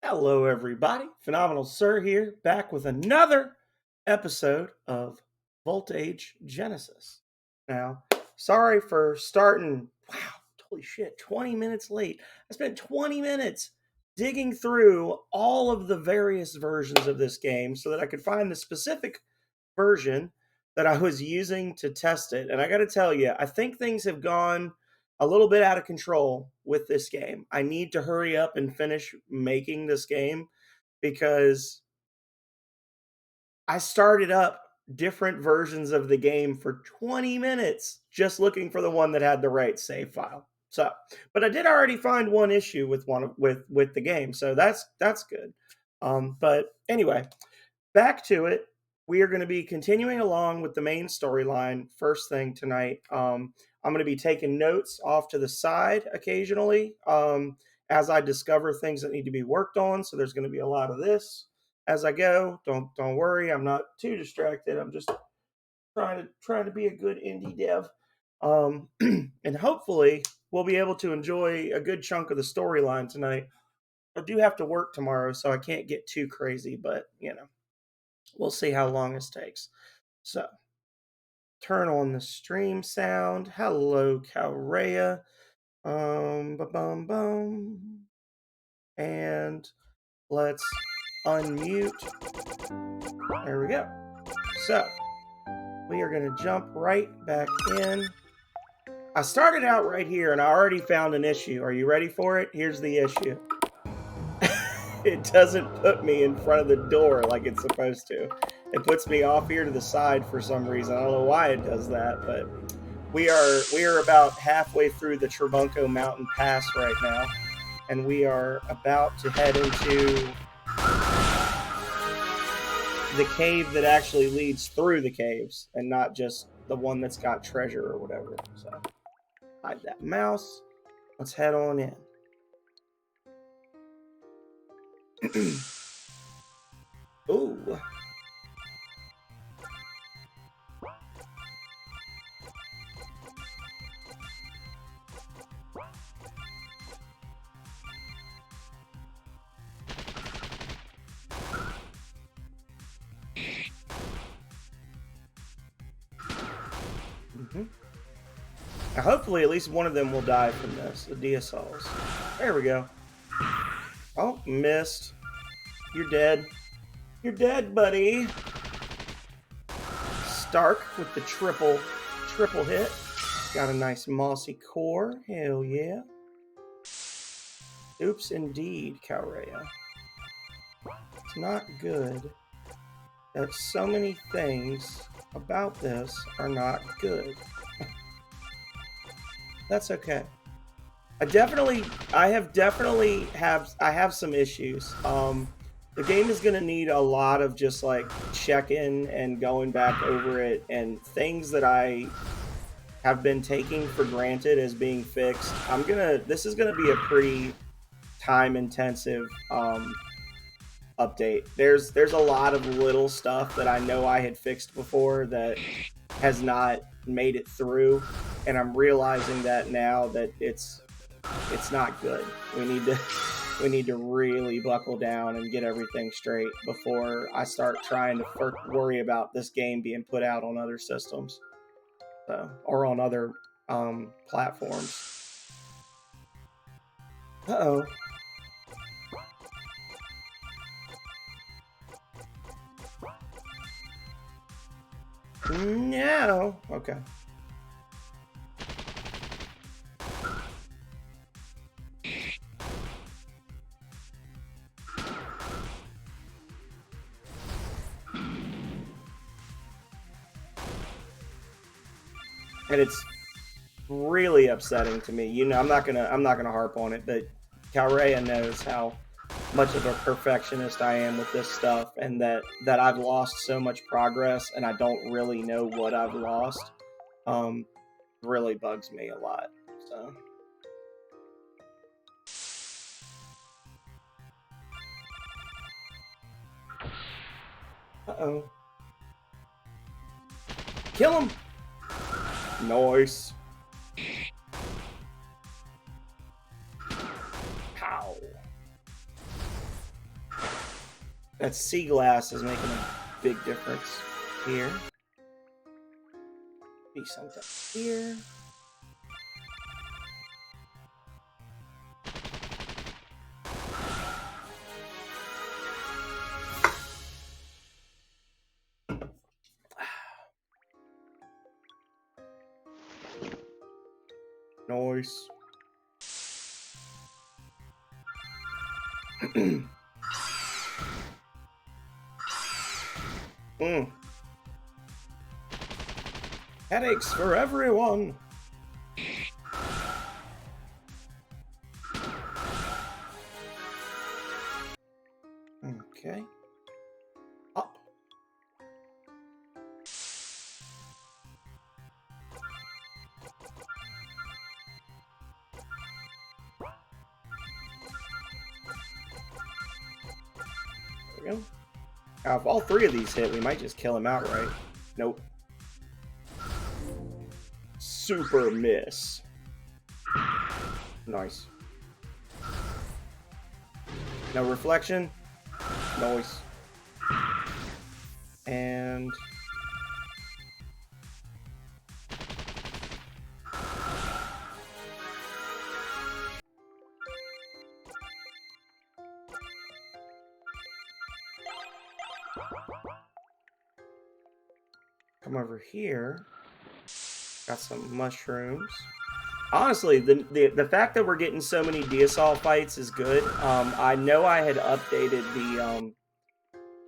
Hello, everybody. Phenomenal Sir here, back with another episode of VoltAge Genesis. Now, sorry for starting, wow, holy shit, 20 minutes late. I spent 20 minutes digging through all of the various versions of this game so that I could find the specific version that I was using to test it. And I got to tell you, I think things have gone a little bit out of control with this game. I need to hurry up and finish making this game because I started up different versions of the game for 20 minutes just looking for the one that had the right save file. So, but I did already find one issue with with the game, so that's good. But anyway, back to it. We are going to be continuing along with the main storyline first thing tonight. I'm going to be taking notes off to the side occasionally as I discover things that need to be worked on. So there's going to be a lot of this as I go. Don't worry, I'm not too distracted. I'm just trying to be a good indie dev, and hopefully we'll be able to enjoy a good chunk of the storyline tonight. I do have to work tomorrow, so I can't get too crazy, but we'll see how long this takes. So, turn on the stream sound. Hello, Calrea. Bum. And let's unmute. There we go. So, we are going to jump right back in. I started out right here and I already found an issue. Are you ready for it? Here's the issue. It doesn't put me in front of the door like it's supposed to. It puts me off here to the side for some reason. I don't know why it does that, but we are about halfway through the Trebunco Mountain Pass right now, and we are about to head into the cave that actually leads through the caves, and not just the one that's got treasure or whatever. So, hide that mouse. Let's head on in. Ooh. Now, hopefully at least one of them will die from this, the DSLs. There we go. Oh, missed. You're dead. You're dead, buddy. Stark with the triple hit. Got a nice mossy core. Hell yeah. Oops, indeed, Calrea. It's not good that so many things about this are not good. That's okay. I have some issues. The game is going to need a lot of just like check-in and going back over it, and things that I have been taking for granted as being fixed. This is gonna be a pretty time-intensive update. There's a lot of little stuff that I know I had fixed before that has not made it through, and I'm realizing that now that it's not good. We need to really buckle down and get everything straight before I start trying to worry about this game being put out on other systems, or on other platforms. Uh-oh. No. Okay. And it's really upsetting to me. I'm not gonna harp on it, but Calrea knows how much of a perfectionist I am with this stuff, and that I've lost so much progress and I don't really know what I've lost. Really bugs me a lot. So. Uh-oh. Kill him! Nice. Pow. That sea glass is making a big difference here. Be something here. Nice. Headaches for everyone. Okay. Up. There we go. Now, if all three of these hit, we might just kill him outright. Nope. Super miss. Nice. No reflection. Nice. And come over here. Got some mushrooms. Honestly, the fact that we're getting so many DSL fights is good. I know I had updated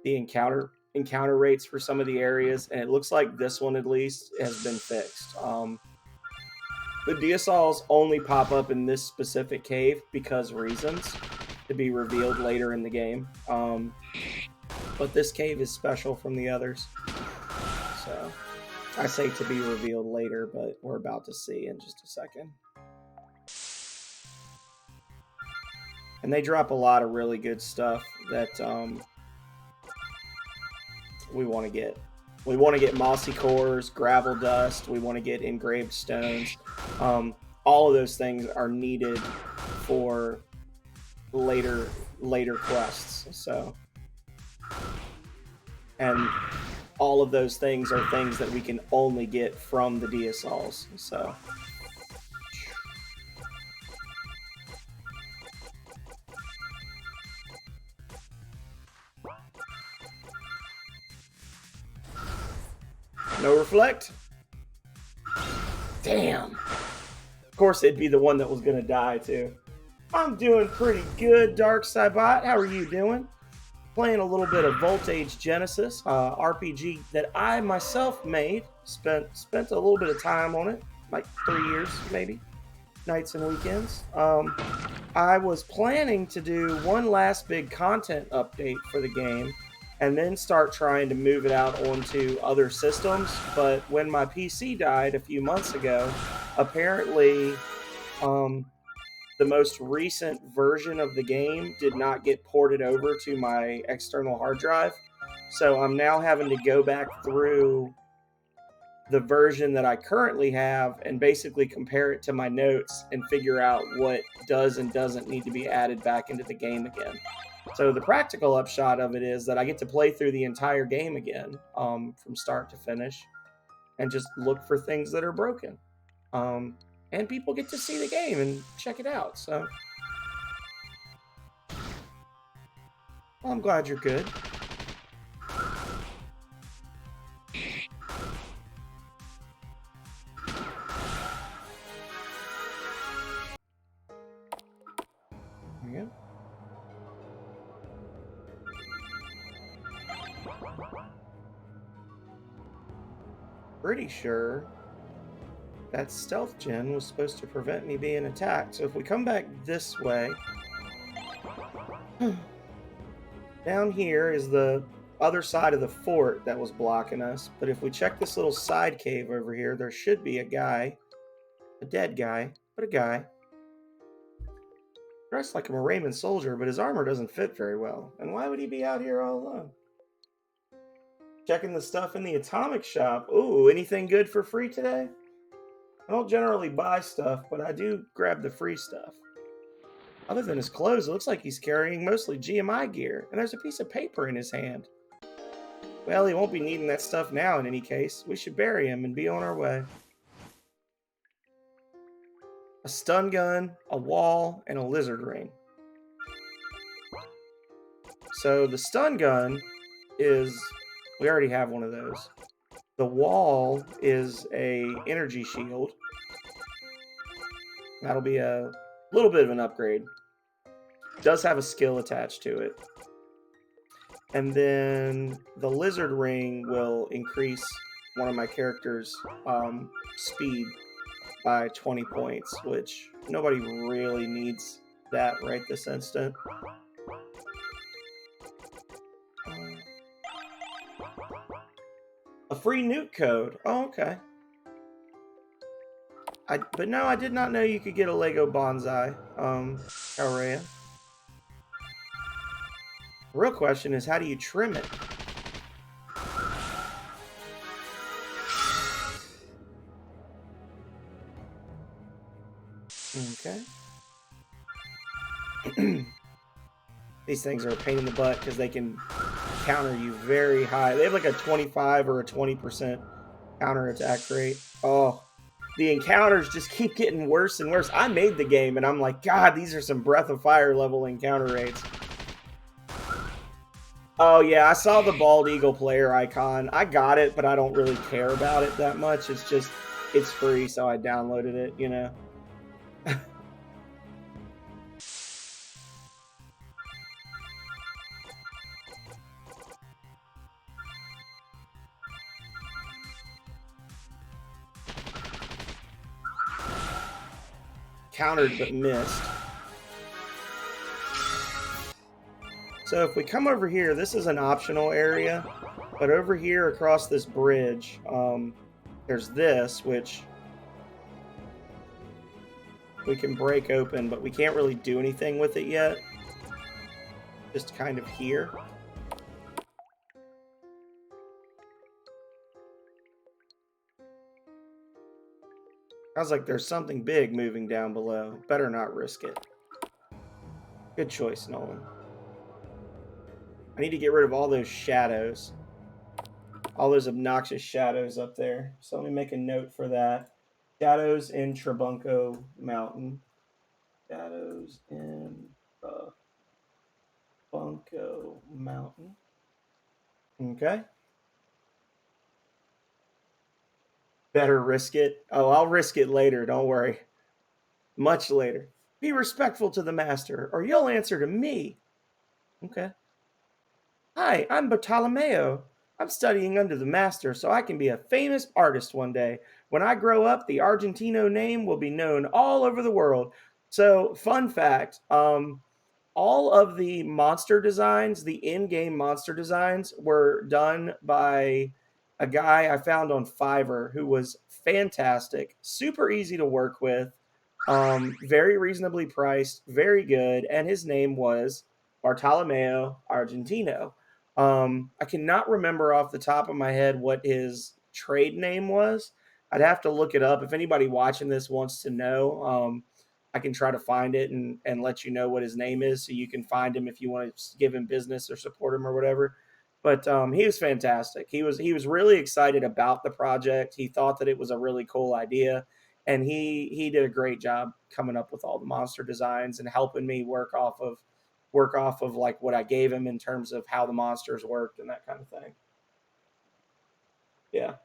the encounter rates for some of the areas, and it looks like this one at least has been fixed. The DSLs only pop up in this specific cave because reasons to be revealed later in the game. But this cave is special from the others. So I say to be revealed later, but we're about to see in just a second. And they drop a lot of really good stuff that we want to get. We want to get mossy cores, gravel dust. We want to get engraved stones. All of those things are needed for later quests. So, and all of those things are things that we can only get from the DSLs. So. No reflect. Damn. Of course, it'd be the one that was going to die, too. I'm doing pretty good, Darkside How are you doing? Playing a little bit of VoltAge Genesis, RPG that I myself made. Spent a little bit of time on it, like 3 years, maybe. Nights and weekends. I was planning to do one last big content update for the game, and then start trying to move it out onto other systems. But when my PC died a few months ago, apparently the most recent version of the game did not get ported over to my external hard drive. So I'm now having to go back through the version that I currently have and basically compare it to my notes and figure out what does and doesn't need to be added back into the game again. So the practical upshot of it is that I get to play through the entire game again, from start to finish, and just look for things that are broken. And people get to see the game and check it out. So well, I'm glad you're good. There you go. Pretty sure that stealth gen was supposed to prevent me being attacked. So if we come back this way, down here is the other side of the fort that was blocking us. But if we check this little side cave over here, there should be a guy, a dead guy, but a guy. Dressed like a Moravian soldier, but his armor doesn't fit very well. And why would he be out here all alone? Checking the stuff in the atomic shop. Ooh, anything good for free today? I don't generally buy stuff, but I do grab the free stuff. Other than his clothes, it looks like he's carrying mostly GMI gear, and there's a piece of paper in his hand. Well, he won't be needing that stuff now in any case. We should bury him and be on our way. A stun gun, a wall, and a lizard ring. So the stun gun is... we already have one of those. The wall is a energy shield. That'll be a little bit of an upgrade. Does have a skill attached to it. And then the lizard ring will increase one of my character's speed by 20 points, which nobody really needs that right this instant. A free nuke code. Oh, okay. But no, I did not know you could get a Lego bonsai, Calrea. The real question is, how do you trim it? Okay. These things are a pain in the butt because they can counter you very high. They have like a 25 or a 20% counter attack rate. Oh, the encounters just keep getting worse and worse. I made the game and I'm like, God, these are some Breath of Fire level encounter rates. Oh yeah, I saw the bald eagle player icon. I got it, but I don't really care about it that much. It's just, it's free, so I downloaded it, you know. Countered but missed. So if we come over here, this is an optional area, but over here across this bridge, there's this, which we can break open, but we can't really do anything with it yet. Just kind of here. Sounds like there's something big moving down below. Better not risk it. Good choice, Nolan. I need to get rid of all those shadows. All those obnoxious shadows up there. So let me make a note for that. Shadows in Trebunco Mountain. Shadows in Trebunco Mountain. Okay. Better risk it. Oh, I'll risk it later. Don't worry. Much later. Be respectful to the master, or you'll answer to me. Okay. Hi, I'm Bartolomeo. I'm studying under the master so I can be a famous artist one day. When I grow up, the Argentino name will be known all over the world. So, fun fact, all of the monster designs, the in-game monster designs, were done by a guy I found on Fiverr who was fantastic, super easy to work with, very reasonably priced, very good, and his name was Bartolomeo Argentino. I cannot remember off the top of my head what his trade name was. I'd have to look it up. If anybody watching this wants to know, I can try to find it and let you know what his name is so you can find him if you want to give him business or support him or whatever. But he was fantastic. He was really excited about the project. He thought that it was a really cool idea, and he did a great job coming up with all the monster designs and helping me work off of like what I gave him in terms of how the monsters worked and that kind of thing. Yeah.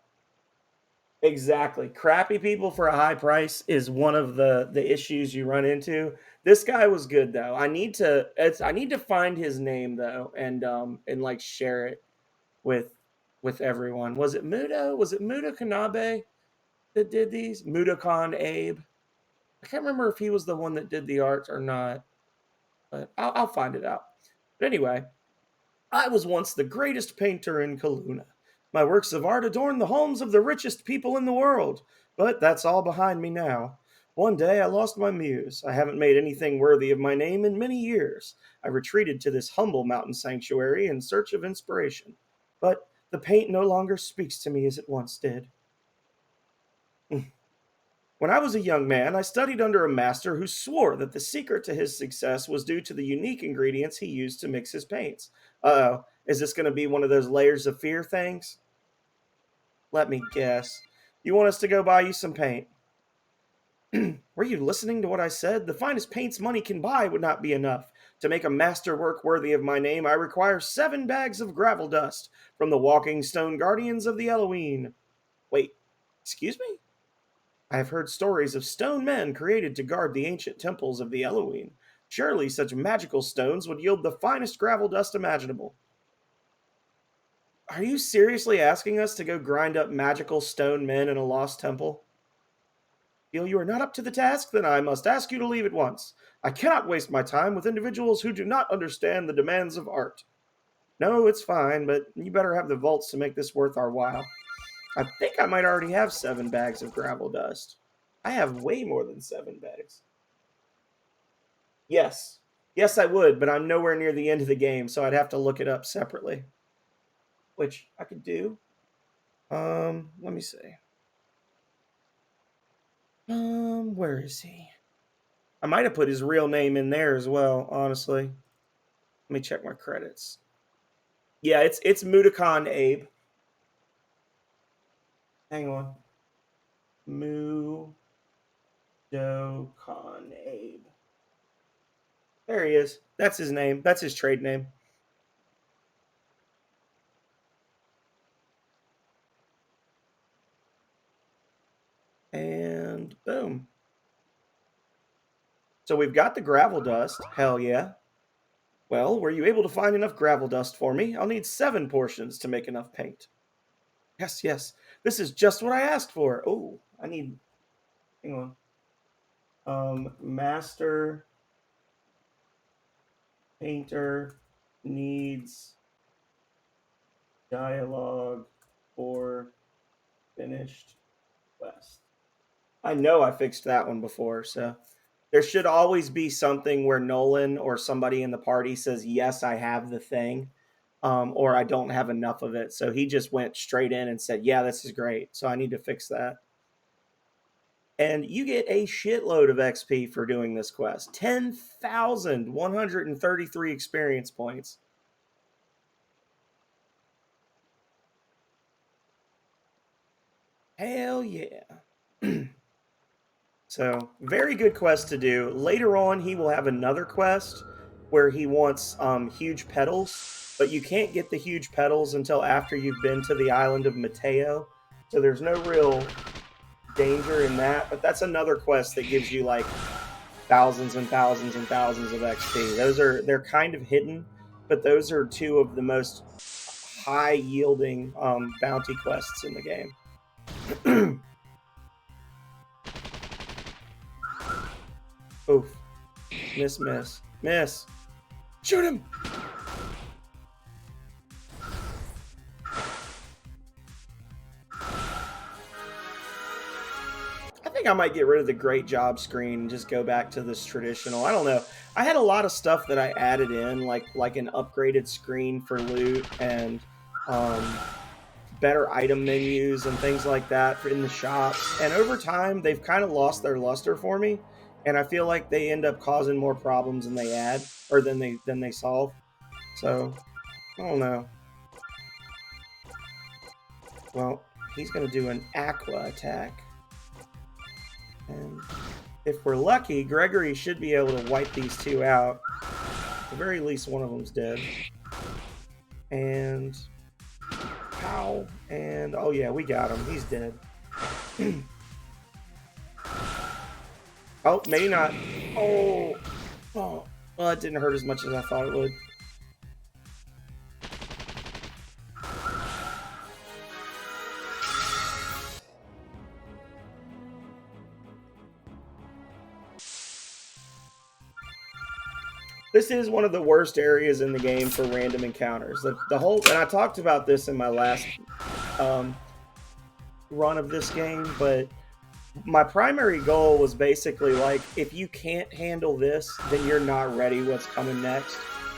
Exactly. Crappy people for a high price is one of the issues you run into. This guy was good though. I need to find his name though and like share it with everyone. Was it Muda? Was it Muda Kanabe that did these? Mudakan Abe. I can't remember if he was the one that did the art or not, but I'll find it out. But anyway, I was once the greatest painter in Kaluna. My works of art adorn the homes of the richest people in the world, but that's all behind me now. One day I lost my muse. I haven't made anything worthy of my name in many years. I retreated to this humble mountain sanctuary in search of inspiration. But the paint no longer speaks to me as it once did. When When I was a young man, I studied under a master who swore that the secret to his success was due to the unique ingredients he used to mix his paints. Uh-oh, is this going to be one of those layers of fear things? Let me guess. You want us to go buy you some paint? Were you listening to what I said? The finest paints money can buy would not be enough. To make a masterwork worthy of my name, I require 7 bags of gravel dust from the walking stone guardians of the Elohim. Wait, excuse me? I have heard stories of stone men created to guard the ancient temples of the Elohim. Surely such magical stones would yield the finest gravel dust imaginable. Are you seriously asking us to go grind up magical stone men in a lost temple? Feel you are not up to the task? Then I must ask you to leave at once. I cannot waste my time with individuals who do not understand the demands of art. No, it's fine, but you better have the vaults to make this worth our while. I think I might already have 7 bags of gravel dust. I have way more than 7 bags. Yes. Yes, I would, but I'm nowhere near the end of the game, so I'd have to look it up separately. Which I could do. Let me see. Where is he? I might have put his real name in there as well, honestly. Let me check my credits. Yeah, it's Mudokon Abe. Hang on. Mudokon Abe. There he is. That's his name. That's his trade name. And boom. So we've got the gravel dust. Hell yeah. Well, were you able to find enough gravel dust for me? I'll need 7 portions to make enough paint. Yes, yes. This is just what I asked for. Oh, I need... Hang on. Master painter needs dialogue for finished quest. I know I fixed that one before, so there should always be something where Nolan or somebody in the party says, yes, I have the thing, or I don't have enough of it. So he just went straight in and said, yeah, this is great. So I need to fix that. And you get a shitload of XP for doing this quest. 10,133 experience points. Hell yeah. So, very good quest to do. Later on, he will have another quest where he wants huge petals, but you can't get the huge petals until after you've been to the island of Mateo. So there's no real danger in that, but that's another quest that gives you like thousands and thousands and thousands of XP. They're kind of hidden, but those are 2 of the most high yielding bounty quests in the game. Oof. Miss. Shoot him! I think I might get rid of the great job screen and just go back to this traditional. I don't know. I had a lot of stuff that I added in, like an upgraded screen for loot and better item menus and things like that in the shops. And over time, they've kind of lost their luster for me. And I feel like they end up causing more problems than they add, or than they solve. So, I don't know. Well, he's going to do an aqua attack. And if we're lucky, Gregory should be able to wipe these 2 out. At the very least, one of them's dead. And... Pow! And... Oh yeah, we got him. He's dead. Oh, maybe not. Oh. Well, it didn't hurt as much as I thought it would. This is one of the worst areas in the game for random encounters. The whole, and I talked about this in my last run of this game, but my primary goal was basically like, if you can't handle this, then you're not ready what's coming next.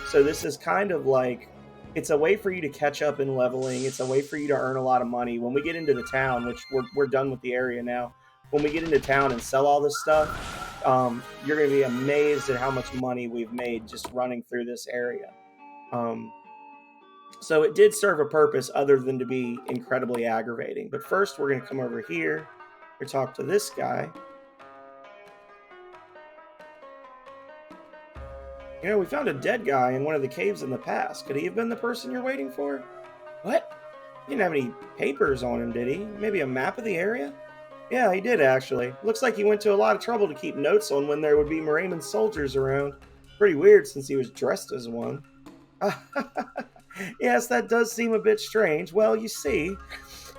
So this is kind of like, it's a way for you to catch up in leveling. It's a way for you to earn a lot of money. When we get into the town, which we're done with the area now, when we get into town and sell all this stuff, you're going to be amazed at how much money we've made just running through this area. So it did serve a purpose other than to be incredibly aggravating. But first, we're going to come over here and talk to this guy. You know, we found a dead guy in one of the caves in the past. Could he have been the person you're waiting for? What? He didn't have any papers on him, did he? Maybe a map of the area? Yeah, he did, actually. Looks like he went to a lot of trouble to keep notes on when there would be Moraman soldiers around. Pretty weird since he was dressed as one. Yes, that does seem a bit strange. Well, you see,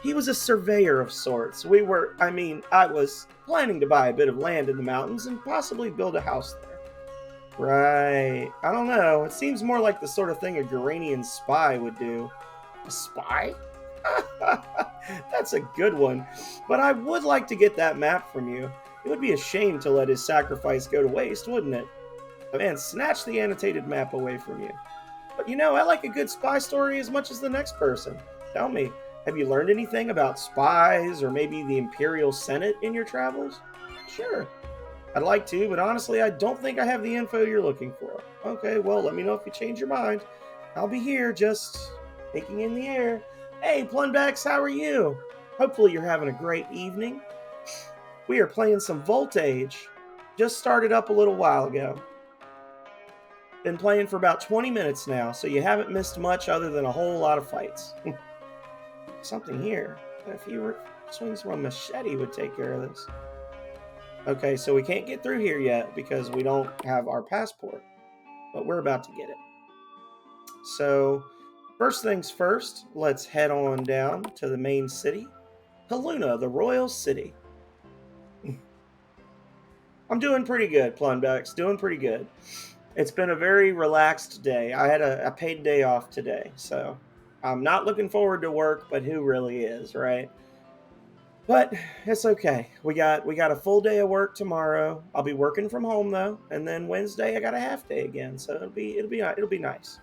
he was a surveyor of sorts. I was planning to buy a bit of land in the mountains and possibly build a house there. Right. I don't know. It seems more like the sort of thing a Garanian spy would do. A spy? That's a good one. But I would like to get that map from you. It would be a shame to let his sacrifice go to waste, wouldn't it? The man snatched the annotated map away from you. But you know, I like a good spy story as much as the next person. Tell me, have you learned anything about spies or maybe the Imperial Senate in your travels? Sure. I'd like to, but honestly, I don't think I have the info you're looking for. Okay, well, let me know if you change your mind. I'll be here just taking in the air. Hey, Plunbex, how are you? Hopefully you're having a great evening. We are playing some VoltAge. Just started up a little while ago. Been playing for about 20 minutes now, so you haven't missed much other than a whole lot of fights. Something here. If you swings from a machete would take care of this. Okay, so we can't get through here yet because we don't have our passport, but we're about to get it. So, first things first, let's head on down to the main city, Haluna, the royal city. I'm doing pretty good, Plunbex, doing pretty good. It's been a very relaxed day. I had a paid day off today, so I'm not looking forward to work, but who really is, right? But it's okay. We got a full day of work tomorrow. I'll be working from home though, and then Wednesday I got a half day again, so it'll be nice.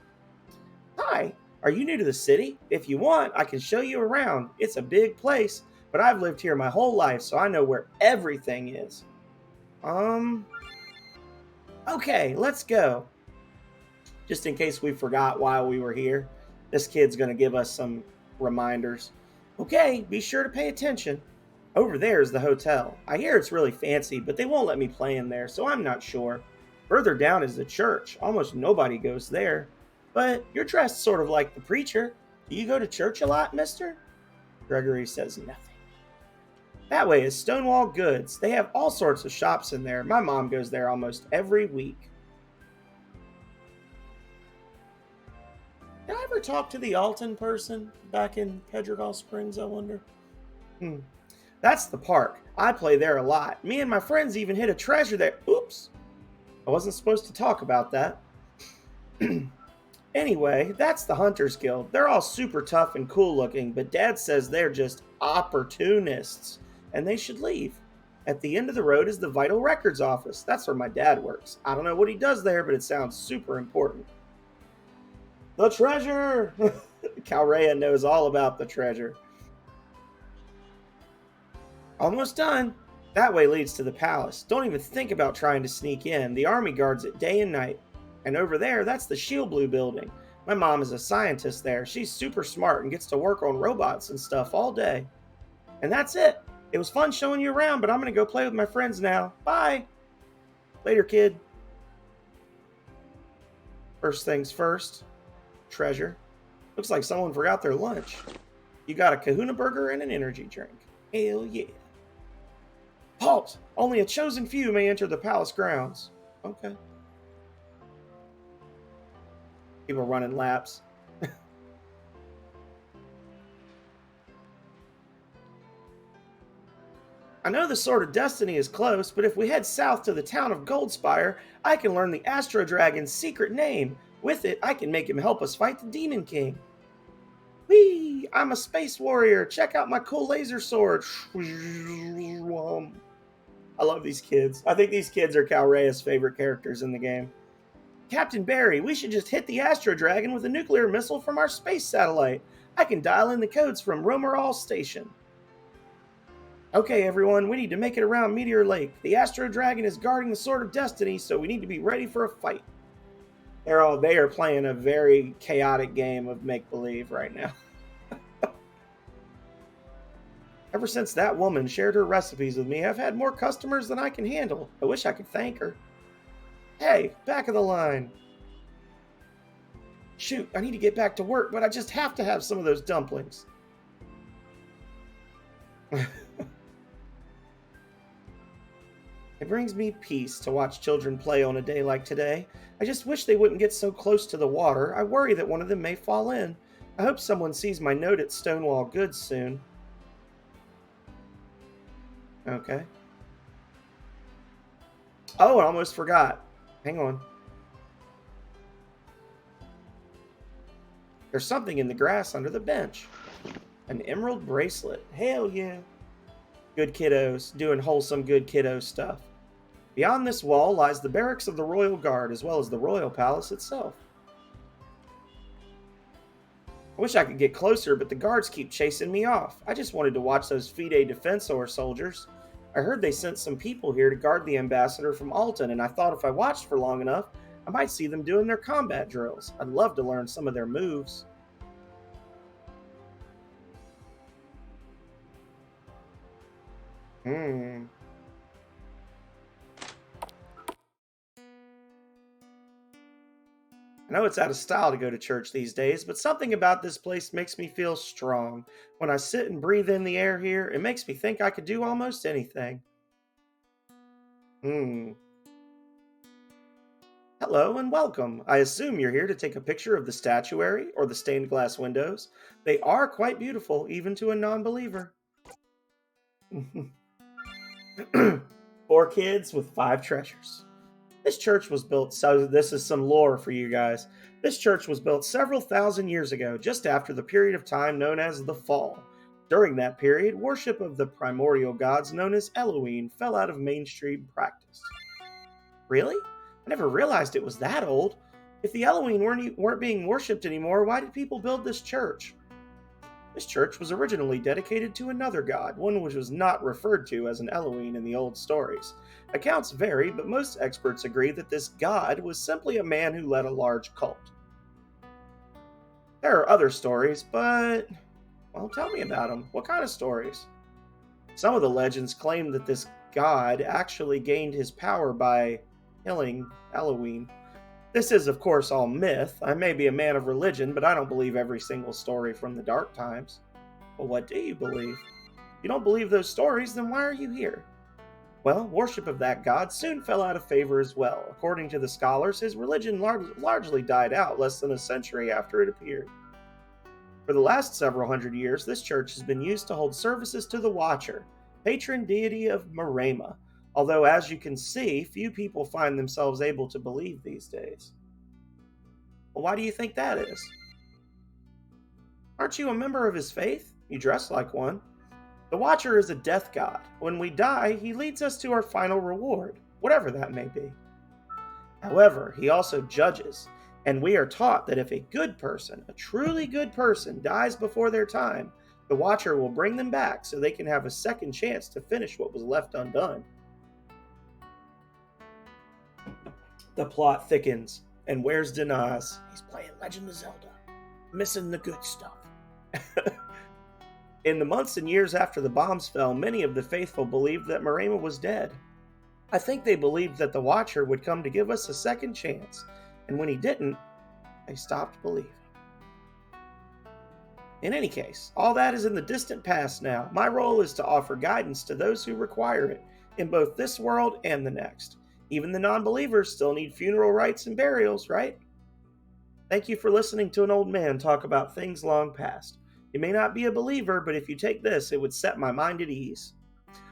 Hi, are you new to the city? If you want, I can show you around. It's a big place, but I've lived here my whole life, so I know where everything is. Okay, let's go. Just in case we forgot while we were here, this kid's going to give us some reminders. Okay, be sure to pay attention. Over there is the hotel. I hear it's really fancy, but they won't let me play in there, so I'm not sure. Further down is the church. Almost nobody goes there. But you're dressed sort of like the preacher. Do you go to church a lot, mister? Gregory says nothing. That way is Stonewall Goods. They have all sorts of shops in there. My mom goes there almost every week. Did I ever talk to the Alton person back in Pedregal Springs, I wonder? That's the park. I play there a lot. Me and my friends even hit a treasure there. Oops. I wasn't supposed to talk about that. Anyway, that's the Hunters Guild. They're all super tough and cool looking, but Dad says they're just opportunists, and they should leave. At the end of the road is the Vital Records office. That's where my dad works. I don't know what he does there, but it sounds super important. The treasure! Calrea knows all about the treasure. Almost done. That way leads to the palace. Don't even think about trying to sneak in. The army guards it day and night. And over there, that's the Shield Blue building. My mom is a scientist there. She's super smart and gets to work on robots and stuff all day. And that's it. It was fun showing you around, but I'm going to go play with my friends now. Bye. Later, kid. First things first. Treasure. Looks like someone forgot their lunch. You got a kahuna burger and an energy drink. Hell yeah. Halt! Only a chosen few may enter the palace grounds. Okay. People running laps. I know the Sword of Destiny is close, but if we head south to the town of Goldspire, I can learn the Astro Dragon's secret name. With it, I can make him help us fight the Demon King. Whee! I'm a space warrior. Check out my cool laser sword. I love these kids. I think these kids are Calrea's favorite characters in the game. Captain Barry, we should just hit the Astro Dragon with a nuclear missile from our space satellite. I can dial in the codes from Romerall Station. Okay, everyone, we need to make it around Meteor Lake. The Astro Dragon is guarding the Sword of Destiny, so we need to be ready for a fight. They are playing a very chaotic game of make-believe right now. Ever since that woman shared her recipes with me, I've had more customers than I can handle. I wish I could thank her. Hey, back of the line. Shoot, I need to get back to work, but I just have to have some of those dumplings. It brings me peace to watch children play on a day like today. I just wish they wouldn't get so close to the water. I worry that one of them may fall in. I hope someone sees my note at Stonewall Goods soon. Okay. Oh, I almost forgot. Hang on. There's something in the grass under the bench. An emerald bracelet. Hell yeah. Good kiddos, doing wholesome good kiddo stuff. Beyond this wall lies the barracks of the Royal Guard, as well as the Royal Palace itself. I wish I could get closer, but the guards keep chasing me off. I just wanted to watch those Fide Defensor soldiers. I heard they sent some people here to guard the ambassador from Alton, and I thought if I watched for long enough, I might see them doing their combat drills. I'd love to learn some of their moves. I know it's out of style to go to church these days, but something about this place makes me feel strong. When I sit and breathe in the air here, it makes me think I could do almost anything. Hello and welcome. I assume you're here to take a picture of the statuary or the stained glass windows. They are quite beautiful, even to a non-believer. 4 kids with 5 treasures. This church was built, so this is some lore for you guys. This church was built several thousand years ago, just after the period of time known as the Fall. During that period, worship of the primordial gods known as Elohim fell out of mainstream practice. Really? I never realized it was that old. If the Elohim weren't being worshipped anymore, why did people build this church? This church was originally dedicated to another god, one which was not referred to as an Elohim in the old stories. Accounts vary, but most experts agree that this god was simply a man who led a large cult. There are other stories, but... well, tell me about them. What kind of stories? Some of the legends claim that this god actually gained his power by killing Elohim. This is, of course, all myth. I may be a man of religion, but I don't believe every single story from the dark times. Well, what do you believe? If you don't believe those stories, then why are you here? Well, worship of that god soon fell out of favor as well. According to the scholars, his religion largely died out less than a century after it appeared. For the last several hundred years, this church has been used to hold services to the Watcher, patron deity of Marema, although as you can see, few people find themselves able to believe these days. Well, why do you think that is? Aren't you a member of his faith? You dress like one. The Watcher is a death god. When we die, he leads us to our final reward, whatever that may be. However, he also judges, and we are taught that if a good person, a truly good person, dies before their time, the Watcher will bring them back so they can have a second chance to finish what was left undone. The plot thickens, and where's Denaz? He's playing Legend of Zelda, missing the good stuff. In the months and years after the bombs fell, many of the faithful believed that Marema was dead. I think they believed that the Watcher would come to give us a second chance, and when he didn't, they stopped believing. In any case, all that is in the distant past now. My role is to offer guidance to those who require it, in both this world and the next. Even the non-believers still need funeral rites and burials, right? Thank you for listening to an old man talk about things long past. You may not be a believer, but if you take this, it would set my mind at ease.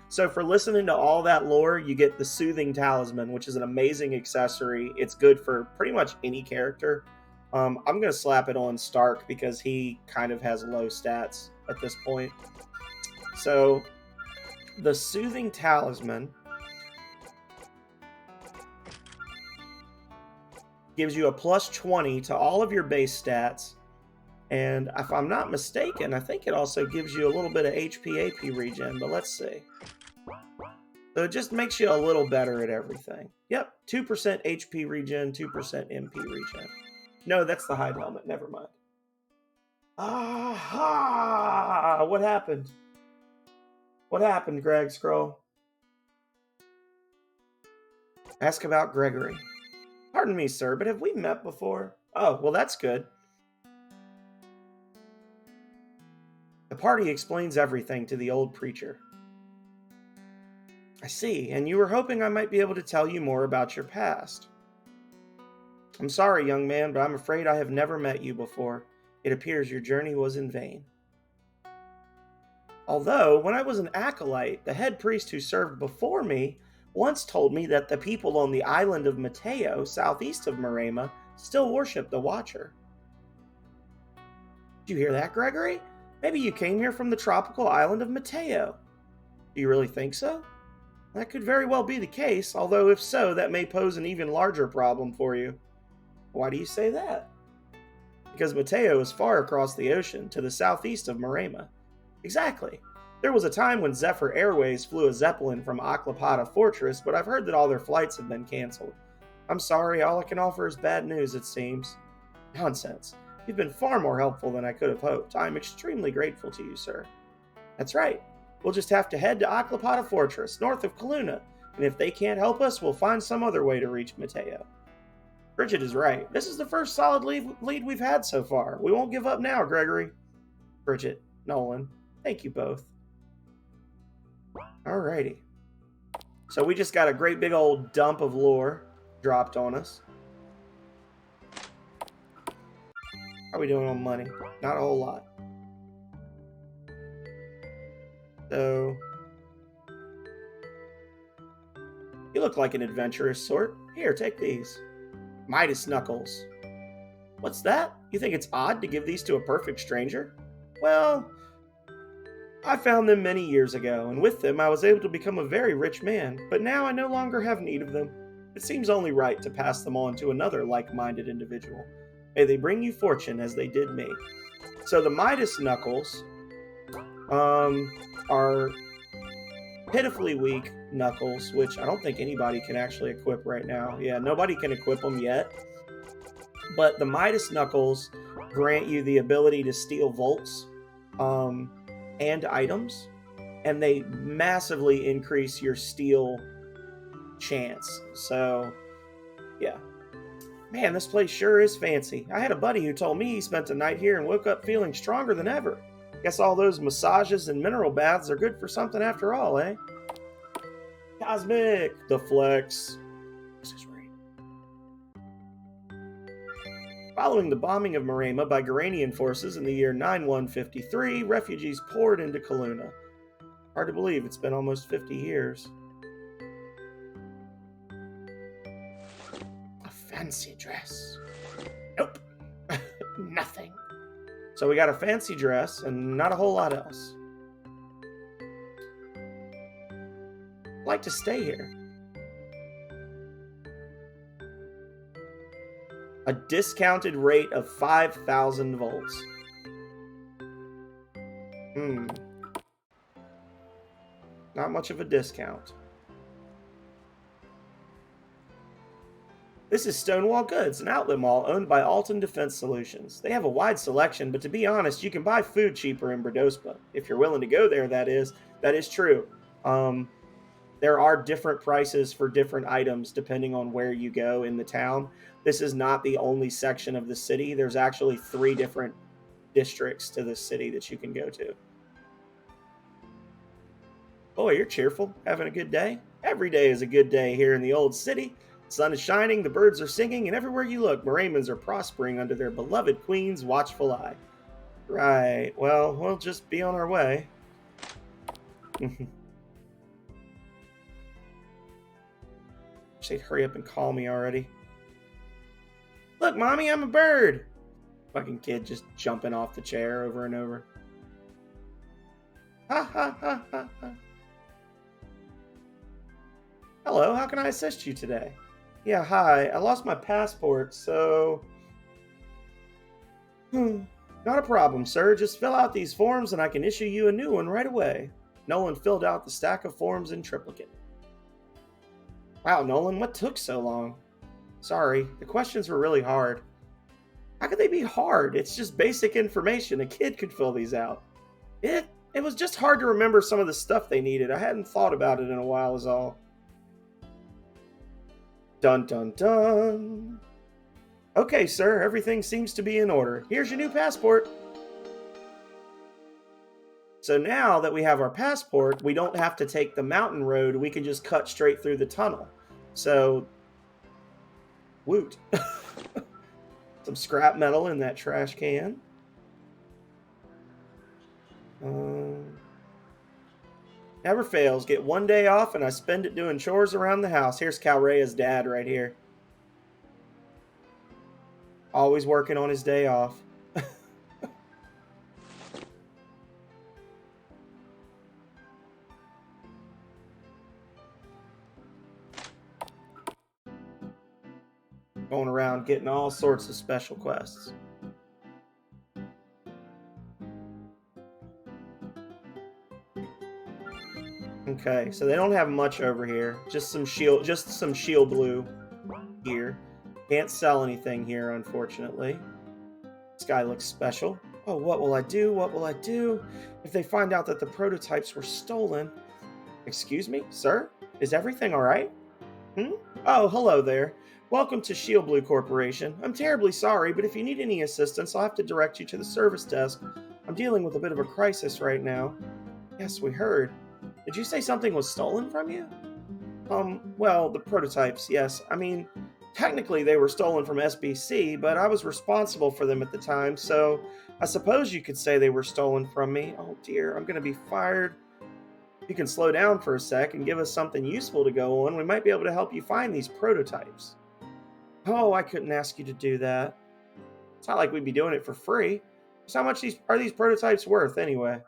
So for listening to all that lore, you get the Soothing Talisman, which is an amazing accessory. It's good for pretty much any character. I'm going to slap it on Stark because he kind of has low stats at this point. So the Soothing Talisman gives you a plus 20 to all of your base stats And if I'm not mistaken, I think it also gives you a little bit of HP AP regen, but let's see. So it just makes you a little better at everything. Yep, 2% HP regen, 2% MP regen. No, that's the hide helmet. Never mind. Aha! What happened? What happened, Greg Scroll? Ask about Gregory. Pardon me, sir, but have we met before? Oh, well, that's good. The party explains everything to the old preacher. I see, and you were hoping I might be able to tell you more about your past. I'm sorry, young man, but I'm afraid I have never met you before. It appears your journey was in vain. Although, when I was an acolyte, the head priest who served before me once told me that the people on the island of Mateo, southeast of Marema, still worship the Watcher. Did you hear that, Gregory? Maybe you came here from the tropical island of Mateo. Do you really think so? That could very well be the case, although if so, that may pose an even larger problem for you. Why do you say that? Because Mateo is far across the ocean, to the southeast of Marema. Exactly. There was a time when Zephyr Airways flew a Zeppelin from Aclapata Fortress, but I've heard that all their flights have been canceled. I'm sorry, all I can offer is bad news, it seems. Nonsense. You've been far more helpful than I could have hoped. I am extremely grateful to you, sir. That's right. We'll just have to head to Aclapata Fortress, north of Kaluna, and if they can't help us, we'll find some other way to reach Mateo. Bridget is right. This is the first solid lead we've had so far. We won't give up now, Gregory. Bridget, Nolan, thank you both. Alrighty. So we just got a great big old dump of lore dropped on us. How are we doing on money? Not a whole lot. So, you look like an adventurous sort. Here, take these. Midas Knuckles. What's that? You think it's odd to give these to a perfect stranger? Well, I found them many years ago, and with them I was able to become a very rich man, but now I no longer have need of them. It seems only right to pass them on to another like-minded individual. May they bring you fortune as they did me. So the Midas Knuckles are pitifully weak knuckles, which I don't think anybody can actually equip right now. Yeah, nobody can equip them yet. But the Midas Knuckles grant you the ability to steal vaults and items, and they massively increase your steal chance. So, yeah. Man, this place sure is fancy. I had a buddy who told me he spent a night here and woke up feeling stronger than ever. Guess all those massages and mineral baths are good for something after all, eh? Cosmic! The flex. This is right. Following the bombing of Marema by Garanian forces in the year 9153, refugees poured into Kaluna. Hard to believe it's been almost 50 years. A fancy dress. Nope. Nothing. So we got a fancy dress and not a whole lot else. I'd like to stay here. A discounted rate of 5,000 volts. Not much of a discount. This is Stonewall Goods, an outlet mall owned by Alton Defense Solutions. They have a wide selection, but to be honest, you can buy food cheaper in Brodospa. If you're willing to go there, that is true. There are different prices for different items depending on where you go in the town. This is not the only section of the city. There's actually 3 different districts to the city that you can go to. Boy, you're cheerful. Having a good day? Every day is a good day here in the old city. The sun is shining, the birds are singing, and everywhere you look, Moramans are prospering under their beloved queen's watchful eye. Right, well, we'll just be on our way. They'd hurry up and call me already. Look, Mommy, I'm a bird! Fucking kid just jumping off the chair over and over. Ha ha ha ha ha. Hello, how can I assist you today? Yeah, hi. I lost my passport, so... Not a problem, sir. Just fill out these forms and I can issue you a new one right away. Nolan filled out the stack of forms in triplicate. Wow, Nolan, what took so long? Sorry, the questions were really hard. How could they be hard? It's just basic information. A kid could fill these out. It was just hard to remember some of the stuff they needed. I hadn't thought about it in a while is all. Dun dun dun. Okay, sir, everything seems to be in order. Here's your new passport. So now that we have our passport, we don't have to take the mountain road. We can just cut straight through the tunnel. So, woot. Some scrap metal in that trash can. Never fails. Get one day off and I spend it doing chores around the house. Here's Calrea's dad right here. Always working on his day off. Going around getting all sorts of special quests. Okay, so they don't have much over here. Just some shield blue here. Can't sell anything here, unfortunately. This guy looks special. Oh, what will I do? What will I do if they find out that the prototypes were stolen? Excuse me, sir? Is everything all right? Oh, hello there. Welcome to Shield Blue Corporation. I'm terribly sorry, but if you need any assistance, I'll have to direct you to the service desk. I'm dealing with a bit of a crisis right now. Yes, we heard. Did you say something was stolen from you? Well, the prototypes, yes. I mean, technically they were stolen from SBC, but I was responsible for them at the time, so I suppose you could say they were stolen from me. Oh dear, I'm going to be fired. If you can slow down for a sec and give us something useful to go on, we might be able to help you find these prototypes. Oh, I couldn't ask you to do that. It's not like we'd be doing it for free. So how much are these prototypes worth anyway?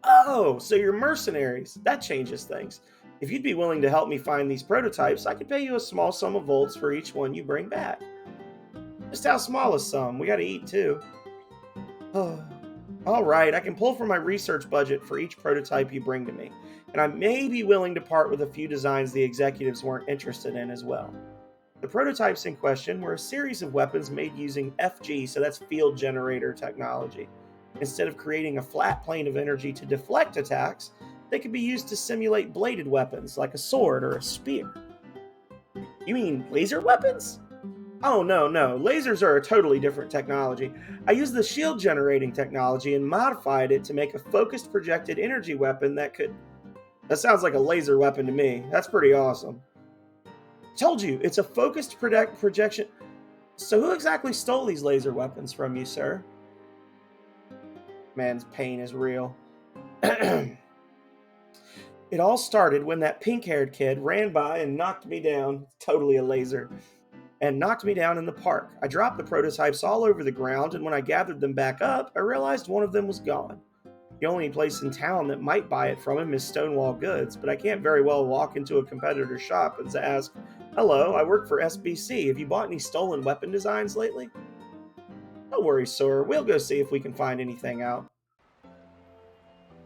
Oh, so you're mercenaries. That changes things. If you'd be willing to help me find these prototypes, I could pay you a small sum of volts for each one you bring back. Just how small a sum? We gotta eat too. Oh, all right, I can pull from my research budget for each prototype you bring to me, and I may be willing to part with a few designs the executives weren't interested in as well. The prototypes in question were a series of weapons made using FG, so that's field generator technology. Instead of creating a flat plane of energy to deflect attacks, they could be used to simulate bladed weapons like a sword or a spear. You mean laser weapons? Oh, no. Lasers are a totally different technology. I used the shield generating technology and modified it to make a focused projected energy weapon that could... That sounds like a laser weapon to me. That's pretty awesome. Told you, it's a focused projection. So who exactly stole these laser weapons from you, sir? Man's pain is real. It all started when that pink-haired kid ran by and knocked me down, totally a laser, and knocked me down in the park. I dropped the prototypes all over the ground, and when I gathered them back up, I realized one of them was gone. The only place in town that might buy it from him is Stonewall Goods, but I can't very well walk into a competitor's shop and ask, "Hello, I work for SBC. Have you bought any stolen weapon designs lately?" Don't worry, sir. We'll go see if we can find anything out.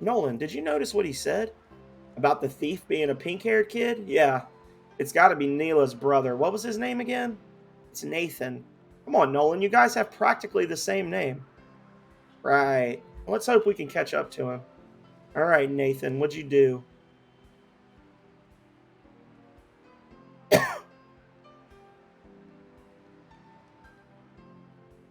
Nolan, did you notice what he said? About the thief being a pink-haired kid? Yeah, it's got to be Neela's brother. What was his name again? It's Nathan. Come on, Nolan, you guys have practically the same name. Right. Well, let's hope we can catch up to him. All right, Nathan, what'd you do? I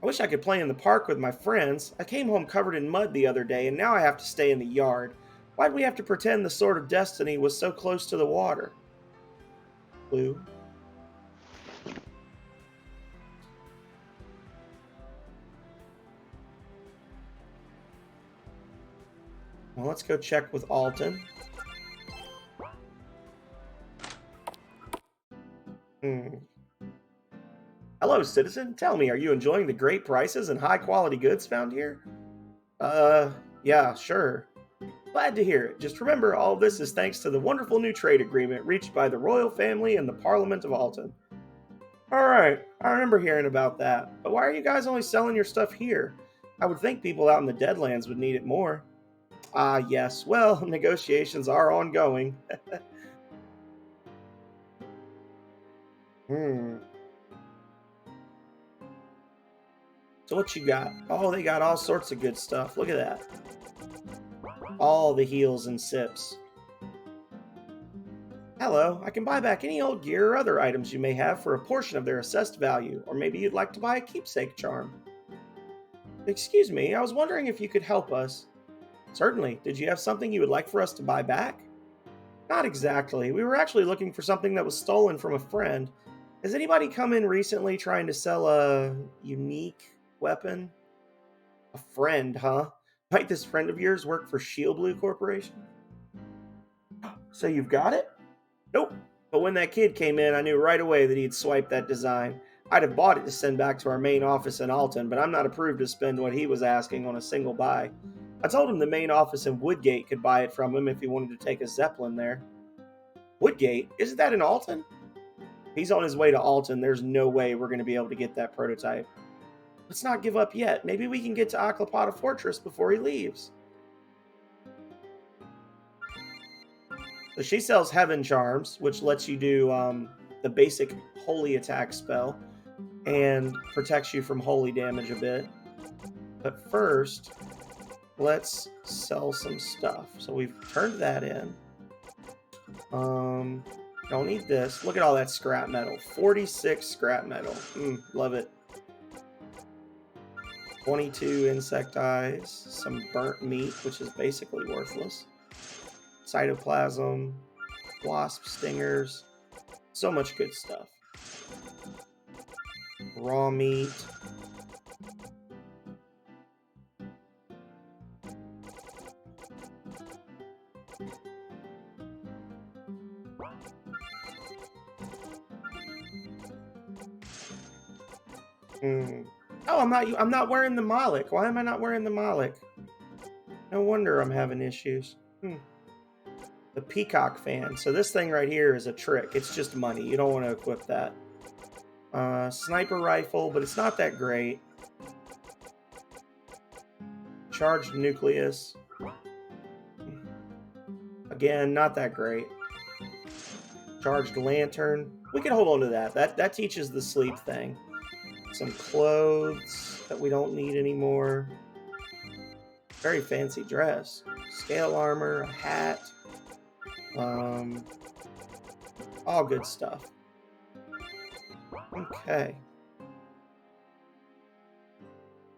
wish I could play in the park with my friends. I came home covered in mud the other day, and now I have to stay in the yard. Why'd we have to pretend the Sword of Destiny was so close to the water? Blue. Well, let's go check with Alton. Hello, citizen. Tell me, are you enjoying the great prices and high-quality goods found here? Yeah, sure. Glad to hear it. Just remember, all of this is thanks to the wonderful new trade agreement reached by the royal family and the Parliament of Alton. Alright, I remember hearing about that. But why are you guys only selling your stuff here? I would think people out in the Deadlands would need it more. Ah, yes. Well, negotiations are ongoing. Hmm. So what you got? Oh, they got all sorts of good stuff. Look at that. All the heals and sips. Hello, I can buy back any old gear or other items you may have for a portion of their assessed value, or maybe you'd like to buy a keepsake charm. Excuse me, I was wondering if you could help us. Certainly. Did you have something you would like for us to buy back? Not exactly. We were actually looking for something that was stolen from a friend. Has anybody come in recently trying to sell a unique weapon? A friend, huh? Might this friend of yours work for Shield Blue Corporation? So you've got it? Nope. But when that kid came in, I knew right away that he'd swiped that design. I'd have bought it to send back to our main office in Alton, but I'm not approved to spend what he was asking on a single buy. I told him the main office in Woodgate could buy it from him if he wanted to take a Zeppelin there. Woodgate? Isn't that in Alton? He's on his way to Alton. There's no way we're going to be able to get that prototype. Let's not give up yet. Maybe we can get to Aclapata Fortress before he leaves. So she sells Heaven Charms, which lets you do the basic holy attack spell and protects you from holy damage a bit. But first, let's sell some stuff. So we've turned that in. Don't need this. Look at all that scrap metal. 46 scrap metal. Love it. 22 insect eyes. Some burnt meat, which is basically worthless. Cytoplasm. Wasp stingers. So much good stuff. Raw meat. Oh, I'm not wearing the Malik. Why am I not wearing the Malik? No wonder I'm having issues. The Peacock fan. So this thing right here is a trick. It's just money. You don't want to equip that. Sniper rifle, but it's not that great. Charged nucleus. Again, not that great. Charged lantern. We can hold on to that. That teaches the sleep thing. Some clothes that we don't need anymore. Very fancy dress. Scale armor, a hat. All good stuff. Okay.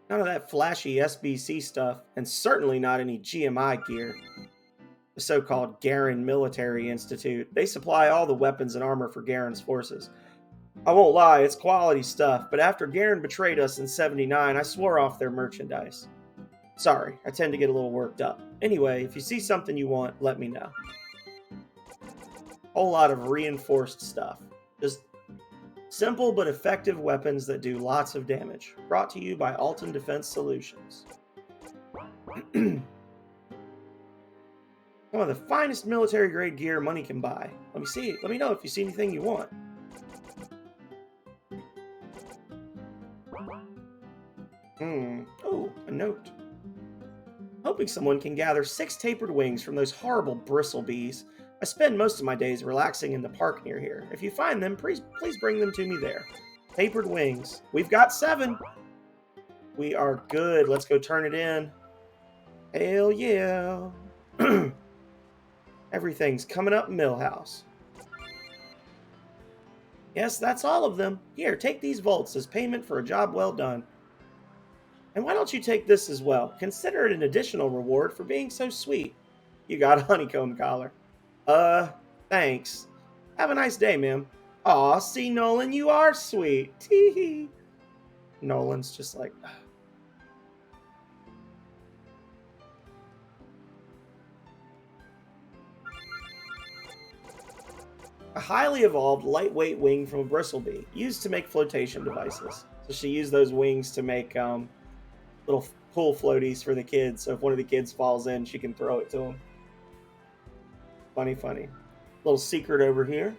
None of that flashy SBC stuff, and certainly not any GMI gear. The so-called Garen Military Institute. They supply all the weapons and armor for Garen's forces. I won't lie, it's quality stuff, but after Garen betrayed us in 79, I swore off their merchandise. Sorry, I tend to get a little worked up. Anyway, if you see something you want, let me know. Whole lot of reinforced stuff. Just simple but effective weapons that do lots of damage. Brought to you by Alton Defense Solutions. Some of the finest military-grade gear money can buy. Let me see. Let me know if you see anything you want. Oh, a note. Hoping someone can gather 6 tapered wings from those horrible bristle bees. I spend most of my days relaxing in the park near here. If you find them, please bring them to me there. Tapered wings. We've got 7. We are good. Let's go turn it in. Hell yeah. Everything's coming up Millhouse. Yes, that's all of them. Here, take these volts as payment for a job well done. And why don't you take this as well? Consider it an additional reward for being so sweet. You got a honeycomb collar. Thanks. Have a nice day, ma'am. Aw, see, Nolan, you are sweet. Tee-hee. Nolan's just like... A highly evolved, lightweight wing from a bristlebee, used to make flotation devices. So she used those wings to make little pool floaties for the kids. So if one of the kids falls in, she can throw it to them. Funny, funny. Little secret over here.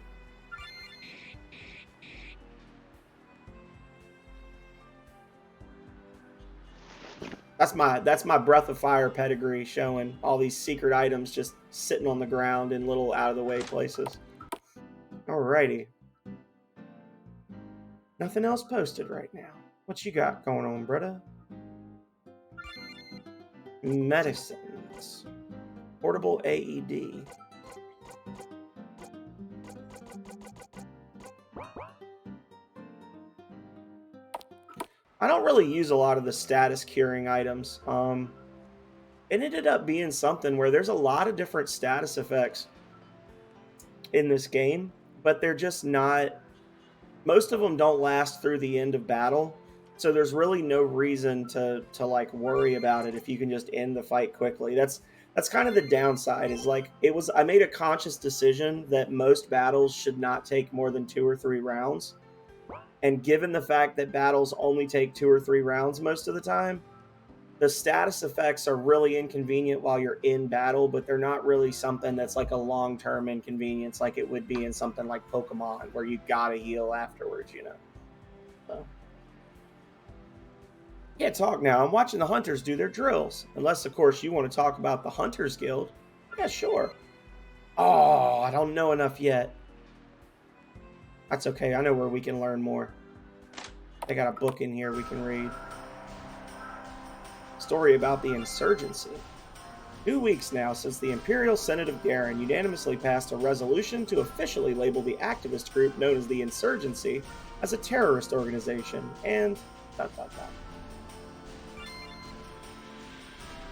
That's my Breath of Fire pedigree, showing all these secret items just sitting on the ground in little out of the way places. Alrighty. Nothing else posted right now. What you got going on, brother? Medicines. Portable AED. I don't really use a lot of the status curing items. It ended up being something where there's a lot of different status effects in this game, but they're just not... Most of them don't last through the end of battle, so there's really no reason to like worry about it if you can just end the fight quickly. That's kind of the downside. Is like I made a conscious decision that most battles should not take more than 2 or 3 rounds. And given the fact that battles only take 2 or 3 rounds most of the time, the status effects are really inconvenient while you're in battle, but they're not really something that's like a long-term inconvenience like it would be in something like Pokemon, where you gotta heal afterwards, you know. So. Yeah, talk now. I'm watching the hunters do their drills. Unless, of course, you want to talk about the Hunters Guild. Yeah, sure. Oh, I don't know enough yet. That's okay. I know where we can learn more. They got a book in here we can read. Story about the Insurgency. 2 weeks now since the Imperial Senate of Garen unanimously passed a resolution to officially label the activist group known as the Insurgency as a terrorist organization, and...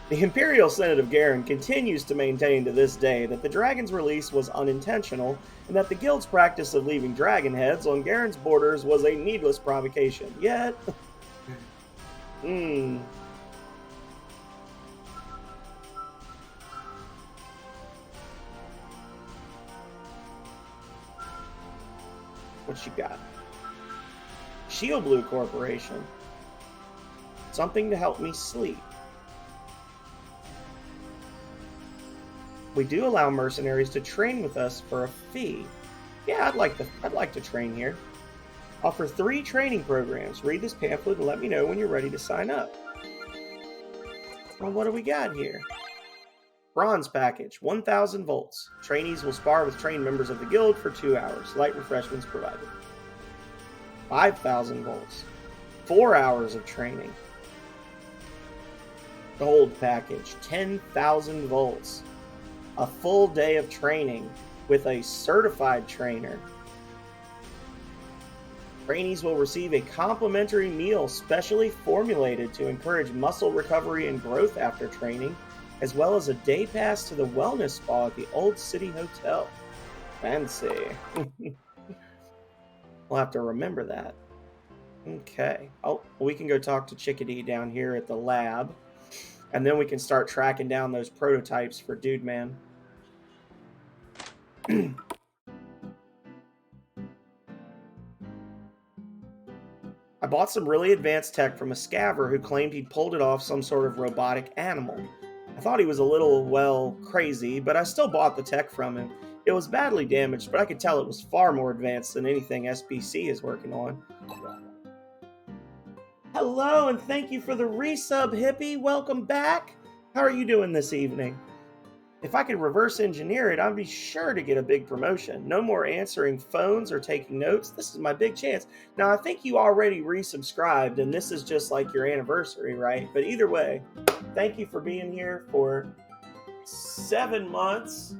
The Imperial Senate of Garen continues to maintain to this day that the dragon's release was unintentional, and that the guild's practice of leaving dragon heads on Garen's borders was a needless provocation. Yet... What you got? Shield Blue Corporation. Something to help me sleep. We do allow mercenaries to train with us for a fee. Yeah, I'd like to train here. Offer 3 training programs. Read this pamphlet and let me know when you're ready to sign up. Well, what do we got here? Bronze package, 1,000 volts. Trainees will spar with trained members of the guild for 2 hours. Light refreshments provided. 5,000 volts. 4 hours of training. Gold package, 10,000 volts. A full day of training with a certified trainer. Trainees will receive a complimentary meal specially formulated to encourage muscle recovery and growth after training, as well as a day pass to the wellness spa at the Old City Hotel. Fancy. We'll have to remember that. Okay. Oh, we can go talk to Chickadee down here at the lab, and then we can start tracking down those prototypes for Dude Man. I bought some really advanced tech from a scaver who claimed he'd pulled it off some sort of robotic animal. I thought he was a little, well, crazy, but I still bought the tech from him. It was badly damaged, but I could tell it was far more advanced than anything SBC is working on. Hello, and thank you for the resub, Hippie. Welcome back. How are you doing this evening? If I could reverse engineer it, I'd be sure to get a big promotion. No more answering phones or taking notes. This is my big chance. Now, I think you already resubscribed, and this is just like your anniversary, right? But either way, thank you for being here for 7 months.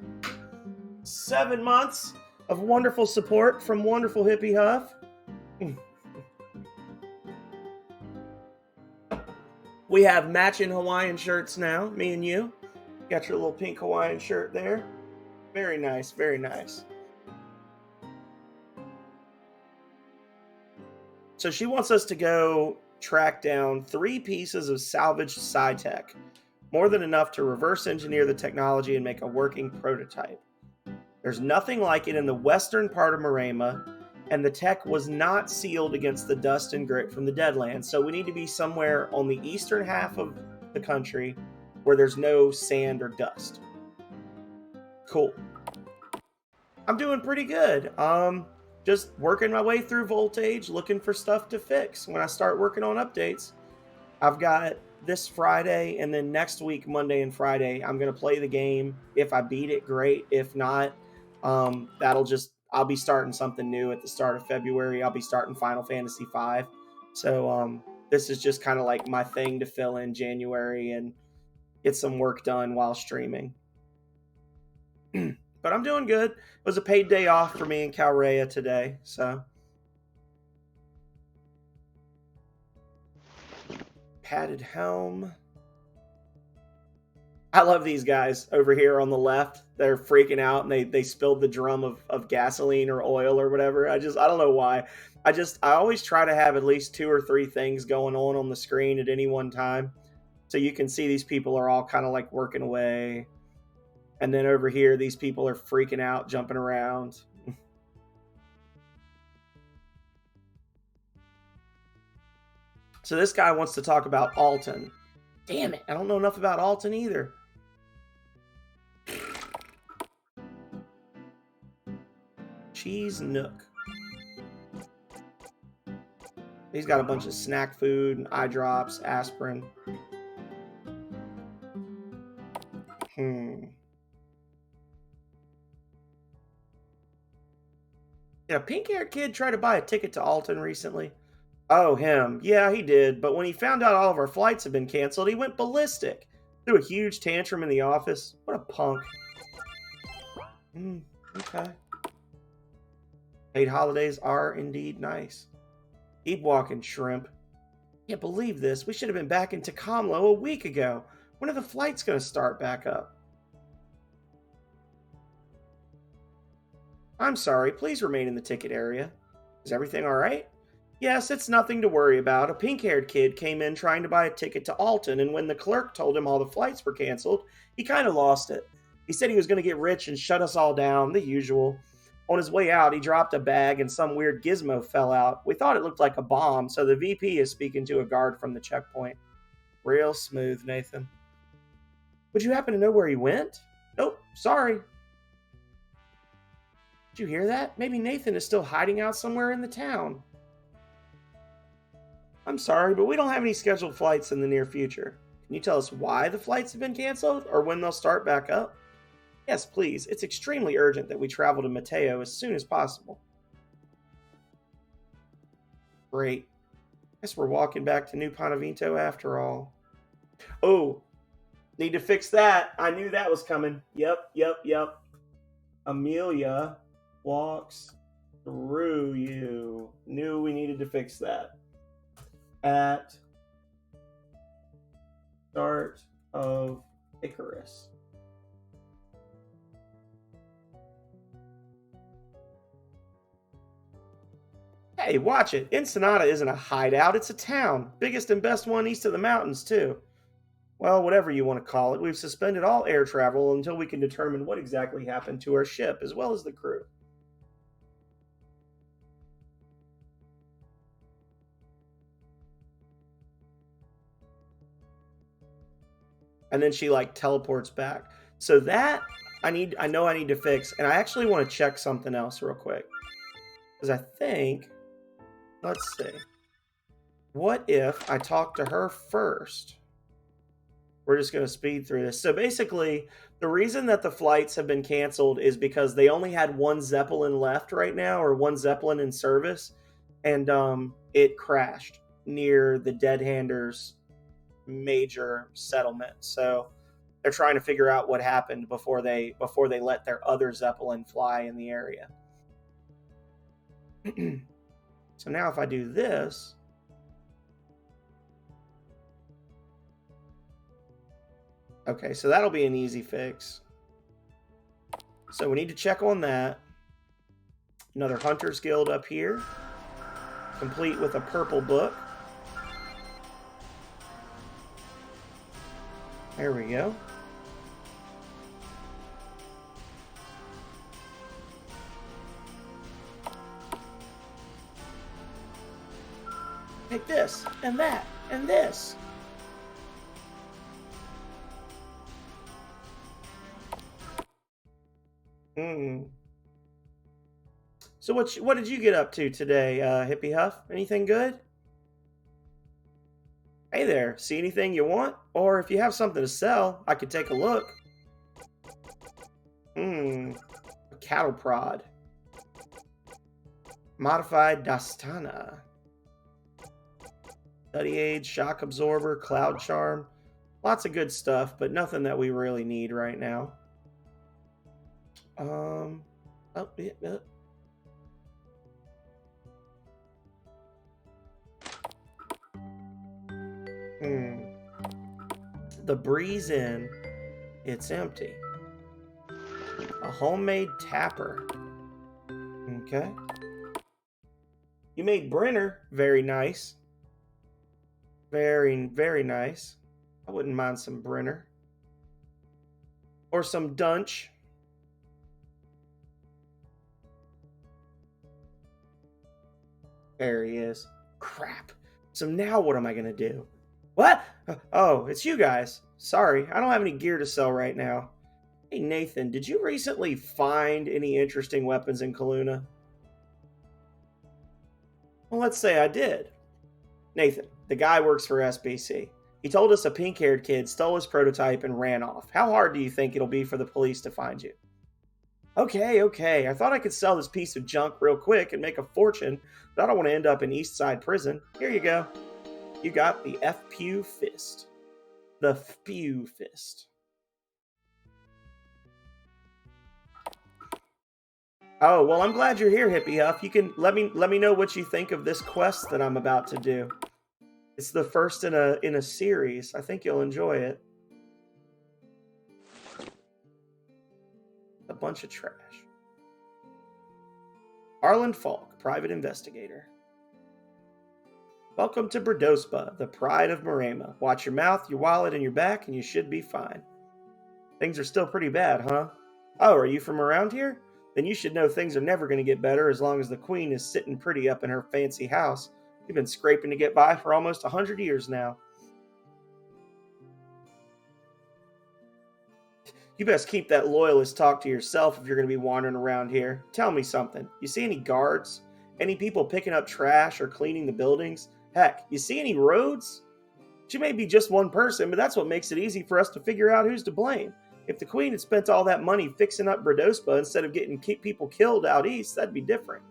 7 months of wonderful support from wonderful Hippie Huff. We have matching Hawaiian shirts now, me and you. Got your little pink Hawaiian shirt there. Very nice, very nice. So she wants us to go track down 3 pieces of salvaged sci-tech. More than enough to reverse engineer the technology and make a working prototype. There's nothing like it in the western part of Marema, and the tech was not sealed against the dust and grit from the Deadlands. So we need to be somewhere on the eastern half of the country where there's no sand or dust. Cool. I'm doing pretty good. Just working my way through VoltAge, looking for stuff to fix. When I start working on updates, I've got this Friday, and then next week, Monday and Friday, I'm going to play the game. If I beat it, great. If not, I'll be starting something new at the start of February. I'll be starting Final Fantasy V. So this is just kind of like my thing to fill in January and get some work done while streaming. But I'm doing good. It was a paid day off for me and Calrea today, so. Padded helm. I love these guys over here on the left. They're freaking out and they spilled the drum of gasoline or oil or whatever. I don't know why. I always try to have at least 2 or 3 things going on the screen at any one time. So you can see these people are all kind of like working away. And then over here, these people are freaking out, jumping around. So this guy wants to talk about Alton. Damn it, I don't know enough about Alton either. Cheese Nook. He's got a bunch of snack food and eye drops, aspirin. Did a pink-haired kid try to buy a ticket to Alton recently? Oh, him. Yeah, he did. But when he found out all of our flights had been canceled, he went ballistic. Threw a huge tantrum in the office. What a punk. Okay. Paid holidays are indeed nice. Keep walking, shrimp. Can't believe this. We should have been back in Tecumlo a week ago. When are the flights going to start back up? I'm sorry. Please remain in the ticket area. Is everything all right? Yes, it's nothing to worry about. A pink-haired kid came in trying to buy a ticket to Alton, and when the clerk told him all the flights were canceled, he kind of lost it. He said he was going to get rich and shut us all down, the usual. On his way out, he dropped a bag and some weird gizmo fell out. We thought it looked like a bomb, so the VP is speaking to a guard from the checkpoint. Real smooth, Nathan. Would you happen to know where he went? Nope, sorry. Did you hear that? Maybe Nathan is still hiding out somewhere in the town. I'm sorry, but we don't have any scheduled flights in the near future. Can you tell us why the flights have been canceled or when they'll start back up? Yes, please. It's extremely urgent that we travel to Mateo as soon as possible. Great. Guess we're walking back to New Pontevinto after all. Oh, need to fix that. I knew that was coming. Yep. Amelia walks through you. Knew we needed to fix that. At start of Icarus. Hey, watch it. Ensenada isn't a hideout, it's a town. Biggest and best one east of the mountains, too. Well, whatever you want to call it, we've suspended all air travel until we can determine what exactly happened to our ship, as well as the crew. And then she like teleports back. So that I know I need to fix, and I actually want to check something else real quick. Because I think, let's see. What if I talk to her first? We're just going to speed through this. So basically, the reason that the flights have been canceled is because they only had one Zeppelin left right now, or one Zeppelin in service, and it crashed near the Dead Handers major settlement. So they're trying to figure out what happened before they let their other Zeppelin fly in the area. So now if I do this, okay, so that'll be an easy fix. So we need to check on that. Another Hunter's Guild up here, complete with a purple book. There we go. Take this, and that, and this. So what did you get up to today, Hippie Huff? Anything good? Hey there, see anything you want? Or if you have something to sell, I could take a look. A cattle prod. Modified Dastana. Study Age, Shock Absorber, Cloud Charm. Lots of good stuff, but nothing that we really need right now. Oh, yeah. The Breeze Inn. It's empty. A homemade tapper. Okay. You made Brenner. Very nice. Very, very nice. I wouldn't mind some Brenner. Or some Dunch. There he is. Crap. So now what am I going to do? What? Oh, it's you guys. Sorry, I don't have any gear to sell right now. Hey, Nathan, did you recently find any interesting weapons in Kaluna? Well, let's say I did. Nathan, the guy works for SBC. He told us a pink-haired kid stole his prototype and ran off. How hard do you think it'll be for the police to find you? Okay. I thought I could sell this piece of junk real quick and make a fortune, but I don't want to end up in Eastside Prison. Here you go. You got the FPU Fist. The FPU Fist. Oh, well, I'm glad you're here, Hippie Huff. You can let me know what you think of this quest that I'm about to do. It's the first in a series. I think you'll enjoy it. A bunch of trash. Arlen Falk, private investigator. Welcome to Berdospa, the pride of Marema. Watch your mouth, your wallet, and your back, and you should be fine. Things are still pretty bad, huh? Oh, are you from around here? Then you should know things are never going to get better as long as the queen is sitting pretty up in her fancy house. You've been scraping to get by for almost 100 years now. You best keep that loyalist talk to yourself if you're going to be wandering around here. Tell me something. You see any guards? Any people picking up trash or cleaning the buildings? Heck, you see any roads? She may be just one person, but that's what makes it easy for us to figure out who's to blame. If the queen had spent all that money fixing up Berdospa instead of getting people killed out east, that'd be different.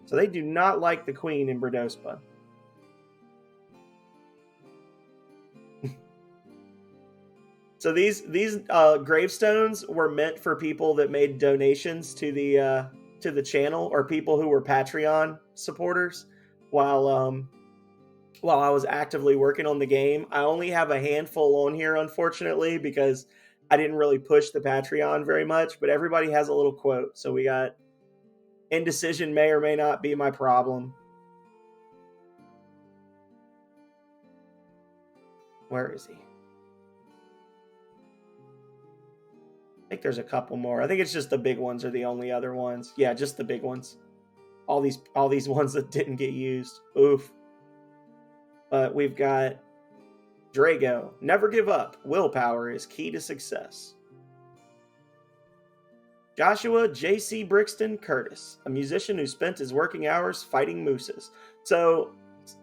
So they do not like the queen in Berdospa. So these gravestones were meant for people that made donations to the channel, or people who were Patreon supporters while I was actively working on the game. I only have a handful on here, unfortunately, because I didn't really push the Patreon very much, but everybody has a little quote. So we got, indecision may or may not be my problem. Where is he? I think there's a couple more. I think it's just the big ones are the only other ones. Yeah, just the big ones. All these ones that didn't get used. Oof. But we've got Drago. Never give up. Willpower is key to success. Joshua J.C. Brixton Curtis, a musician who spent his working hours fighting mooses. So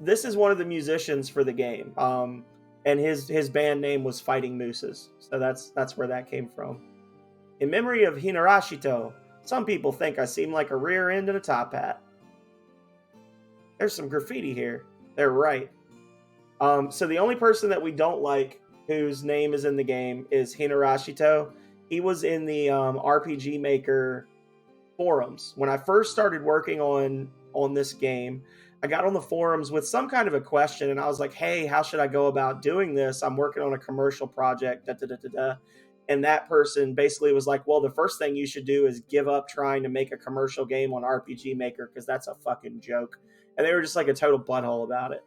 this is one of the musicians for the game. And his band name was Fighting Mooses. So that's where that came from. In memory of Hinarashito, some people think I seem like a rear end and a top hat. There's some graffiti here. They're right. So the only person that we don't like whose name is in the game is Hinarashito. He was in the RPG Maker forums. When I first started working on this game, I got on the forums with some kind of a question, and I was like, hey, how should I go about doing this? I'm working on a commercial project, And that person basically was like, well, the first thing you should do is give up trying to make a commercial game on RPG Maker, because that's a fucking joke. And they were just like a total butthole about it.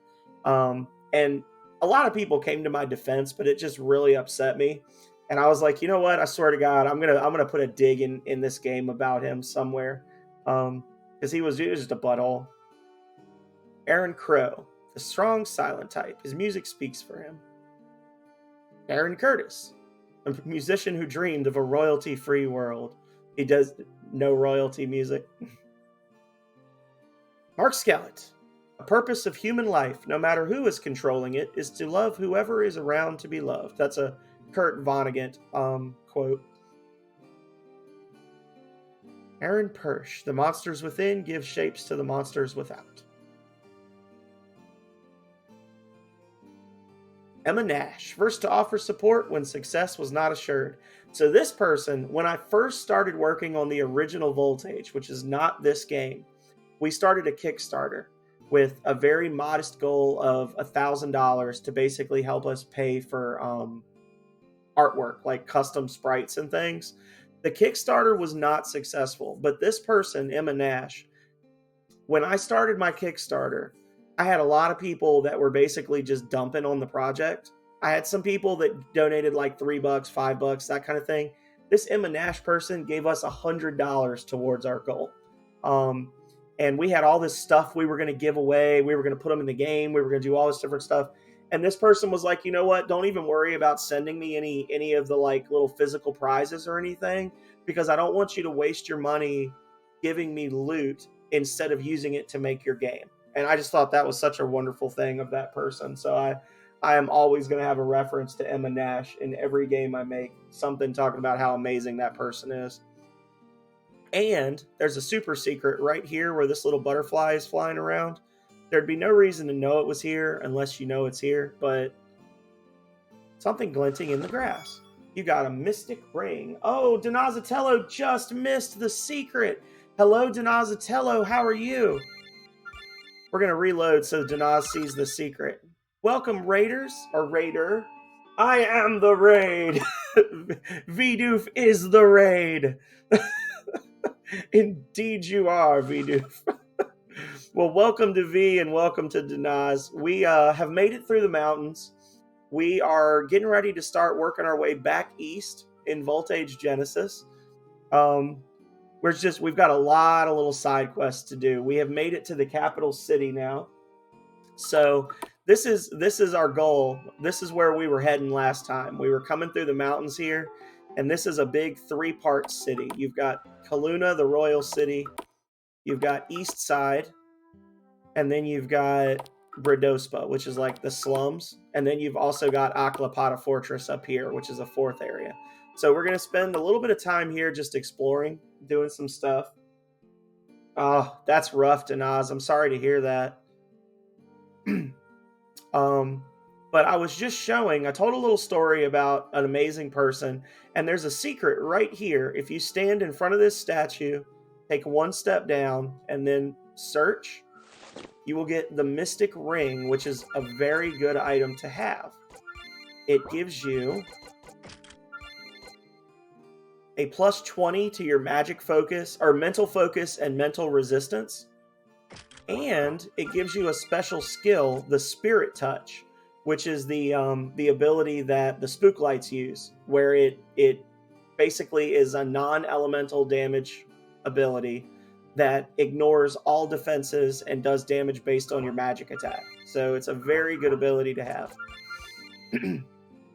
And a lot of people came to my defense, but it just really upset me. And I was like, you know what? I swear to God, I'm gonna put a dig in this game about him somewhere, because he was just a butthole. Aaron Crow, the strong, silent type. His music speaks for him. Aaron Curtis, a musician who dreamed of a royalty-free world. He does no royalty music. Mark Skellett, a A purpose of human life, no matter who is controlling it, is to love whoever is around to be loved. That's a Kurt Vonnegut quote. Aaron Persh, the monsters within give shapes to the monsters without. Emma Nash, first to offer support when success was not assured. So this person, when I first started working on the original VoltAge, which is not this game, we started a Kickstarter with a very modest goal of $1,000 to basically help us pay for artwork, like custom sprites and things. The Kickstarter was not successful, but this person, Emma Nash, when I started my Kickstarter, I had a lot of people that were basically just dumping on the project. I had some people that donated like $3, $5, that kind of thing. This Emma Nash person gave us $100 towards our goal. And we had all this stuff we were going to give away. We were going to put them in the game. We were going to do all this different stuff. And this person was like, you know what? Don't even worry about sending me any of the like little physical prizes or anything, because I don't want you to waste your money giving me loot instead of using it to make your game. And I just thought that was such a wonderful thing of that person. So I am always going to have a reference to Emma Nash in every game I make, something talking about how amazing that person is. And there's a super secret right here where this little butterfly is flying around. There'd be no reason to know it was here unless you know it's here, but something glinting in the grass. You got a mystic ring. Oh, Donazatello just missed the secret. Hello, Donazatello. How are you? We're going to reload so Donaz sees the secret. Welcome, Raiders, or Raider. I am the raid. Vidoof is the raid. Indeed you are, Vidoof. Well, welcome to V and welcome to Donaz. We have made it through the mountains. We are getting ready to start working our way back east in VoltAge Genesis. We've got a lot of little side quests to do. We have made it to the capital city now. So this is our goal. This is where we were heading last time. We were coming through the mountains here, and this is a big 3-part city. You've got Kaluna, the royal city. You've got East Side, and then you've got Bredospa, which is like the slums. And then you've also got Aklapata Fortress up here, which is a 4th area. So we're going to spend a little bit of time here just exploring, doing some stuff. Oh, that's rough, Donaz. I'm sorry to hear that. But I was just showing, I told a little story about an amazing person, and there's a secret right here. If you stand in front of this statue, take 1 step down, and then search, you will get the Mystic Ring, which is a very good item to have. It gives you a plus 20 to your magic focus, or mental focus and mental resistance. And it gives you a special skill, the Spirit Touch, which is the ability that the Spooklights use, where it basically is a non-elemental damage ability that ignores all defenses and does damage based on your magic attack. So it's a very good ability to have,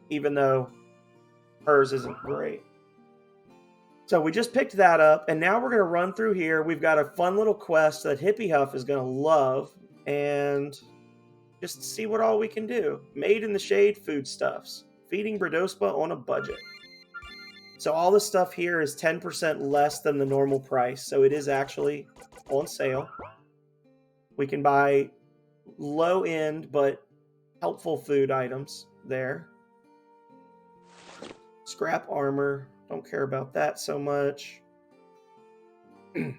even though hers isn't great. So we just picked that up, and now we're going to run through here. We've got a fun little quest that Hippie Huff is going to love, and just see what all we can do. Made in the Shade foodstuffs. Feeding Bredospa on a budget. So all this stuff here is 10% less than the normal price, so it is actually on sale. We can buy low-end but helpful food items there. Scrap armor. Don't care about that so much. A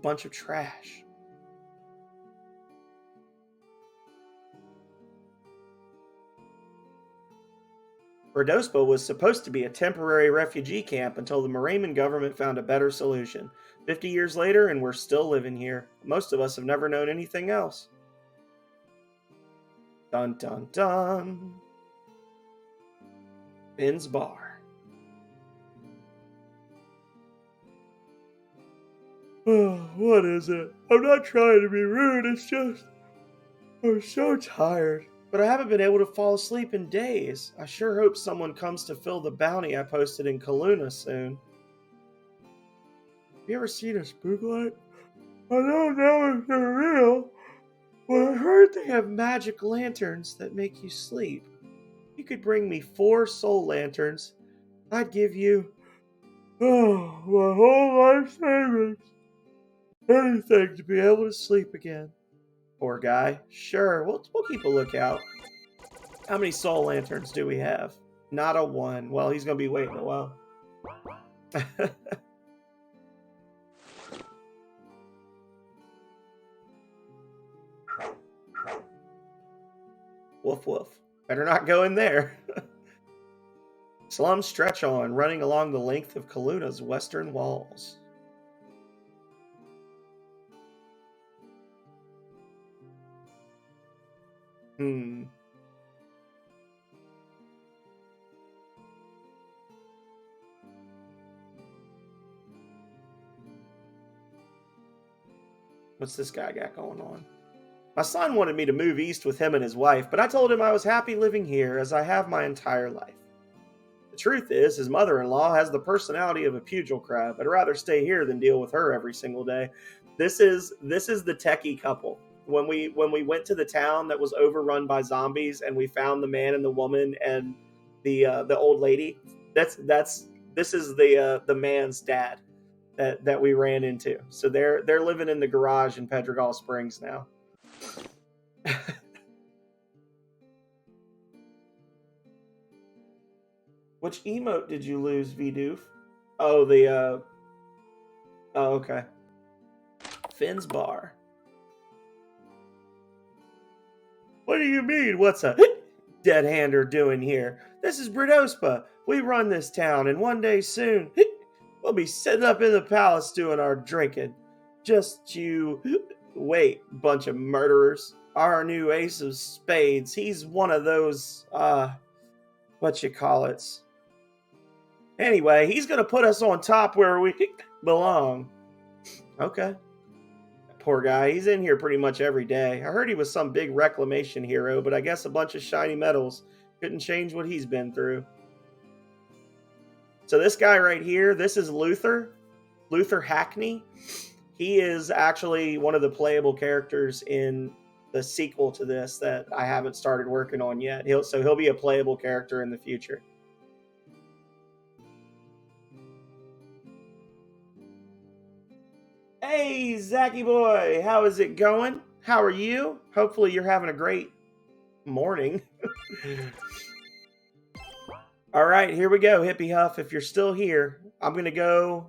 bunch of trash. Bredospa was supposed to be a temporary refugee camp until the Moraman government found a better solution. 50 years later, and we're still living here. Most of us have never known anything else. Dun dun dun. Ben's Bar. Oh, what is it? I'm not trying to be rude, it's just I'm so tired. But I haven't been able to fall asleep in days. I sure hope someone comes to fill the bounty I posted in Kaluna soon. Have you ever seen a spook light? I don't know if they're real, but I heard they have magic lanterns that make you sleep. If you could bring me 4 soul lanterns, I'd give you my whole life savings. Anything to be able to sleep again. Poor guy. Sure, we'll keep a lookout. How many soul lanterns do we have? Not a 1. Well, he's going to be waiting a while. Woof woof. Better not go in there. Slums stretch on, running along the length of Kaluna's western walls. What's this guy got going on? My son wanted me to move east with him and his wife, but I told him I was happy living here as I have my entire life. The truth is, his mother-in-law has the personality of a pugil crab. I'd rather stay here than deal with her every single day. This is the techie couple. When we went to the town that was overrun by zombies and we found the man and the woman and the old lady, this is the man's dad that we ran into. So they're living in the garage in Pedregal Springs now. Which emote did you lose, Vdoof? Oh, the oh, okay. Finn's bar. What do you mean? What's a dead-hander doing here? This is Bridospa. We run this town, and one day soon, we'll be sitting up in the palace doing our drinking. Just you wait, bunch of murderers. Our new ace of spades. He's one of those, whatchamacallits. Anyway, he's going to put us on top where we belong. Okay. Poor guy. He's in here pretty much every day. I heard he was some big reclamation hero, but I guess a bunch of shiny metals couldn't change what he's been through. So this guy right here, this is Luther Hackney. He is actually one of the playable characters in the sequel to this that I haven't started working on yet. He'll be a playable character in the future. Hey, Zachy boy, how is it going? How are you? Hopefully you're having a great morning. All right, here we go, Hippie Huff. If you're still here, I'm going to go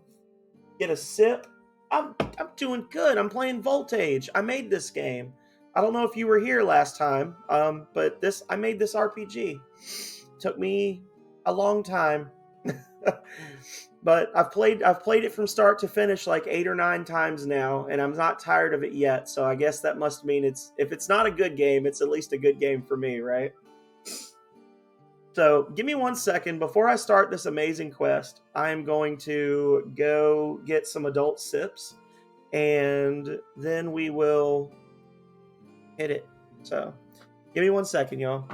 get a sip. I'm doing good. I'm playing VoltAge. I made this game. I don't know if you were here last time, but I made this RPG. Took me a long time. But I've played it from start to finish like 8 or 9 times now, and I'm not tired of it yet. So I guess that must mean if it's not a good game, it's at least a good game for me, right? So give me 1 second before I start this amazing quest. I am going to go get some adult sips, and then we will hit it. So give me 1 second, y'all.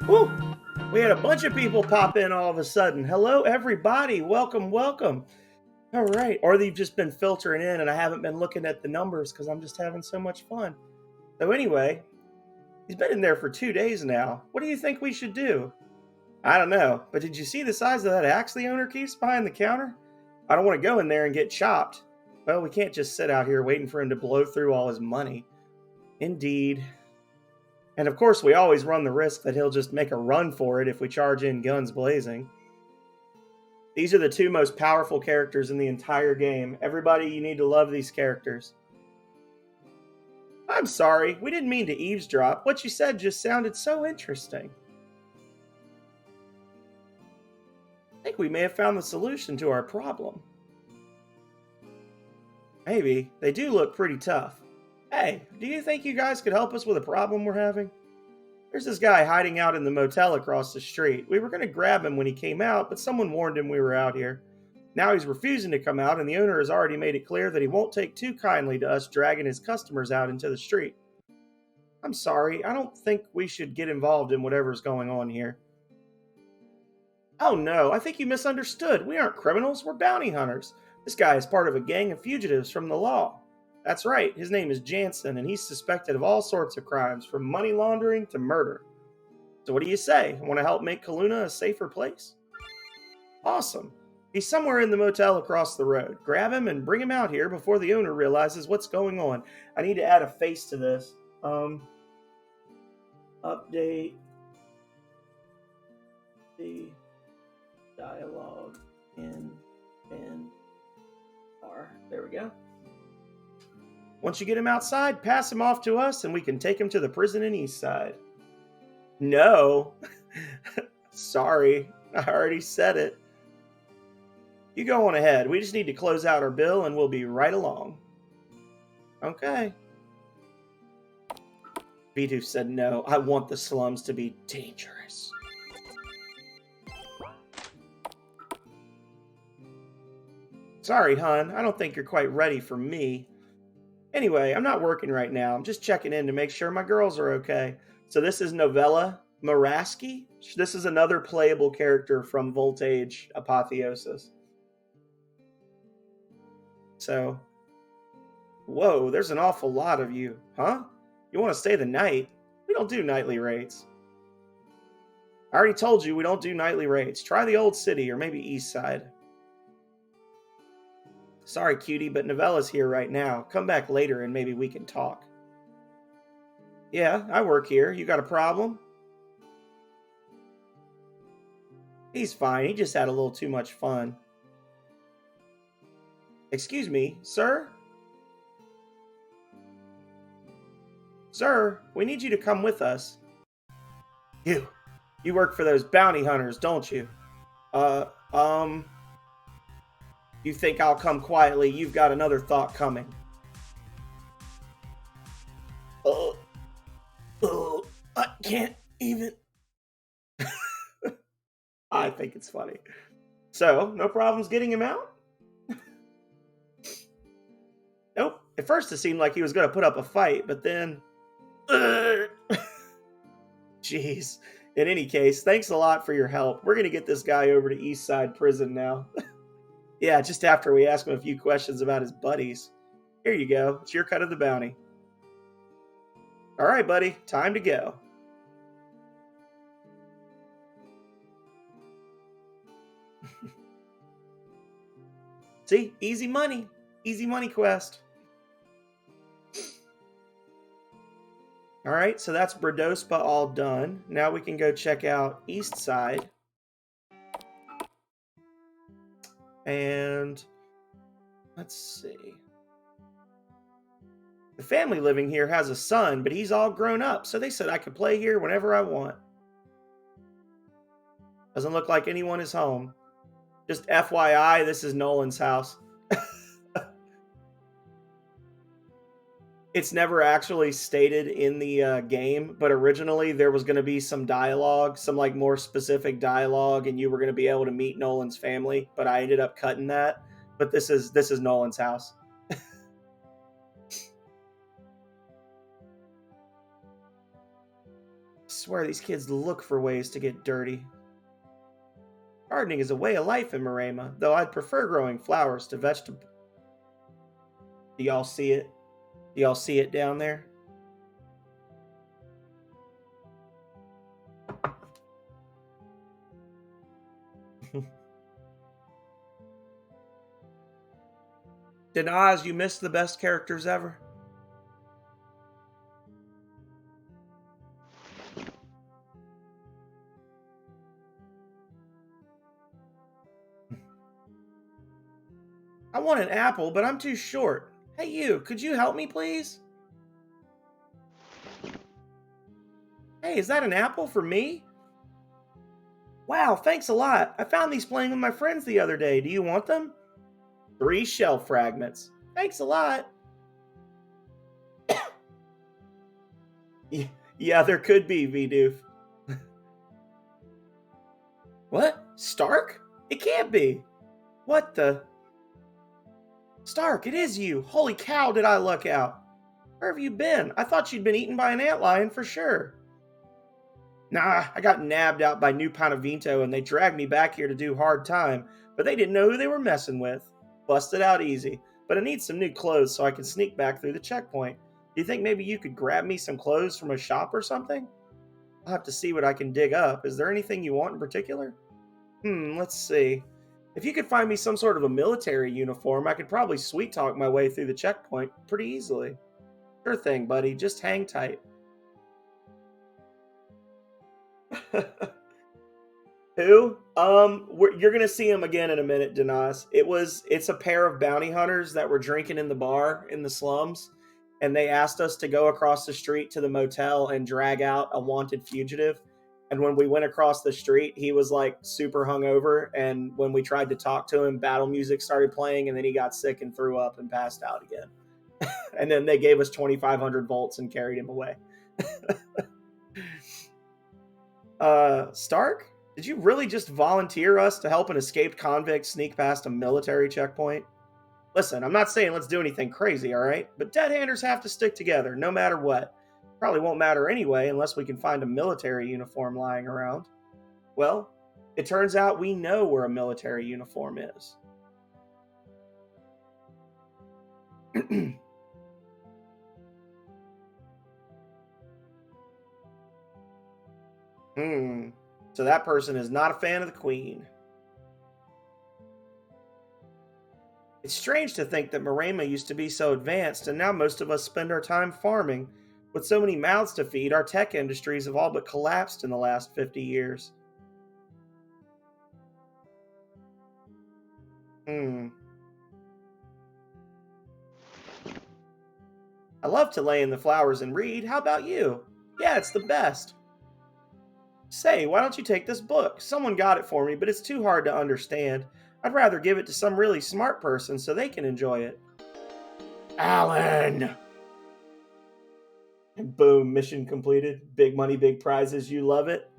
Woo! We had a bunch of people pop in all of a sudden. Hello, everybody. Welcome, welcome. All right. Or they've just been filtering in and I haven't been looking at the numbers because I'm just having so much fun. So anyway, he's been in there for 2 days now. What do you think we should do? I don't know, but did you see the size of that axe the owner keeps behind the counter? I don't want to go in there and get chopped. Well, we can't just sit out here waiting for him to blow through all his money. Indeed. And of course, we always run the risk that he'll just make a run for it if we charge in guns blazing. These are the two most powerful characters in the entire game. Everybody, you need to love these characters. I'm sorry, we didn't mean to eavesdrop. What you said just sounded so interesting. I think we may have found the solution to our problem. Maybe. They do look pretty tough. Hey, do you think you guys could help us with a problem we're having? There's this guy hiding out in the motel across the street. We were going to grab him when he came out, but someone warned him we were out here. Now he's refusing to come out, and the owner has already made it clear that he won't take too kindly to us dragging his customers out into the street. I'm sorry, I don't think we should get involved in whatever's going on here. Oh no, I think you misunderstood. We aren't criminals, we're bounty hunters. This guy is part of a gang of fugitives from the law. That's right, his name is Jansen, and he's suspected of all sorts of crimes, from money laundering to murder. So what do you say? Want to help make Kaluna a safer place? Awesome. He's somewhere in the motel across the road. Grab him and bring him out here before the owner realizes what's going on. I need to add a face to this. Update the dialogue in R. There we go. Once you get him outside, pass him off to us and we can take him to the prison in Eastside. No. Sorry, I already said it. You go on ahead. We just need to close out our bill and we'll be right along. Okay. Bidoof said no. I want the slums to be dangerous. Sorry, hon. I don't think you're quite ready for me. Anyway, I'm not working right now. I'm just checking in to make sure my girls are okay. So this is Novella Maraski. This is another playable character from VoltAge Apotheosis. So, whoa, there's an awful lot of you, huh? You want to stay the night? We don't do nightly raids. I already told you we don't do nightly raids. Try the old city or maybe East Side. Sorry, cutie, but Novella's here right now. Come back later and maybe we can talk. Yeah, I work here. You got a problem? He's fine. He just had a little too much fun. Excuse me, sir? Sir, we need you to come with us. You work for those bounty hunters, don't you? You think I'll come quietly? You've got another thought coming. I can't even. I think it's funny. So, no problems getting him out? Nope. At first it seemed like he was going to put up a fight, but then... Jeez. In any case, thanks a lot for your help. We're going to get this guy over to Eastside Prison now. Yeah, just after we ask him a few questions about his buddies. Here you go. It's your cut of the bounty. All right, buddy. Time to go. See? Easy money. Easy money quest. All right, so that's Bradospa all done. Now we can go check out East Side. And let's see. The family living here has a son, but he's all grown up, so they said I could play here whenever I want. Doesn't look like anyone is home. Just FYI, this is Nolan's house. It's never actually stated in the game, but originally there was going to be some dialogue, some like more specific dialogue, and you were going to be able to meet Nolan's family, but I ended up cutting that. But this is Nolan's house. swear these kids look for ways to get dirty. Gardening is a way of life in Marema, though I'd prefer growing flowers to vegetables. Do y'all see it? Do y'all see it down there? Denaz, you missed the best characters ever. I want an apple, but I'm too short. Hey you, could you help me please? Hey, is that an apple for me? Wow, thanks a lot. I found these playing with my friends the other day. Do you want them? 3 shell fragments. Thanks a lot. Yeah, there could be, Vidoof. What? Stark? It can't be. What the? Stark, it is you. Holy cow, did I luck out. Where have you been? I thought you'd been eaten by an antlion for sure. Nah, I got nabbed out by New Panavento and they dragged me back here to do hard time, but they didn't know who they were messing with. Busted out easy, but I need some new clothes so I can sneak back through the checkpoint. Do you think maybe you could grab me some clothes from a shop or something? I'll have to see what I can dig up. Is there anything you want in particular? Let's see. If you could find me some sort of a military uniform, I could probably sweet talk my way through the checkpoint pretty easily. Sure thing, buddy. Just hang tight. Who? You're gonna see him again in a minute, Denaz. It's a pair of bounty hunters that were drinking in the bar in the slums, and they asked us to go across the street to the motel and drag out a wanted fugitive. And when we went across the street, he was like super hungover, and when we tried to talk to him, battle music started playing, and then he got sick and threw up and passed out again. And then they gave us 2,500 volts and carried him away. Stark? Did you really just volunteer us to help an escaped convict sneak past a military checkpoint? Listen, I'm not saying let's do anything crazy, alright? But dead-handers have to stick together, no matter what. Probably won't matter anyway, unless we can find a military uniform lying around. Well, it turns out we know where a military uniform is. So that person is not a fan of the Queen. It's strange to think that Marema used to be so advanced, and now most of us spend our time farming. With so many mouths to feed, our tech industries have all but collapsed in the last 50 years. I love to lay in the flowers and read. How about you? Yeah, it's the best. Say, why don't you take this book? Someone got it for me, but it's too hard to understand. I'd rather give it to some really smart person so they can enjoy it. Alan! And boom, mission completed. Big money, big prizes. You love it.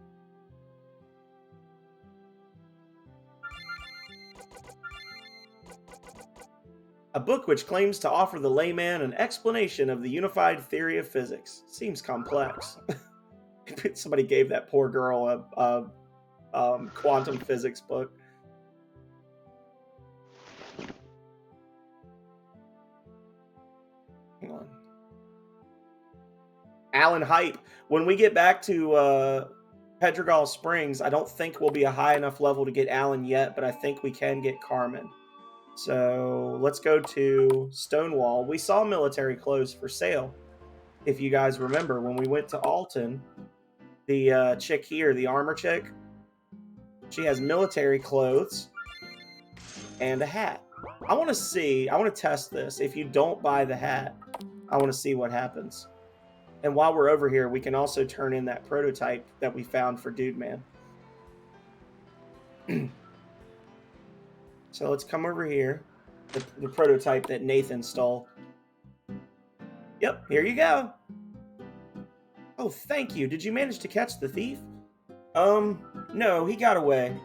A book which claims to offer the layman an explanation of the unified theory of physics. Seems complex. Somebody gave that poor girl a quantum physics book. Hang on. Alan hype. When we get back to Pedregal Springs, I don't think we'll be a high enough level to get Alan yet, but I think we can get Carmen. So let's go to Stonewall. We saw military clothes for sale. If you guys remember, when we went to Alton, the chick here, the armor chick, she has military clothes and a hat. I want to test this. If you don't buy the hat, I want to see what happens. And while we're over here, we can also turn in that prototype that we found for Dude Man. So let's come over here. The prototype that Nathan stole. Yep, here you go. Oh, thank you. Did you manage to catch the thief? No, he got away.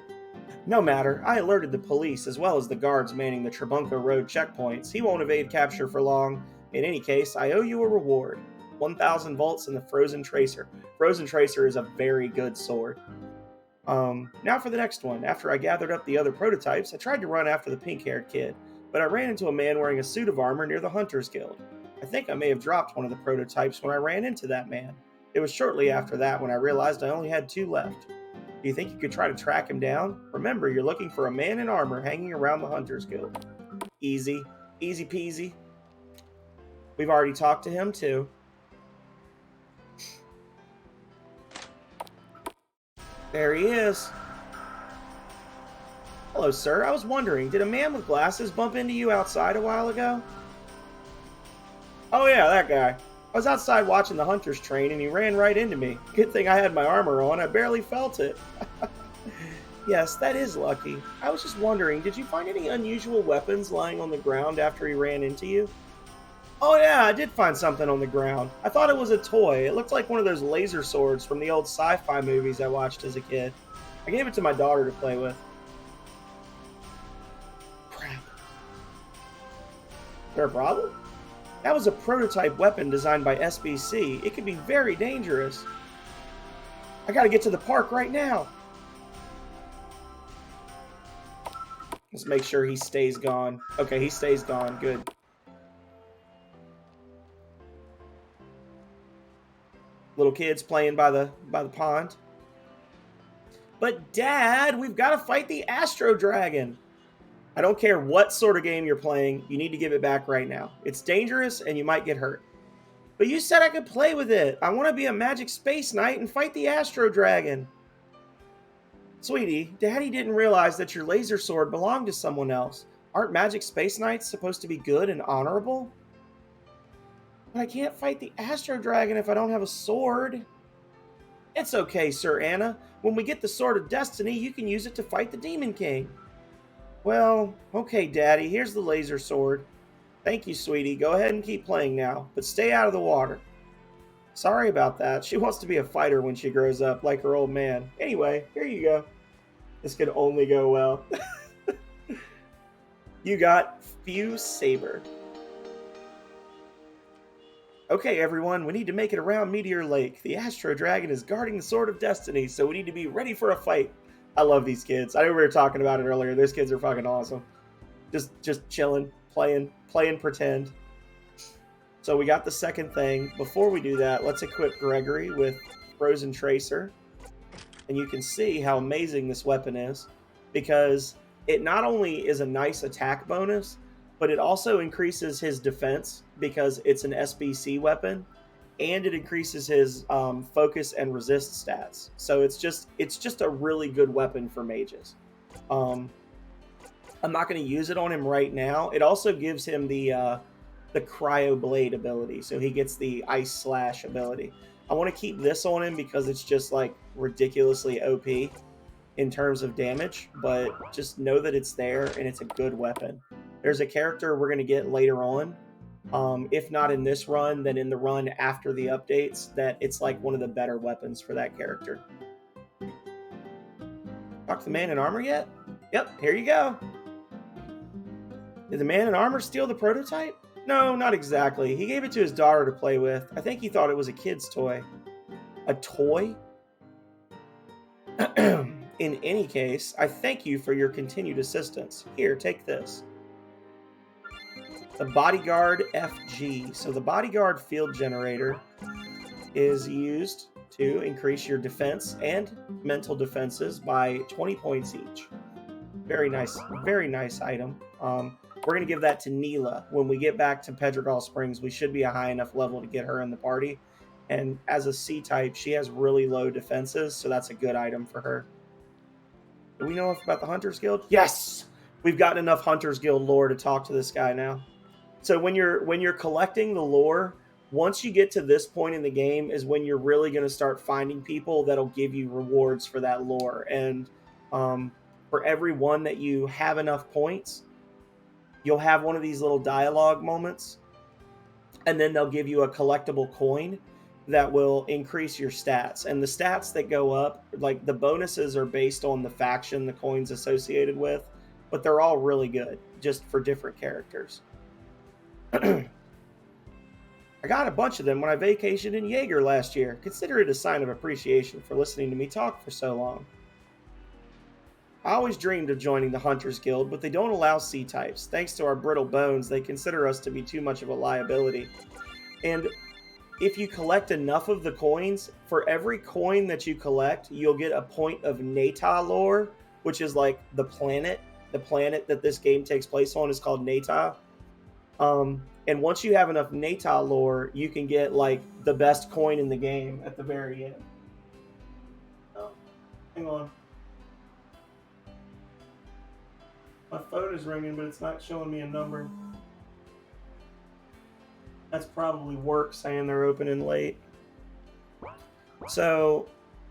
No matter. I alerted the police as well as the guards manning the Trebunco Road checkpoints. He won't evade capture for long. In any case, I owe you a reward. 1000 volts, and the Frozen Tracer. Frozen Tracer is a very good sword. Now for the next one. After I gathered up the other prototypes, I tried to run after the pink-haired kid, but I ran into a man wearing a suit of armor near the Hunters Guild. I think I may have dropped one of the prototypes when I ran into that man. It was shortly after that when I realized I only had 2 left. Do you think you could try to track him down? Remember, you're looking for a man in armor hanging around the Hunters Guild. Easy. Easy peasy. We've already talked to him, too. There he is. Hello, sir. I was wondering, did a man with glasses bump into you outside a while ago? Oh yeah, that guy. I was outside watching the hunters train and he ran right into me. Good thing I had my armor on. I barely felt it. Yes, that is lucky. I was just wondering, did you find any unusual weapons lying on the ground after he ran into you? Oh yeah, I did find something on the ground. I thought it was a toy. It looked like one of those laser swords from the old sci-fi movies I watched as a kid. I gave it to my daughter to play with. Crap. Is there a problem? That was a prototype weapon designed by SBC. It could be very dangerous. I gotta get to the park right now. Let's make sure he stays gone. Okay, he stays gone. Good. Little kids playing by the pond. But Dad, we've got to fight the Astro Dragon. I don't care what sort of game you're playing, you need to give it back right now. It's dangerous and you might get hurt. But you said I could play with it. I want to be a Magic Space Knight and fight the Astro Dragon. Sweetie, Daddy didn't realize that your laser sword belonged to someone else. Aren't Magic Space Knights supposed to be good and honorable? But I can't fight the Astro Dragon if I don't have a sword. It's okay, Sir Anna. When we get the Sword of Destiny, you can use it to fight the Demon King. Well, okay, Daddy, here's the laser sword. Thank you, sweetie. Go ahead and keep playing now, but stay out of the water. Sorry about that. She wants to be a fighter when she grows up, like her old man. Anyway, here you go. This could only go well. You got Fuse Saber. Okay, everyone, we need to make it around Meteor Lake. The Astro Dragon is guarding the Sword of Destiny, so we need to be ready for a fight. I love these kids. I know we were talking about it earlier. Those kids are fucking awesome. Just chilling, playing pretend. So we got the second thing. Before we do that, let's equip Gregory with Frozen Tracer. And you can see how amazing this weapon is, because it not only is a nice attack bonus, but it also increases his defense because it's an SBC weapon, and it increases his focus and resist stats. So it's just a really good weapon for mages. I'm not going to use it on him right now. It also gives him the Cryo Blade ability, so he gets the Ice Slash ability. I want to keep this on him because it's just like ridiculously OP in terms of damage, but just know that it's there and it's a good weapon. There's a character we're going to get later on, if not in this run, then in the run after the updates, that it's like one of the better weapons for that character. Talk to the man in armor yet? Yep, here you go. Did the man in armor steal the prototype? No, not exactly. He gave it to his daughter to play with. I think he thought it was a kid's toy. A toy? In any case, I thank you for your continued assistance. Here, take this. The Bodyguard FG. So the Bodyguard field generator is used to increase your defense and mental defenses by 20 points each. Very nice item. We're going to give that to Neela. When we get back to Pedregal Springs, we should be a high enough level to get her in the party. And as a C-type, she has really low defenses, so that's a good item for her. Do we know about the Hunters Guild? Yes! We've gotten enough Hunters Guild lore to talk to this guy now. So when you're collecting the lore, once you get to this point in the game is when you're really going to start finding people that'll give you rewards for that lore. And for every one that you have enough points, you'll have one of these little dialogue moments, and then they'll give you a collectible coin that will increase your stats. And the stats that go up, like the bonuses are based on the faction the coin's associated with, but they're all really good, just for different characters. I I got a bunch of them when I vacationed in Jaeger last year. Consider it a sign of appreciation for listening to me talk for so long. I always dreamed of joining the Hunters Guild, but they don't allow C-types. Thanks to our brittle bones, they consider us to be too much of a liability. And if you collect enough of the coins, for every coin that you collect, you'll get a point of Nata lore, which is like the planet. The planet that this game takes place on is called Nata. And once you have enough Nata lore, you can get like the best coin in the game at the very end. Oh, hang on. My phone is ringing, but it's not showing me a number. That's probably work saying they're opening late. So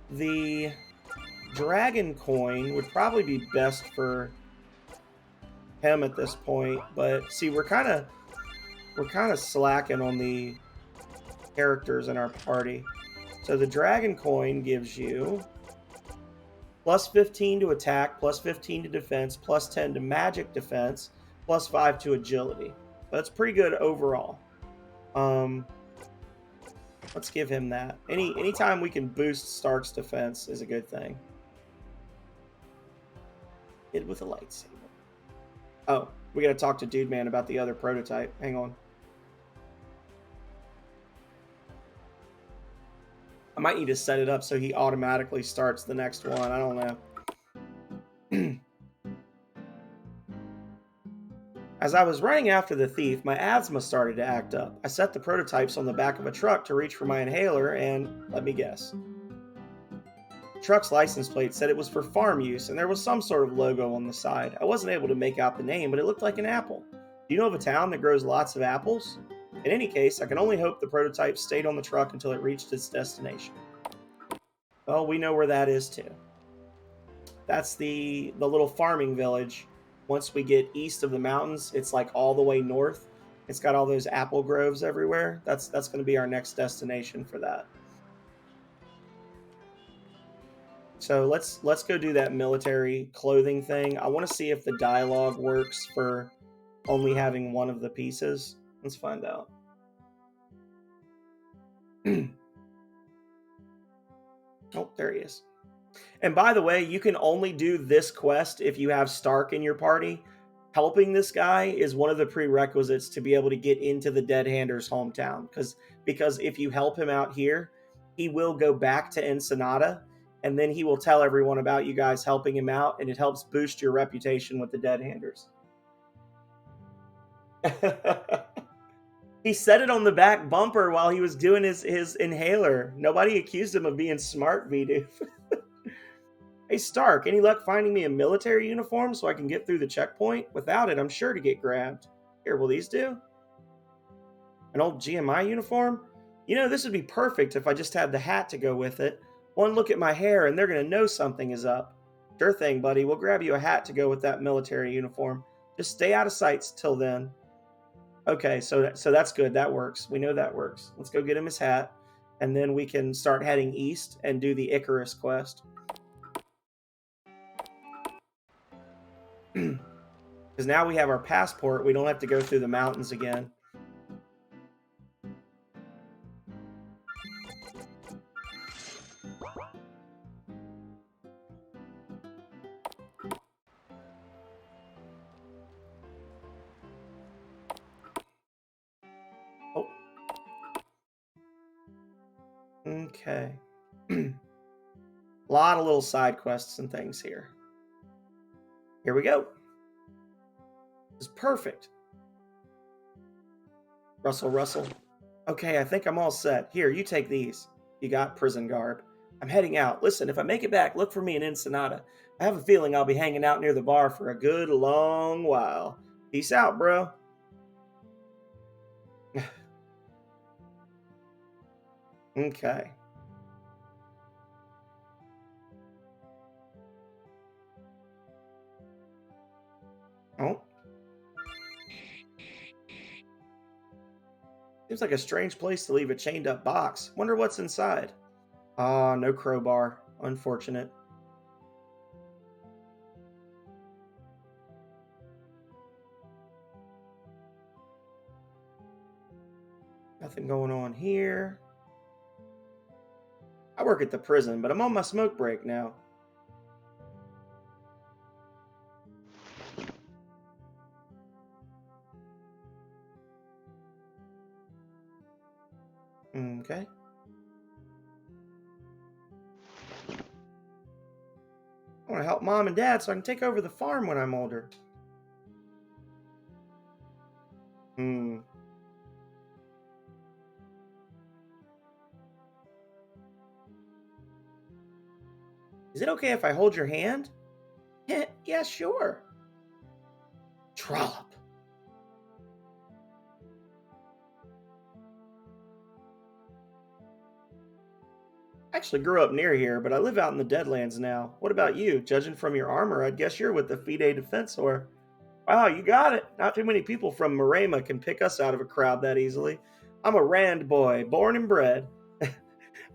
the dragon coin would probably be best for him at this point, but see, we're kind of slacking on the characters in our party. So the dragon coin gives you plus 15 to attack, plus 15 to defense, plus 10 to magic defense, plus 5 to agility. That's pretty good overall. Let's give him that. Anytime we can boost Stark's defense is a good thing. Hit with a lightsaber. Oh, we gotta talk to Dude Man about the other prototype. Hang on. I might need to set it up so he automatically starts the next one. I don't know. As I was running after the thief, my asthma started to act up. I set the prototypes on the back of a truck to reach for my inhaler, and let me guess. The truck's license plate said it was for farm use, and there was some sort of logo on the side. I wasn't able to make out the name, but it looked like an apple. Do you know of a town that grows lots of apples? In any case, I can only hope the prototype stayed on the truck until it reached its destination. Well, we know where that is too. That's the little farming village. Once we get east of the mountains, it's like all the way north. It's got all those apple groves everywhere. That's going to be our next destination for that. So let's go do that military clothing thing. I want to see if the dialogue works for only having one of the pieces. Let's find out. Oh, there he is. And by the way, you can only do this quest if you have Stark in your party. Helping this guy is one of the prerequisites to be able to get into the Dead Hander's hometown. Because if you help him out here, he will go back to Ensenada, and then he will tell everyone about you guys helping him out, and it helps boost your reputation with the Dead Handers. He said it on the back bumper while he was doing his inhaler. Nobody accused him of being smart, V-Dude. Hey, Stark, any luck finding me a military uniform so I can get through the checkpoint? Without it, I'm sure to get grabbed. Here, will these do? An old GMI uniform? You know, this would be perfect if I just had the hat to go with it. One look at my hair and they're going to know something is up. Sure thing, buddy. We'll grab you a hat to go with that military uniform. Just stay out of sight till then. Okay, so that's good. That works. We know that works. Let's go get him his hat, and then we can start heading east and do the Icarus quest. Because now we have our passport, we don't have to go through the mountains again. Oh. Okay. A lot of little side quests and things here. Here we go. This is perfect. Russell. Okay, I think I'm all set. Here, you take these. You got prison garb. I'm heading out. Listen, if I make it back, look for me in Ensenada. I have a feeling I'll be hanging out near the bar for a good long while. Peace out, bro. Okay. Oh. Seems like a strange place to leave a chained up box. Wonder what's inside. Ah, no crowbar. Unfortunate. Nothing going on here. I work at the prison, but I'm on my smoke break now. Okay. I want to help Mom and Dad so I can take over the farm when I'm older. Is it okay if I hold your hand? Yeah, sure. Trollop. I actually grew up near here, but I live out in the Deadlands now. What about you? Judging from your armor, I'd guess you're with the Fide Defensor. Wow, you got it. Not too many people from Marema can pick us out of a crowd that easily. I'm a Rand boy, born and bred.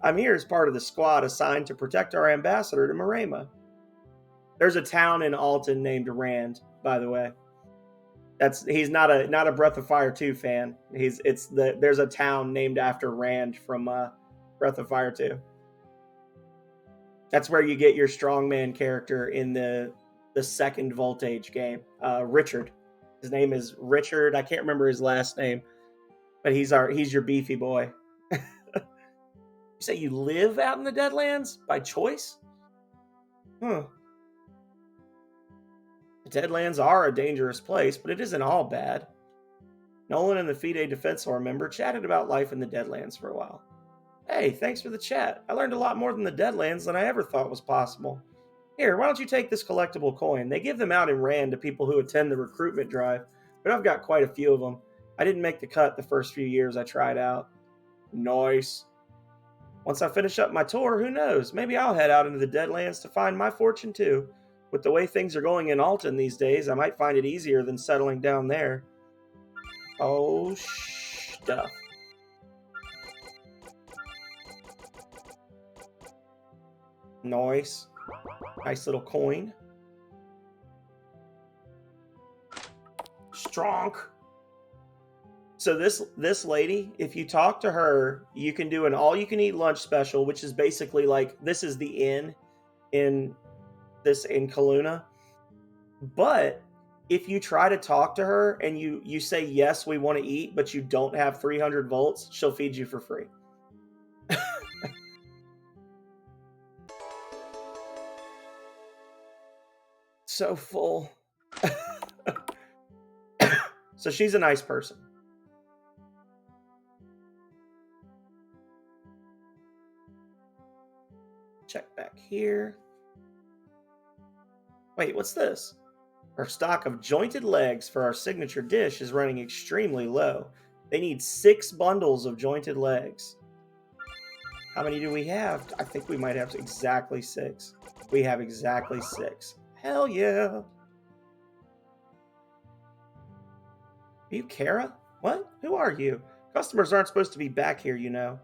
I'm here as part of the squad assigned to protect our ambassador to Marema. There's a town in Alton named Rand, by the way. He's not a Breath of Fire 2 fan. There's a town named after Rand from Breath of Fire 2. That's where you get your strongman character in the second VoltAge game. Richard. His name is Richard. I can't remember his last name, but he's your beefy boy. You say you live out in the Deadlands by choice? Huh. The Deadlands are a dangerous place, but it isn't all bad. Nolan and the Fide Defensor member chatted about life in the Deadlands for a while. Hey, thanks for the chat. I learned a lot more than the Deadlands than I ever thought was possible. Here, why don't you take this collectible coin? They give them out in Rand to people who attend the recruitment drive, but I've got quite a few of them. I didn't make the cut the first few years I tried out. Nice. Once I finish up my tour, who knows? Maybe I'll head out into the Deadlands to find my fortune too. With the way things are going in Alton these days, I might find it easier than settling down there. Oh, stuff. Nice. Nice little coin. Strong. So this lady, if you talk to her, you can do an all-you-can-eat lunch special, which is basically like, this is the inn in Kaluna. But if you try to talk to her and you say, yes, we want to eat, but you don't have 300 volts, she'll feed you for free. So full. So she's a nice person. Check back here. Wait, what's this? Our stock of jointed legs for our signature dish is running extremely low. They need 6 bundles of jointed legs. How many do we have? I think we might have exactly 6. We have exactly 6. Hell yeah. Are you Kara? What? Who are you? Customers aren't supposed to be back here, you know.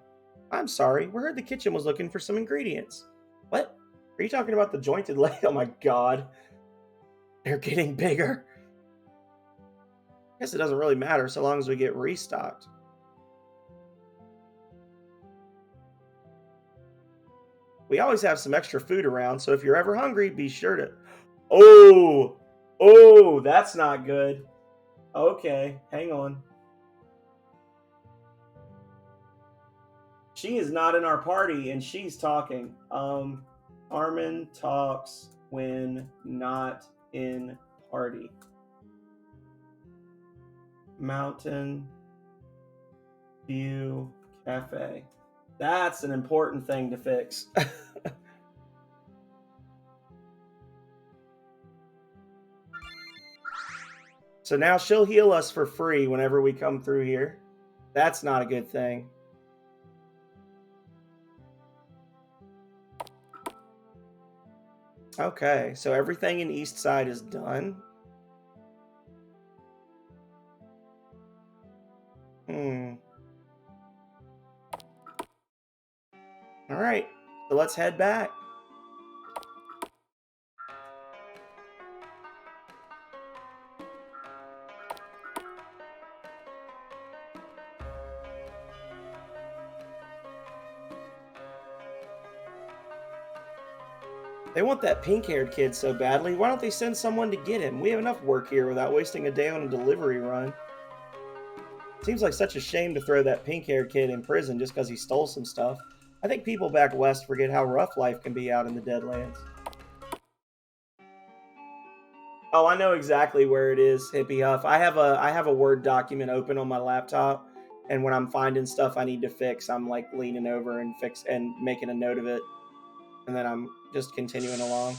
I'm sorry. We heard the kitchen was looking for some ingredients. What? Are you talking about the jointed leg? Oh my god. They're getting bigger. I guess it doesn't really matter so long as we get restocked. We always have some extra food around, so if you're ever hungry, be sure to... Oh, that's not good. Okay, hang on. She is not in our party, and she's talking. Armin talks when not in party. Mountain View Cafe. That's an important thing to fix. So now she'll heal us for free whenever we come through here. That's not a good thing. Okay, so everything in East Side is done. All right, so let's head back. They want that pink-haired kid so badly. Why don't they send someone to get him? We have enough work here without wasting a day on a delivery run. Seems like such a shame to throw that pink-haired kid in prison just because he stole some stuff. I think people back west forget how rough life can be out in the Deadlands. Oh, I know exactly where it is, Hippie Huff. I have a Word document open on my laptop, and when I'm finding stuff I need to fix, I'm like leaning over and making a note of it, and then I'm just continuing along.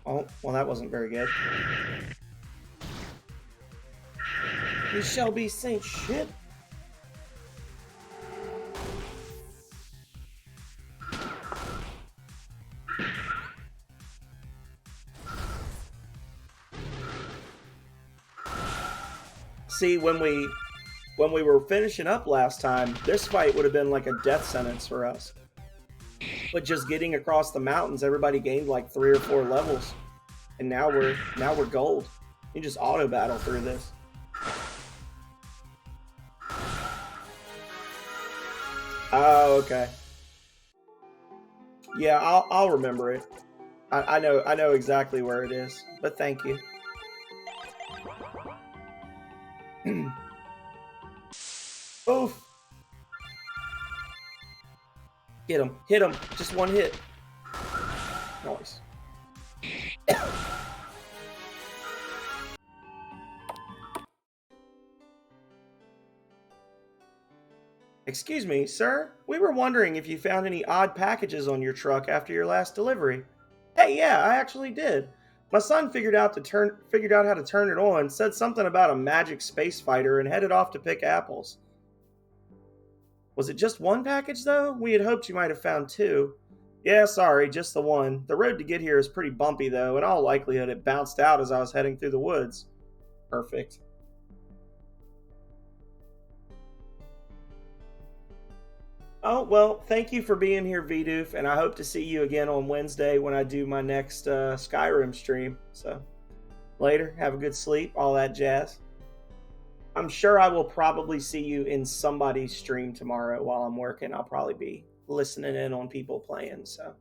Oh, well, that wasn't very good. You shall be Saint shit. See, when we were finishing up last time, this fight would have been like a death sentence for us. But just getting across the mountains, everybody gained like 3 or 4 levels, and now we're gold. You just auto battle through this. Oh, okay. Yeah, I'll remember it. I know exactly where it is. But thank you. Oof. Hit him. Hit him. Just one hit. Nice. Excuse me, sir. We were wondering if you found any odd packages on your truck after your last delivery. Hey, yeah, I actually did. My son figured out how to turn it on, said something about a magic space fighter, and headed off to pick apples. Was it just one package, though? We had hoped you might have found 2. Yeah, sorry, just the one. The road to get here is pretty bumpy, though. In all likelihood, it bounced out as I was heading through the woods. Perfect. Oh, well, thank you for being here, Vidoof, and I hope to see you again on Wednesday when I do my next Skyrim stream. So, later, have a good sleep, all that jazz. I'm sure I will probably see you in somebody's stream tomorrow while I'm working. I'll probably be listening in on people playing, so.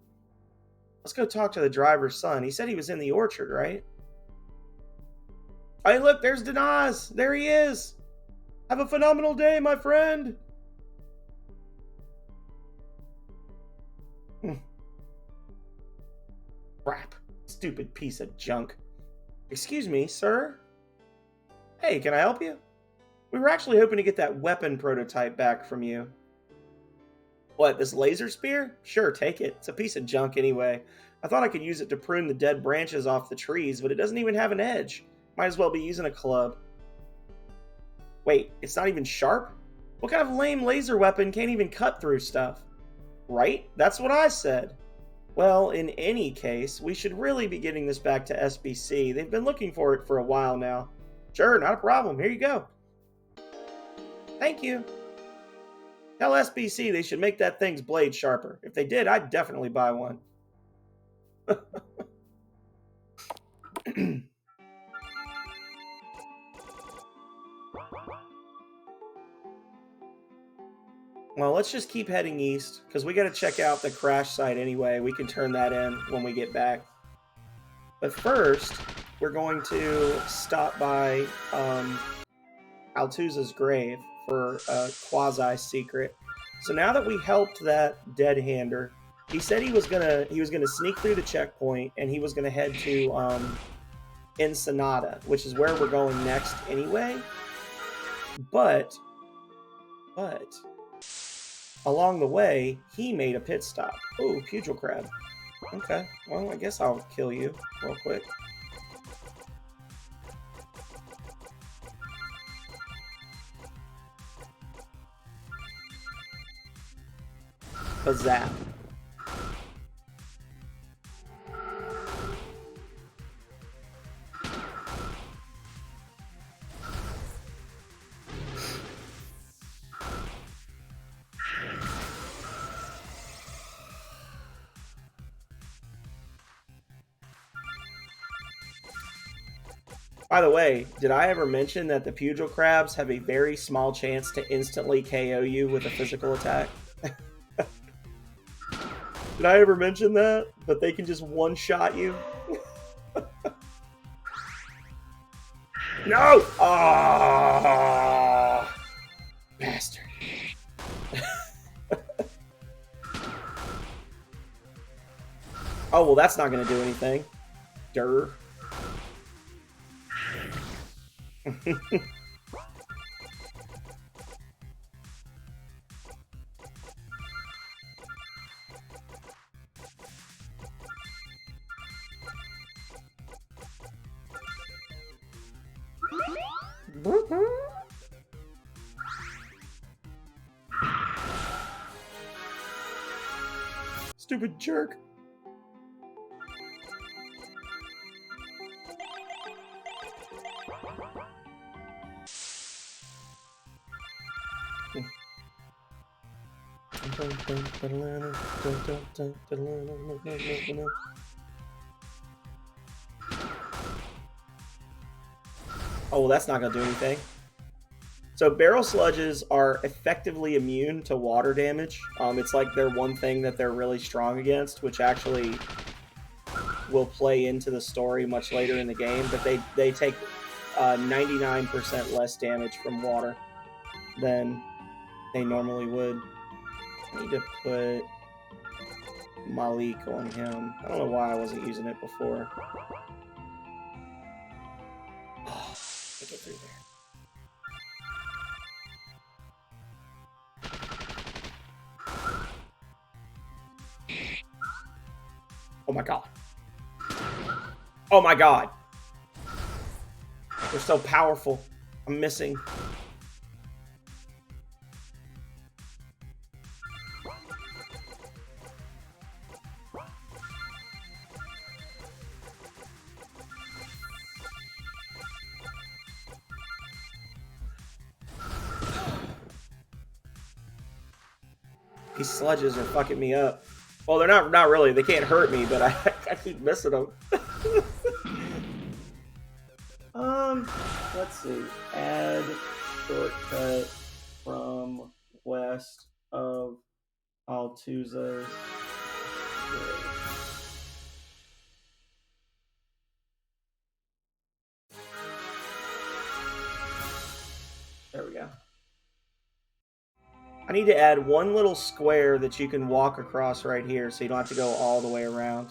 Let's go talk to the driver's son. He said he was in the orchard, right? Hey, look, there's Denaz. There he is. Have a phenomenal day, my friend. Crap. Stupid piece of junk. Excuse me, sir? Hey, can I help you? We were actually hoping to get that weapon prototype back from you. What, this laser spear? Sure, take it. It's a piece of junk anyway. I thought I could use it to prune the dead branches off the trees, but it doesn't even have an edge. Might as well be using a club. Wait, it's not even sharp? What kind of lame laser weapon can't even cut through stuff? Right? That's what I said. Well, in any case, we should really be getting this back to SBC. They've been looking for it for a while now. Sure, not a problem. Here you go. Thank you. Tell SBC they should make that thing's blade sharper. If they did, I'd definitely buy one. Well, let's just keep heading east, because we got to check out the crash site anyway. We can turn that in when we get back. But first, we're going to stop by Altuza's grave for a quasi-secret. So now that we helped that dead-hander, he said he was gonna sneak through the checkpoint, and he was gonna head to Ensenada, which is where we're going next anyway. But along the way, he made a pit stop. Ooh, Pugil Crab. Okay, well, I guess I'll kill you real quick. Zap. By the way, did I ever mention that the Pugil Crabs have a very small chance to instantly KO you with a physical attack? Did I ever mention that? But they can just one-shot you? No! Ah, bastard. Oh, well, that's not going to do anything. Durr. Stupid jerk. Oh, well, that's not going to do anything. So barrel sludges are effectively immune to water damage. It's like their one thing that they're really strong against, which actually will play into the story much later in the game. But they take 99% less damage from water than they normally would. I need to put Malik on him. I don't know why I wasn't using it before. Oh, get through there. Oh my god. Oh my god. They're so powerful. I'm missing. These sludges are fucking me up. Well, they're not really. They can't hurt me, but I keep missing them. Let's see. Add shortcut from west of Altuza's. There we go. I need to add one little square that you can walk across right here so you don't have to go all the way around.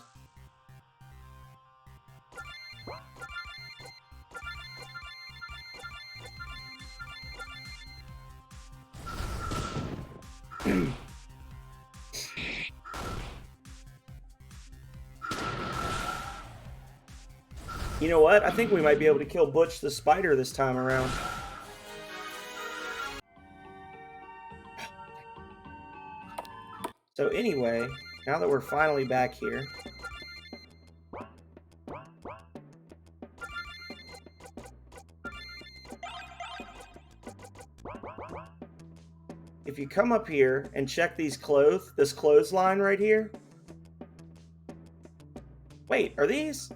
You know what? I think we might be able to kill Butch the Spider this time around. So anyway, now that we're finally back here, if you come up here and check these this clothesline right here. Wait, are these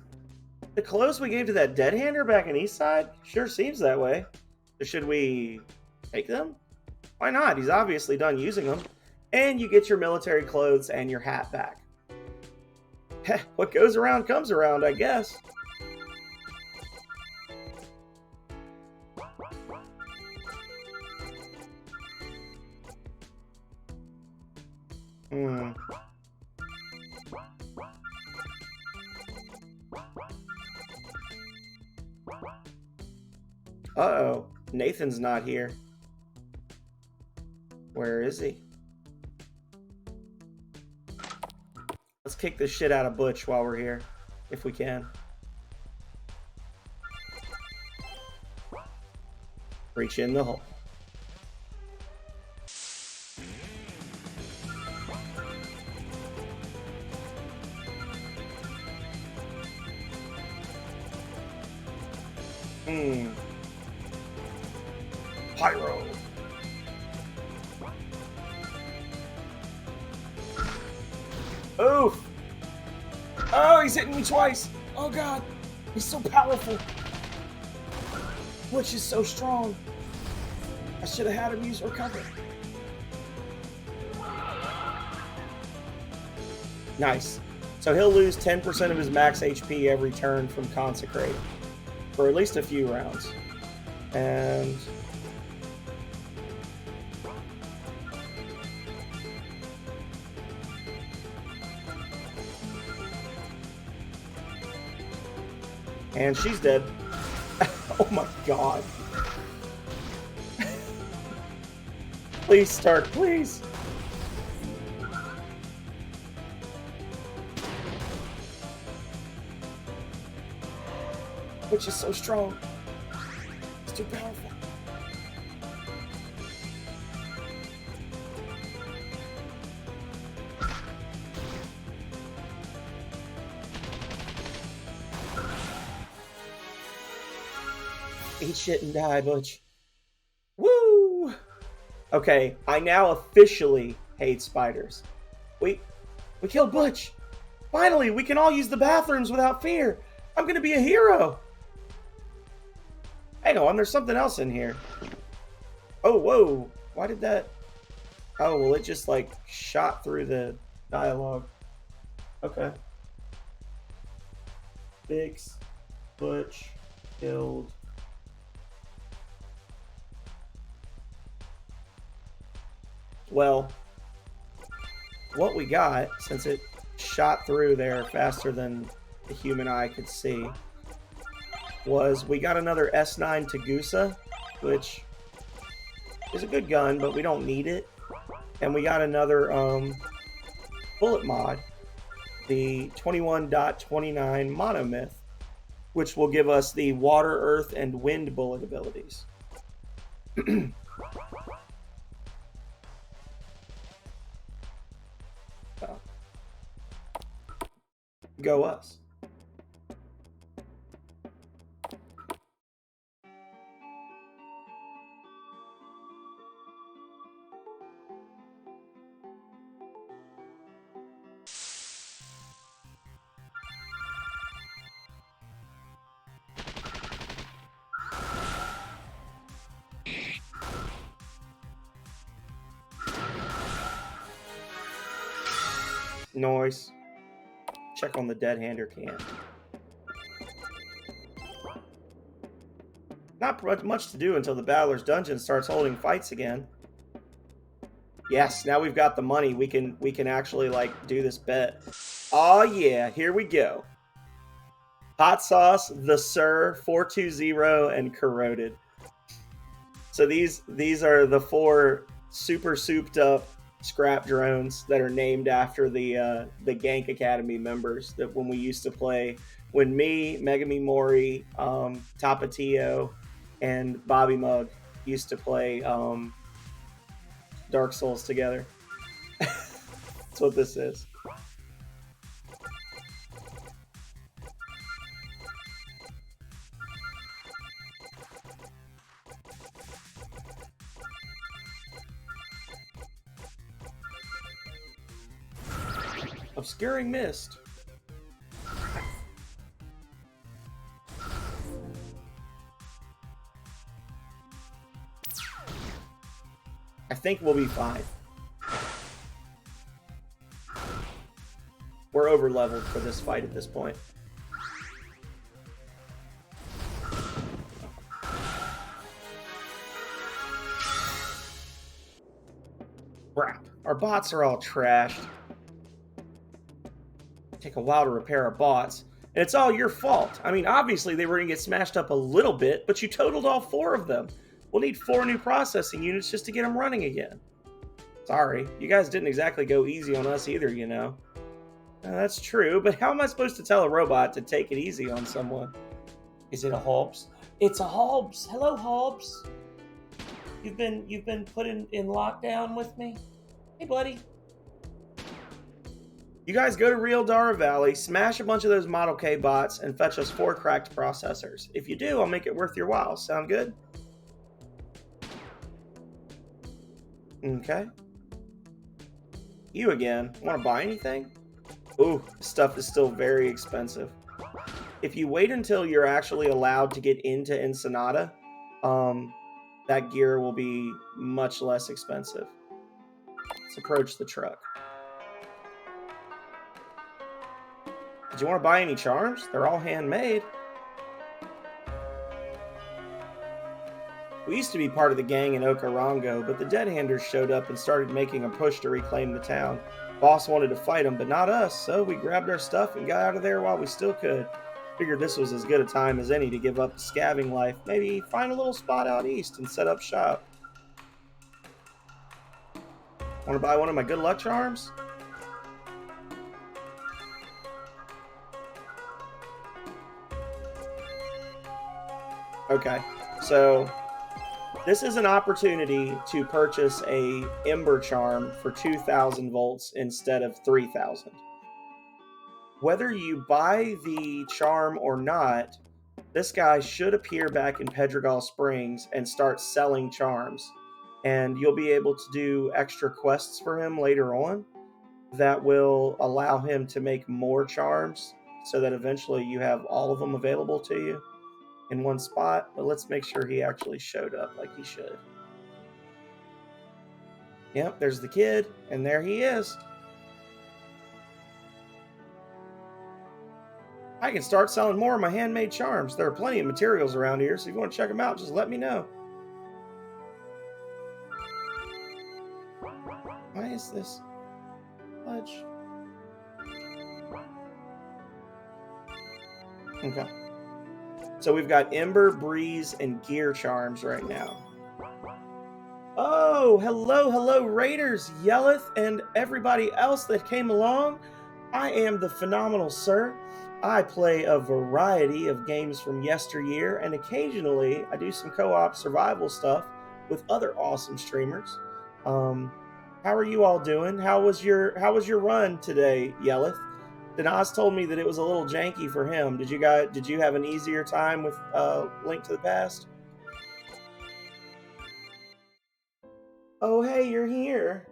the clothes we gave to that dead hander back in Eastside? Sure seems that way. So should we take them? Why not? He's obviously done using them. And you get your military clothes and your hat back. Heh, what goes around comes around, I guess. Uh-oh. Nathan's not here. Where is he? Let's kick this shit out of Butch while we're here, if we can. Reach in the hole. Pyro. Oof! Oh, he's hitting me twice! Oh god! He's so powerful! Which is so strong. I should have had him use recover. Nice. So he'll lose 10% of his max HP every turn from Consecrate for at least a few rounds. And she's dead. Oh my god. Please start, please. Which is so strong. It's too powerful. Eat shit and die, Butch. Woo! Okay, I now officially hate spiders. We killed Butch. Finally, we can all use the bathrooms without fear. I'm gonna be a hero. Hang on, there's something else in here. Oh, whoa. Why did that... Oh, well, it just, like, shot through the dialogue. Okay. Fix. Butch. Killed. Well, what we got, since it shot through there faster than the human eye could see, was we got another S9 Tagusa, which is a good gun, but we don't need it. And we got another bullet mod, the 21.29 Monomyth, which will give us the water, earth, and wind bullet abilities. So, go us. Noise. Check on the dead hander can. Not much to do until the Battler's Dungeon starts holding fights again. Yes, now we've got the money. We can actually like do this bet. Oh yeah, here we go. Hot Sauce, the Sir, 420, and Corroded. So these are the 4 super souped up scrap drones that are named after the Gank Academy members that when we used to play, when me, Megami Mori, Tapatio, and Bobby Mug used to play Dark Souls together. That's what this is. Obscuring Mist. I think we'll be fine. We're over leveled for this fight at this point. Crap. Our bots are all trashed. Take a while to repair our bots. And it's all your fault. I mean, obviously they were going to get smashed up a little bit, but you totaled all 4 of them. We'll need 4 new processing units just to get them running again. Sorry, you guys didn't exactly go easy on us either, you know. That's true, but how am I supposed to tell a robot to take it easy on someone? Is it a Hobbs? It's a Hobbs. Hello, Hobbs. You've been put in lockdown with me? Hey, buddy. You guys go to Real Dara Valley, smash a bunch of those Model K bots, and fetch us 4 cracked processors. If you do, I'll make it worth your while. Sound good? Okay. You again. Want to buy anything? Ooh, this stuff is still very expensive. If you wait until you're actually allowed to get into Ensenada, that gear will be much less expensive. Let's approach the truck. Did you want to buy any charms? They're all handmade. We used to be part of the gang in Okarango, but the Dead Handers showed up and started making a push to reclaim the town. Boss wanted to fight them, but not us, so we grabbed our stuff and got out of there while we still could. Figured this was as good a time as any to give up the scavenging life, maybe find a little spot out east and set up shop. Want to buy one of my good luck charms? Okay, so this is an opportunity to purchase a Ember Charm for 2,000 volts instead of 3,000. Whether you buy the charm or not, this guy should appear back in Pedregal Springs and start selling charms. And you'll be able to do extra quests for him later on that will allow him to make more charms so that eventually you have all of them available to you in one spot. But let's make sure he actually showed up like he should. Yep, there's the kid, and there he is. I can start selling more of my handmade charms. There are plenty of materials around here, so if you want to check them out, just let me know. Why is this fudge? Okay. So we've got Ember, Breeze, and Gear charms right now. Oh, hello, Raiders, Yelleth, and everybody else that came along. I am the Phenomenal Sir. I play a variety of games from yesteryear, and occasionally I do some co-op survival stuff with other awesome streamers. How are you all doing? How was your run today, Yelleth? Denaz told me that it was a little janky for him. Did you have an easier time with Link to the Past? Oh, hey, you're here.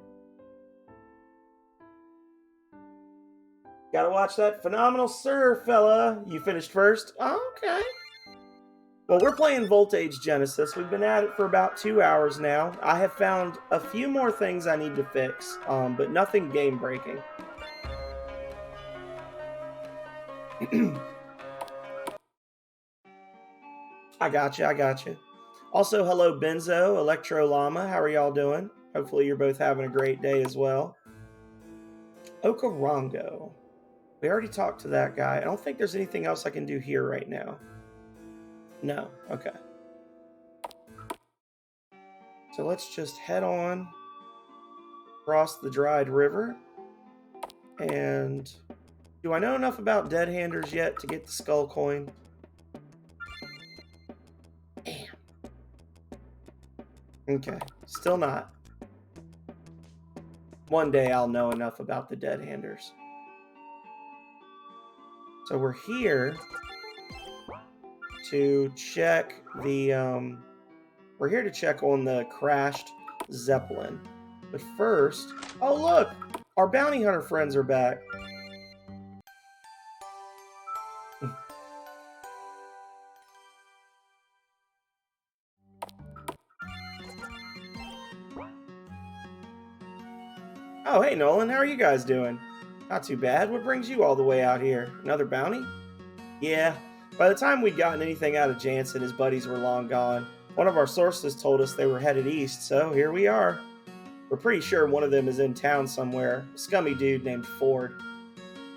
Gotta watch that Phenomenal Sir, fella. You finished first? Oh, okay. Well, we're playing VoltAge Genesis. We've been at it for about 2 hours now. I have found a few more things I need to fix, but nothing game-breaking. I got you. Also, hello, Benzo, Electro Llama. How are y'all doing? Hopefully you're both having a great day as well. Okarango. We already talked to that guy. I don't think there's anything else I can do here right now. No. Okay. So let's just head on across the dried river. And do I know enough about Dead Handers yet to get the skull coin? Damn. Okay. Still not. One day I'll know enough about the Dead Handers. So we're here to check the we're here to check on the crashed Zeppelin. But first, oh look, our bounty hunter friends are back. Oh, hey Nolan, how are you guys doing? Not too bad. What brings you all the way out here? Another bounty? Yeah. By the time we'd gotten anything out of Jansen, his buddies were long gone. One of our sources told us they were headed east, so here we are. We're pretty sure one of them is in town somewhere, a scummy dude named Ford.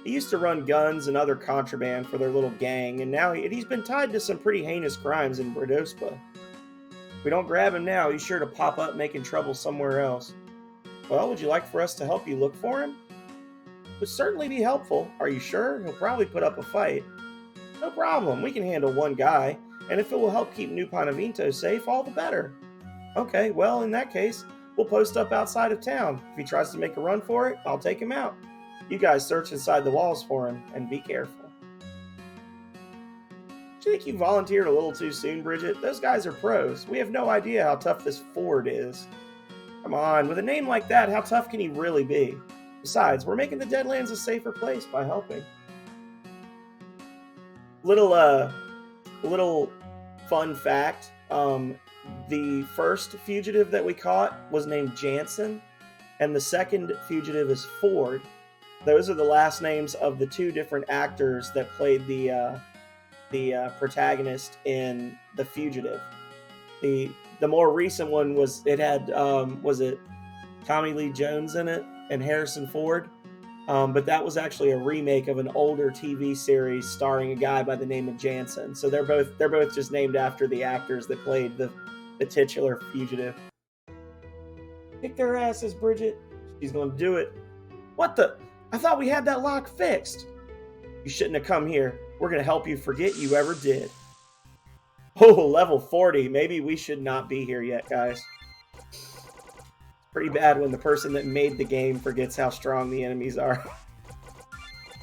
He used to run guns and other contraband for their little gang, and now he's been tied to some pretty heinous crimes in Brodospa. If we don't grab him now, he's sure to pop up making trouble somewhere else. Well, would you like for us to help you look for him? Would certainly be helpful. Are you sure? He'll probably put up a fight. No problem. We can handle one guy, and if it will help keep New Panavinto safe, all the better. Okay, well, in that case, we'll post up outside of town. If he tries to make a run for it, I'll take him out. You guys search inside the walls for him, and be careful. Do you think you volunteered a little too soon, Bridget? Those guys are pros. We have no idea how tough this Ford is. Come on, with a name like that, how tough can he really be? Besides, we're making the Deadlands a safer place by helping. Little fun fact. The first fugitive that we caught was named Jansen, and the second fugitive is Ford. Those are the last names of the two different actors that played the protagonist in The Fugitive. The more recent one was it Tommy Lee Jones in it and Harrison Ford, but that was actually a remake of an older TV series starring a guy by the name of Jansen. So they're both just named after the actors that played the titular fugitive. Kick their asses, Bridget. She's gonna do it. What the? I thought we had that lock fixed. You shouldn't have come here. We're gonna help you forget you ever did. Oh, level 40. Maybe we should not be here yet, guys. Pretty bad when the person that made the game forgets how strong the enemies are.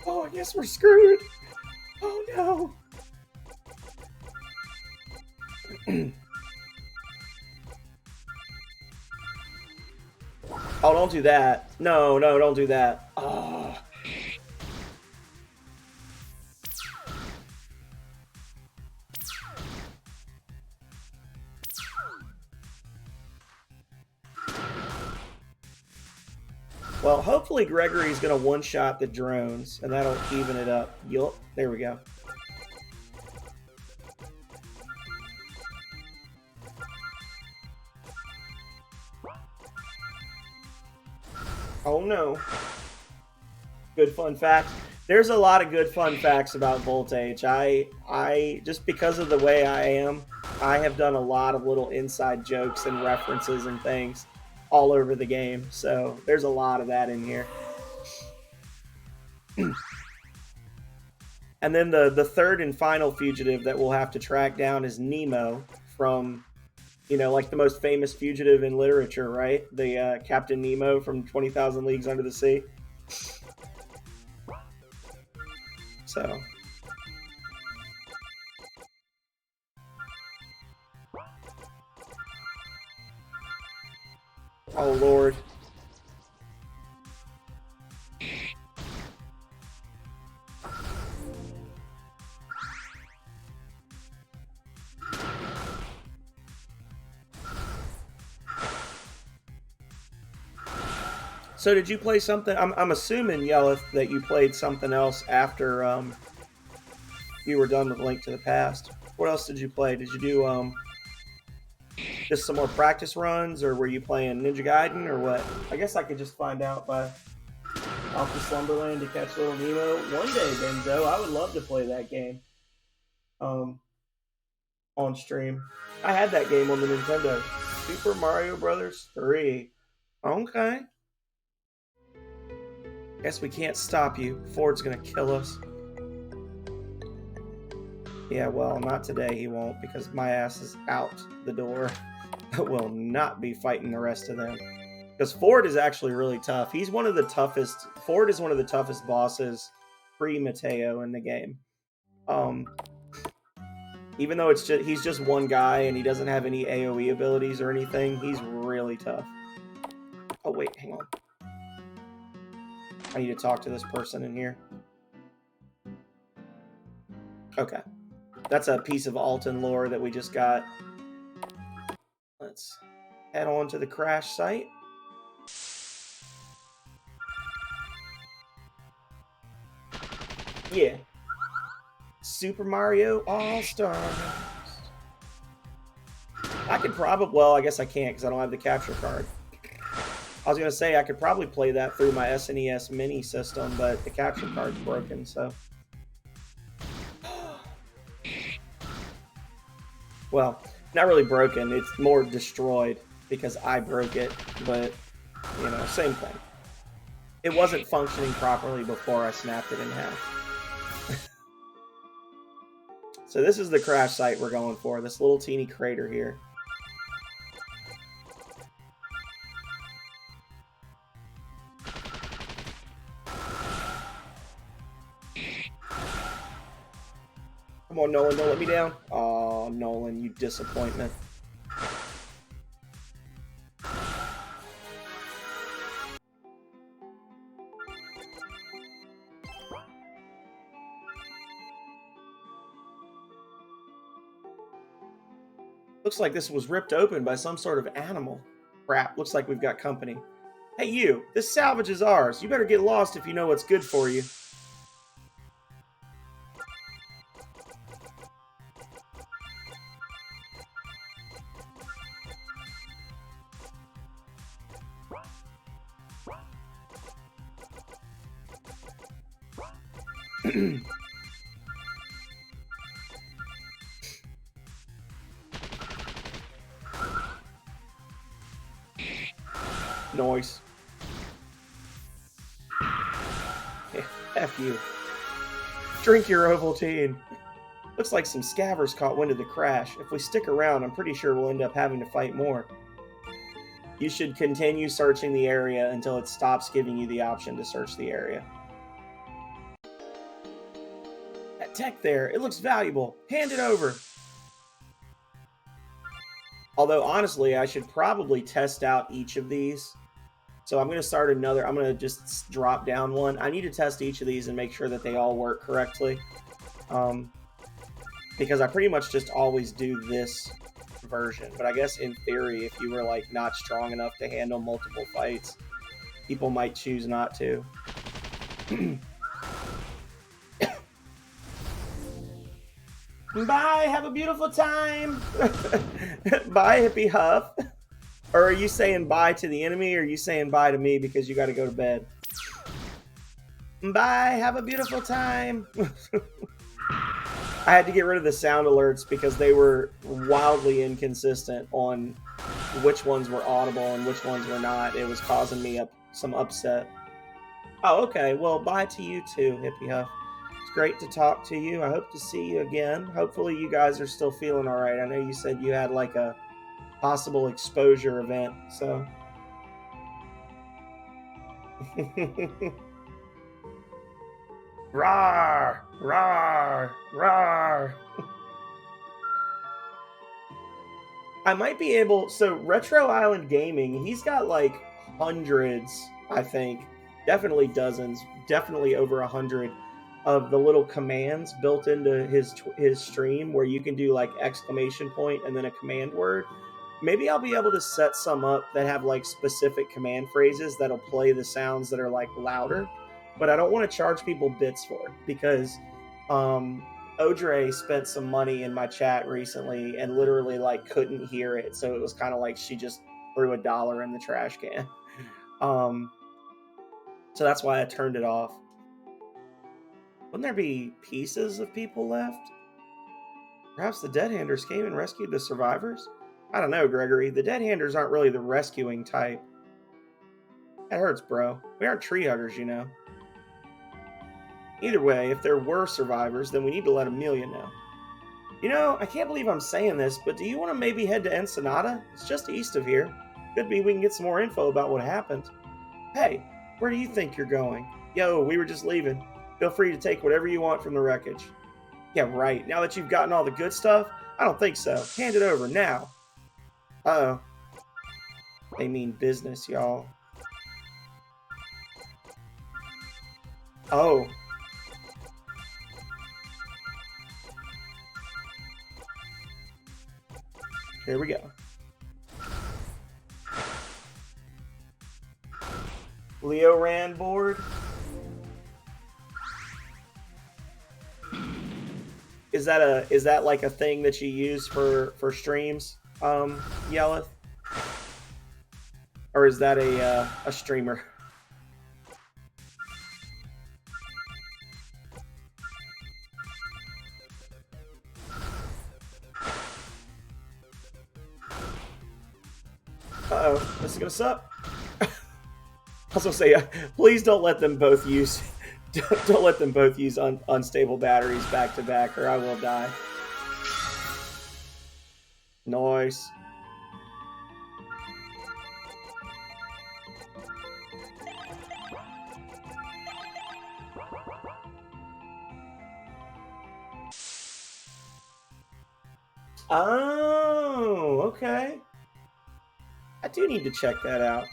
Oh, I guess we're screwed. Oh, no. Oh, don't do that. No, don't do that. Oh. Well, hopefully Gregory's going to one-shot the drones, and that'll even it up. Yup, there we go. Oh, no. Good fun fact. There's a lot of good fun facts about VoltAge. I just because of the way I am, I have done a lot of little inside jokes and references and things all over the game. So there's a lot of that in here. And then the third and final fugitive that we'll have to track down is Nemo from, like the most famous fugitive in literature, right? The Captain Nemo from 20,000 Leagues Under the Sea. So. Oh, Lord. So did you play something? I'm assuming, Yelleth, that you played something else after you were done with Link to the Past. What else did you play? Did you do just some more practice runs, or were you playing Ninja Gaiden, or what? I guess I could just find out by off to Slumberland to catch Little Nemo. One day, Benzo, I would love to play that game on stream. I had that game on the Nintendo. Super Mario Brothers 3. Okay. Guess we can't stop you. Ford's gonna kill us. Yeah, well, not today he won't, because my ass is out the door. I will not be fighting the rest of them. Because Ford is actually really tough. He's one of the toughest. Ford is one of the toughest bosses pre-Mateo in the game. Even though he's just one guy and he doesn't have any AoE abilities or anything, he's really tough. Oh wait, hang on. I need to talk to this person in here. Okay. That's a piece of Alton lore that we just got. Let's head on to the crash site. Yeah. Super Mario All-Stars. I could probably... Well, I guess I can't because I don't have the capture card. I was going to say I could probably play that through my SNES mini system, but the capture card's broken, so... Well, not really broken. It's more destroyed because I broke it, but, same thing. It wasn't functioning properly before I snapped it in half. So this is the crash site we're going for, this little teeny crater here. Come on, Nolan, don't let me down. Oh, Nolan, you disappointment. Looks like this was ripped open by some sort of animal. Crap, looks like we've got company. Hey you, this salvage is ours. You better get lost if you know what's good for you. Noise. Yeah, F you. Drink your Ovaltine. Looks like some scavvers caught wind of the crash. If we stick around, I'm pretty sure we'll end up having to fight more. You should continue searching the area until it stops giving you the option to search the area. That tech there, it looks valuable. Hand it over. Although, honestly, I should probably test out each of these. So I'm going to start another. I'm going to just drop down one. I need to test each of these and make sure that they all work correctly. Because I pretty much just always do this version. But I guess in theory, if you were like not strong enough to handle multiple fights, people might choose not to. Bye, have a beautiful time. Bye, Hippie Huff. Or are you saying bye to the enemy, or are you saying bye to me because you got to go to bed? Bye, have a beautiful time. I had to get rid of the sound alerts because they were wildly inconsistent on which ones were audible and which ones were not. It was causing me some upset. Oh, okay. Well, bye to you too, Hippie Huff. It's great to talk to you. I hope to see you again. Hopefully you guys are still feeling all right. I know you said you had like a possible exposure event, so. Rawr! Rawr! Rawr! I might be able... So, Retro Island Gaming, he's got like hundreds, I think. Definitely dozens. Definitely over 100 of the little commands built into his stream where you can do like exclamation point and then a command word. Maybe I'll be able to set some up that have like specific command phrases that'll play the sounds that are like louder. But I don't want to charge people bits for it because Audrey spent some money in my chat recently and literally like couldn't hear it. So it was kind of like she just threw $1 in the trash can. So that's why I turned it off. Wouldn't there be pieces of people left? Perhaps the Dead Handers came and rescued the survivors? I don't know, Gregory. The Dead Handers aren't really the rescuing type. That hurts, bro. We aren't tree huggers, you know. Either way, if there were survivors, then we need to let Amelia know. You know, I can't believe I'm saying this, but do you want to maybe head to Ensenada? It's just east of here. Could be we can get some more info about what happened. Hey, where do you think you're going? Yo, we were just leaving. Feel free to take whatever you want from the wreckage. Yeah, right. Now that you've gotten all the good stuff? I don't think so. Hand it over now. Uh-oh. They mean business, y'all. Oh. Here we go. Leo ran board. Is that like a thing that you use for streams, Yelleth? Or is that a streamer? Uh-oh, this is gonna suck. I was gonna say, please don't let them both use don't let them both use unstable batteries back to back, or I will die. Nice. Oh, okay. I do need to check that out.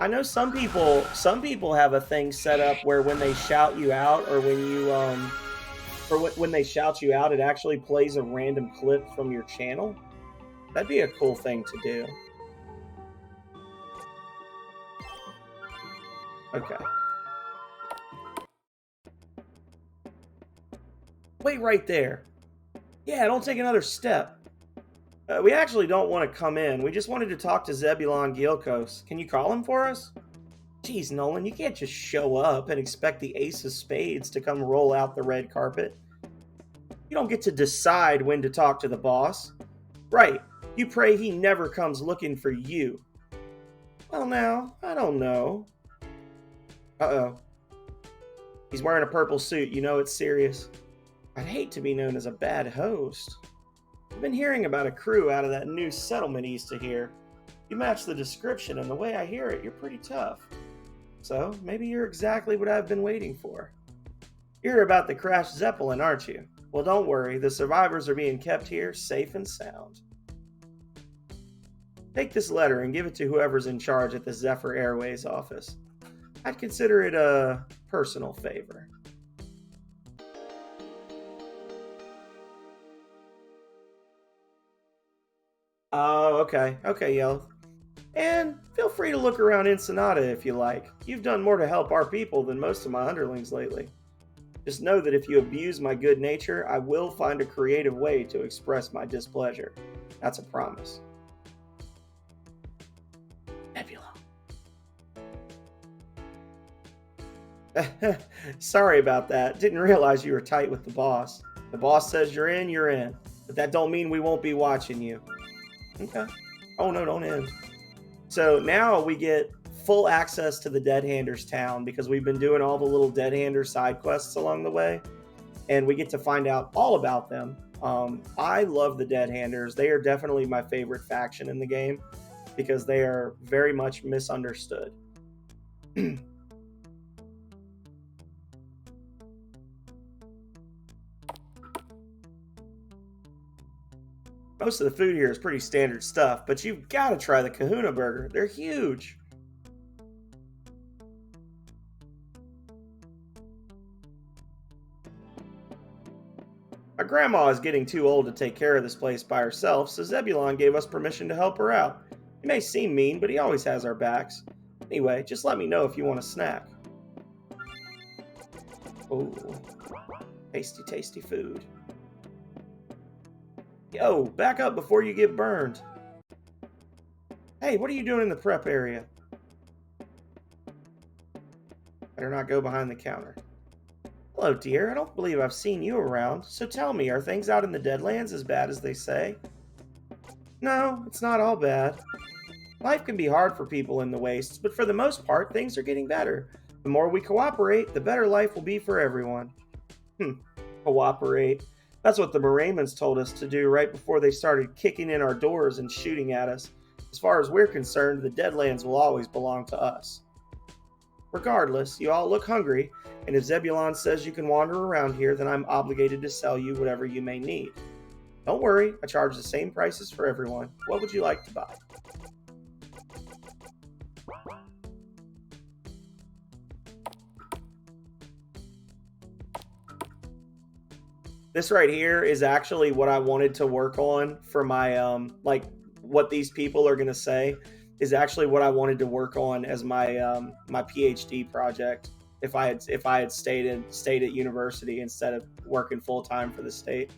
I know some people have a thing set up where when they shout you out or when you For when they shout you out, it actually plays a random clip from your channel. That'd be a cool thing to do. Okay. Wait right there. Yeah, don't take another step. We actually don't want to come in. We just wanted to talk to Zebulon Gilkos. Can you call him for us? Geez, Nolan, you can't just show up and expect the ace of spades to come roll out the red carpet. You don't get to decide when to talk to the boss. Right, you pray he never comes looking for you. Well now, I don't know. Uh-oh. He's wearing a purple suit, you know it's serious. I'd hate to be known as a bad host. I've been hearing about a crew out of that new settlement east of here. You match the description, and the way I hear it, you're pretty tough. So, maybe you're exactly what I've been waiting for. You're about the crashed Zeppelin, aren't you? Well, don't worry, the survivors are being kept here safe and sound. Take this letter and give it to whoever's in charge at the Zephyr Airways office. I'd consider it a personal favor. Oh, okay. Okay, Yellow. And feel free to look around Ensenada if you like. You've done more to help our people than most of my underlings lately. Just know that if you abuse my good nature, I will find a creative way to express my displeasure. That's a promise. Nebula. Sorry about that. Didn't realize you were tight with the boss. The boss says you're in, you're in. But that don't mean we won't be watching you. Okay. Oh no, don't end. So now we get full access to the Dead Handers town because we've been doing all the little Dead Handers side quests along the way. And we get to find out all about them. I love the Dead Handers. They are definitely my favorite faction in the game because they are very much misunderstood. Most of the food here is pretty standard stuff, but you've got to try the Kahuna Burger. They're huge. My grandma is getting too old to take care of this place by herself, so Zebulon gave us permission to help her out. He may seem mean, but he always has our backs. Anyway, just let me know if you want a snack. Ooh, tasty, tasty food. Yo, back up before you get burned. Hey, what are you doing in the prep area? Better not go behind the counter. Hello, dear. I don't believe I've seen you around. So tell me, are things out in the Deadlands as bad as they say? No, it's not all bad. Life can be hard for people in the wastes, but for the most part, things are getting better. The more we cooperate, the better life will be for everyone. Cooperate. That's what the Moraymans told us to do right before they started kicking in our doors and shooting at us. As far as we're concerned, the Deadlands will always belong to us. Regardless, you all look hungry, and if Zebulon says you can wander around here, then I'm obligated to sell you whatever you may need. Don't worry, I charge the same prices for everyone. What would you like to buy? This right here is actually what I wanted to work on for my, like, what these people are going to say is actually what I wanted to work on as my my PhD project if I had stayed at university instead of working full time for the state.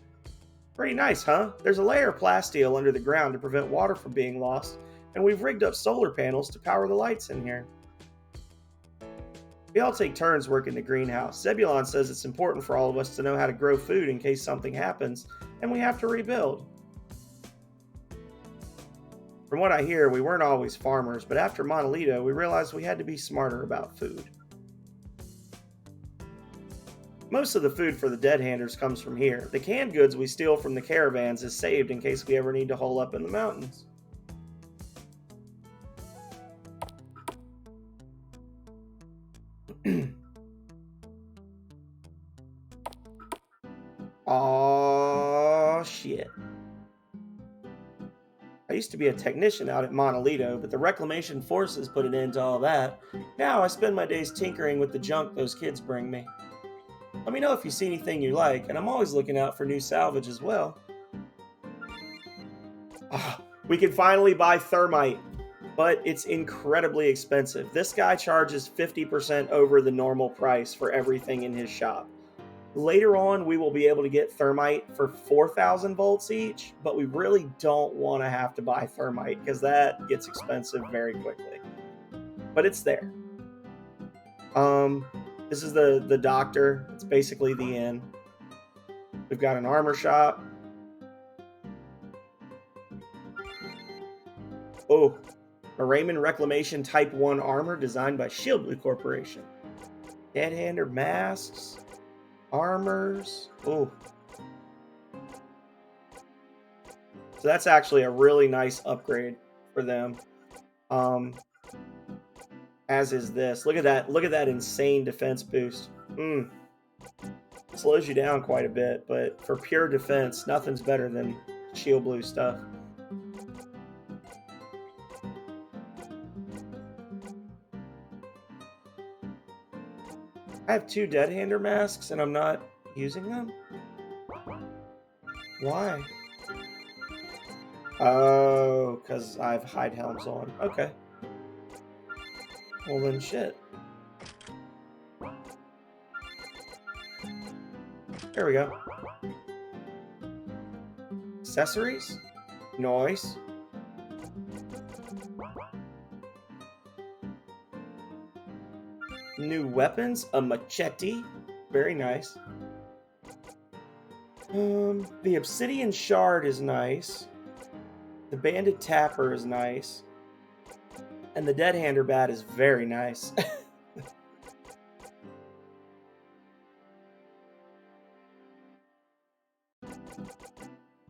Pretty nice, huh? There's a layer of plasteel under the ground to prevent water from being lost, and we've rigged up solar panels to power the lights in here. We all take turns working the greenhouse. Zebulon says it's important for all of us to know how to grow food in case something happens and we have to rebuild. From what I hear, we weren't always farmers, but after Monolito, we realized we had to be smarter about food. Most of the food for the Dead Handers comes from here. The canned goods we steal from the caravans is saved in case we ever need to hole up in the mountains. Aww, shit. I used to be a technician out at Monolito, but the Reclamation Forces put an end to all that. Now I spend my days tinkering with the junk those kids bring me. Let Let me know if you see anything you like, and I'm always looking out for new salvage as well. We can finally buy thermite, but it's incredibly expensive. This guy charges 50% over the normal price for everything in his shop. Later on, we will be able to get thermite for 4,000 volts each, but we really don't want to have to buy thermite because that gets expensive very quickly. But it's there. This is the doctor. It's basically the inn. We've got an armor shop. Oh, a Raymond Reclamation Type 1 armor designed by Shield Blue Corporation. Dead-hander masks. Armors. Oh. So that's actually a really nice upgrade for them. As is this. Look at that. Look at that insane defense boost. Slows you down quite a bit, but for pure defense, nothing's better than Shield Blue stuff. I have 2 dead-hander masks and I'm not using them? Why? Oh, because I have hide helms on. Okay. Well then shit. There we go. Accessories? Nice. New weapons, a machete, very nice. The Obsidian Shard is nice. The Banded Tapper is nice. And the Dead-hander bat is very nice.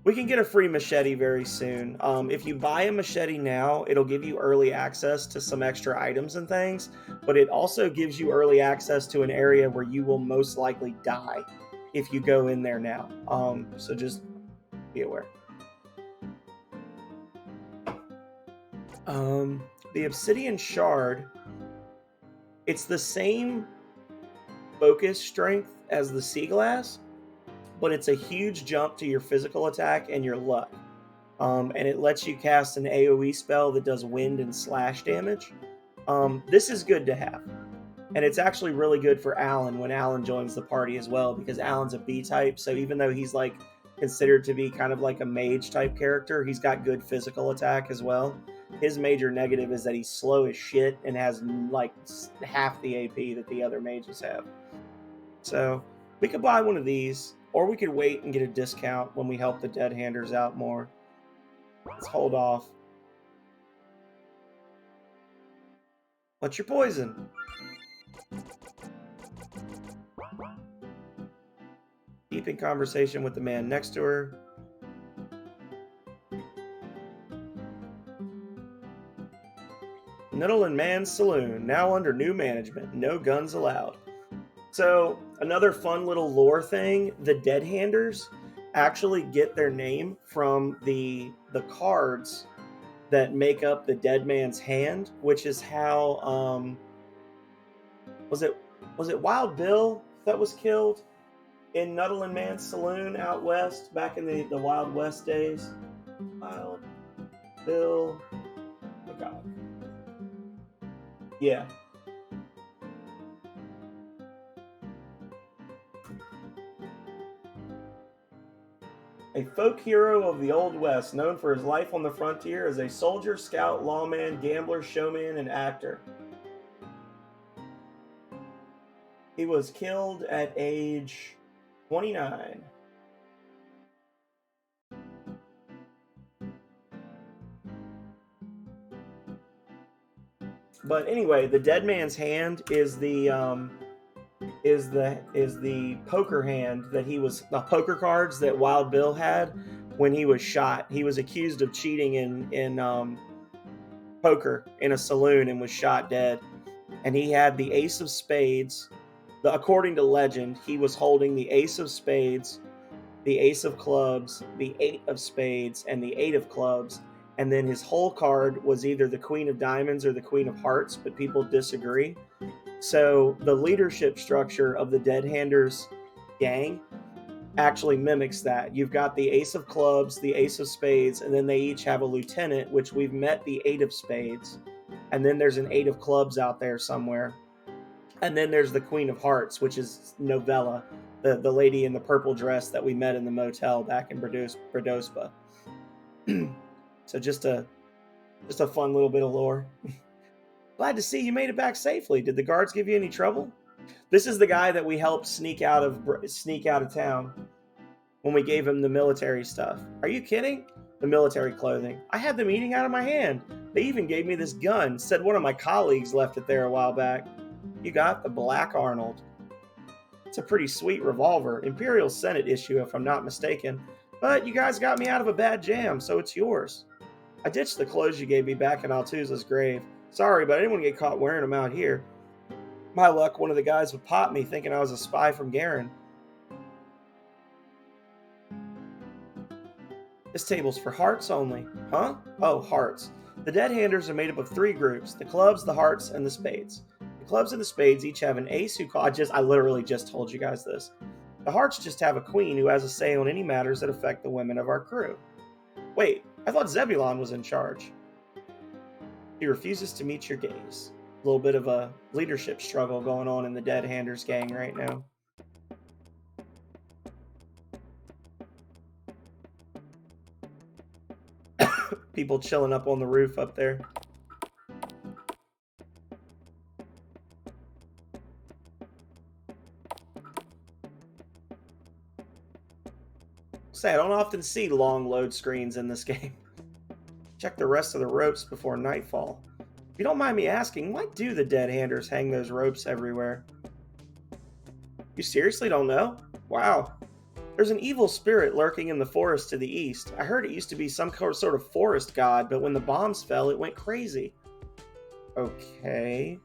We can get a free machete very soon. If you buy a machete now, it'll give you early access to some extra items and things, but it also gives you early access to an area where you will most likely die if you go in there now. So just be aware. The Obsidian Shard, it's the same focus strength as the Sea Glass, but it's a huge jump to your physical attack and your luck. And it lets you cast an AoE spell that does wind and slash damage. This is good to have. And it's actually really good for Alan when Alan joins the party as well, because Alan's a B-type, so even though he's like considered to be kind of like a mage-type character, he's got good physical attack as well. His major negative is that he's slow as shit and has like half the AP that the other mages have. So we could buy one of these, or we could wait and get a discount when we help the dead-handers out more. Let's hold off. What's your poison? Deep in conversation with the man next to her. Nuddle and Man's Saloon, now under new management. No guns allowed. So, another fun little lore thing, the dead-handers actually get their name from the cards that make up the dead man's hand, which is how, was it Wild Bill that was killed in Nuddle and Man's Saloon out west, back in the Wild West days? Wild Bill, oh god. Yeah. A folk hero of the Old West, known for his life on the frontier as a soldier, scout, lawman, gambler, showman, and actor. He was killed at age 29. But anyway, the dead man's hand is the poker hand that he was, the poker cards that Wild Bill had when he was shot. He was accused of cheating in poker in a saloon and was shot dead. And he had the ace of spades. According to legend, he was holding the ace of spades, the ace of clubs, the 8 of spades, and the 8 of clubs. And then his whole card was either the Queen of Diamonds or the Queen of Hearts, but people disagree. So the leadership structure of the Dead Handers gang actually mimics that. You've got the ace of clubs, the ace of spades, and then they each have a lieutenant, which we've met the eight of spades. And then there's an eight of clubs out there somewhere. And then there's the queen of hearts, which is Novella, the lady in the purple dress that we met in the motel back in Brodospa. So just a fun little bit of lore. Glad to see you made it back safely. Did the guards give you any trouble? This is the guy that we helped sneak out of town when we gave him the military stuff. Are you kidding? The military clothing. I had them eating out of my hand. They even gave me this gun. Said one of my colleagues left it there a while back. You got the Black Arnold. It's a pretty sweet revolver. Imperial Senate issue, if I'm not mistaken. But you guys got me out of a bad jam, so it's yours. I ditched the clothes you gave me back in Altuza's grave. Sorry, but I didn't want to get caught wearing them out here. My luck, one of the guys would pop me thinking I was a spy from Garen. This table's for hearts only. Huh? Oh, hearts. The dead handers are made up of 3 groups. The clubs, the hearts, and the spades. The clubs and the spades each have an ace who I literally just told you guys this. The hearts just have a queen who has a say on any matters that affect the women of our crew. Wait, I thought Zebulon was in charge. He refuses to meet your gaze. A little bit of a leadership struggle going on in the Dead Handers gang right now. People chilling up on the roof up there. Say, I don't often see long load screens in this game. Check the rest of the ropes before nightfall. If you don't mind me asking, why do the Dead Handers hang those ropes everywhere? You seriously don't know? Wow. There's an evil spirit lurking in the forest to the east. I heard it used to be some sort of forest god, but when the bombs fell, it went crazy. Okay.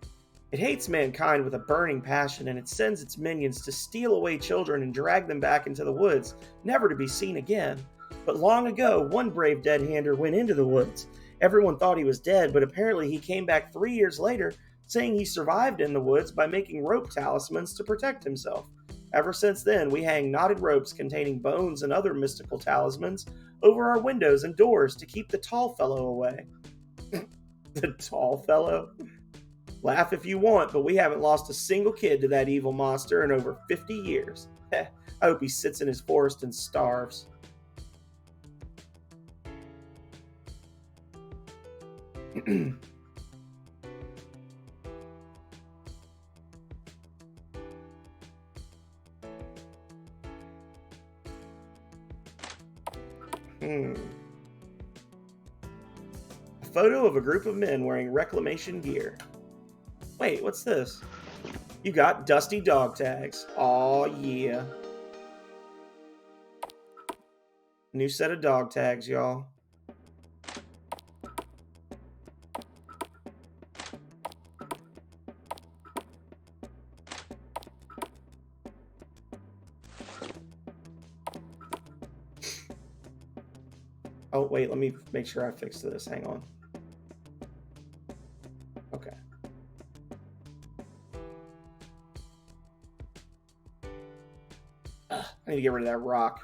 It hates mankind with a burning passion, and it sends its minions to steal away children and drag them back into the woods, never to be seen again. But long ago, one brave dead hander went into the woods. Everyone thought he was dead, but apparently he came back 3 years later, saying he survived in the woods by making rope talismans to protect himself. Ever since then, we hang knotted ropes containing bones and other mystical talismans over our windows and doors to keep the tall fellow away. The tall fellow? Laugh if you want, but we haven't lost a single kid to that evil monster in over 50 years. I hope he sits in his forest and starves. A photo of a group of men wearing reclamation gear. Wait, what's this? You got dusty dog tags. Aw, yeah. New set of dog tags, y'all. Oh, wait, let me make sure I fix this. Hang on. Okay. I need to get rid of that rock.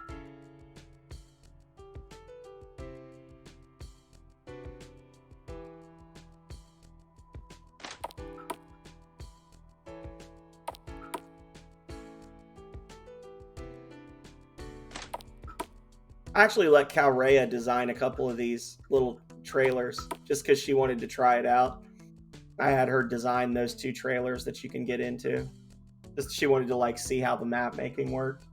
I actually let Calrea design a couple of these little trailers just because she wanted to try it out. I had her design those 2 trailers that you can get into. Just she wanted to like see how the map making worked.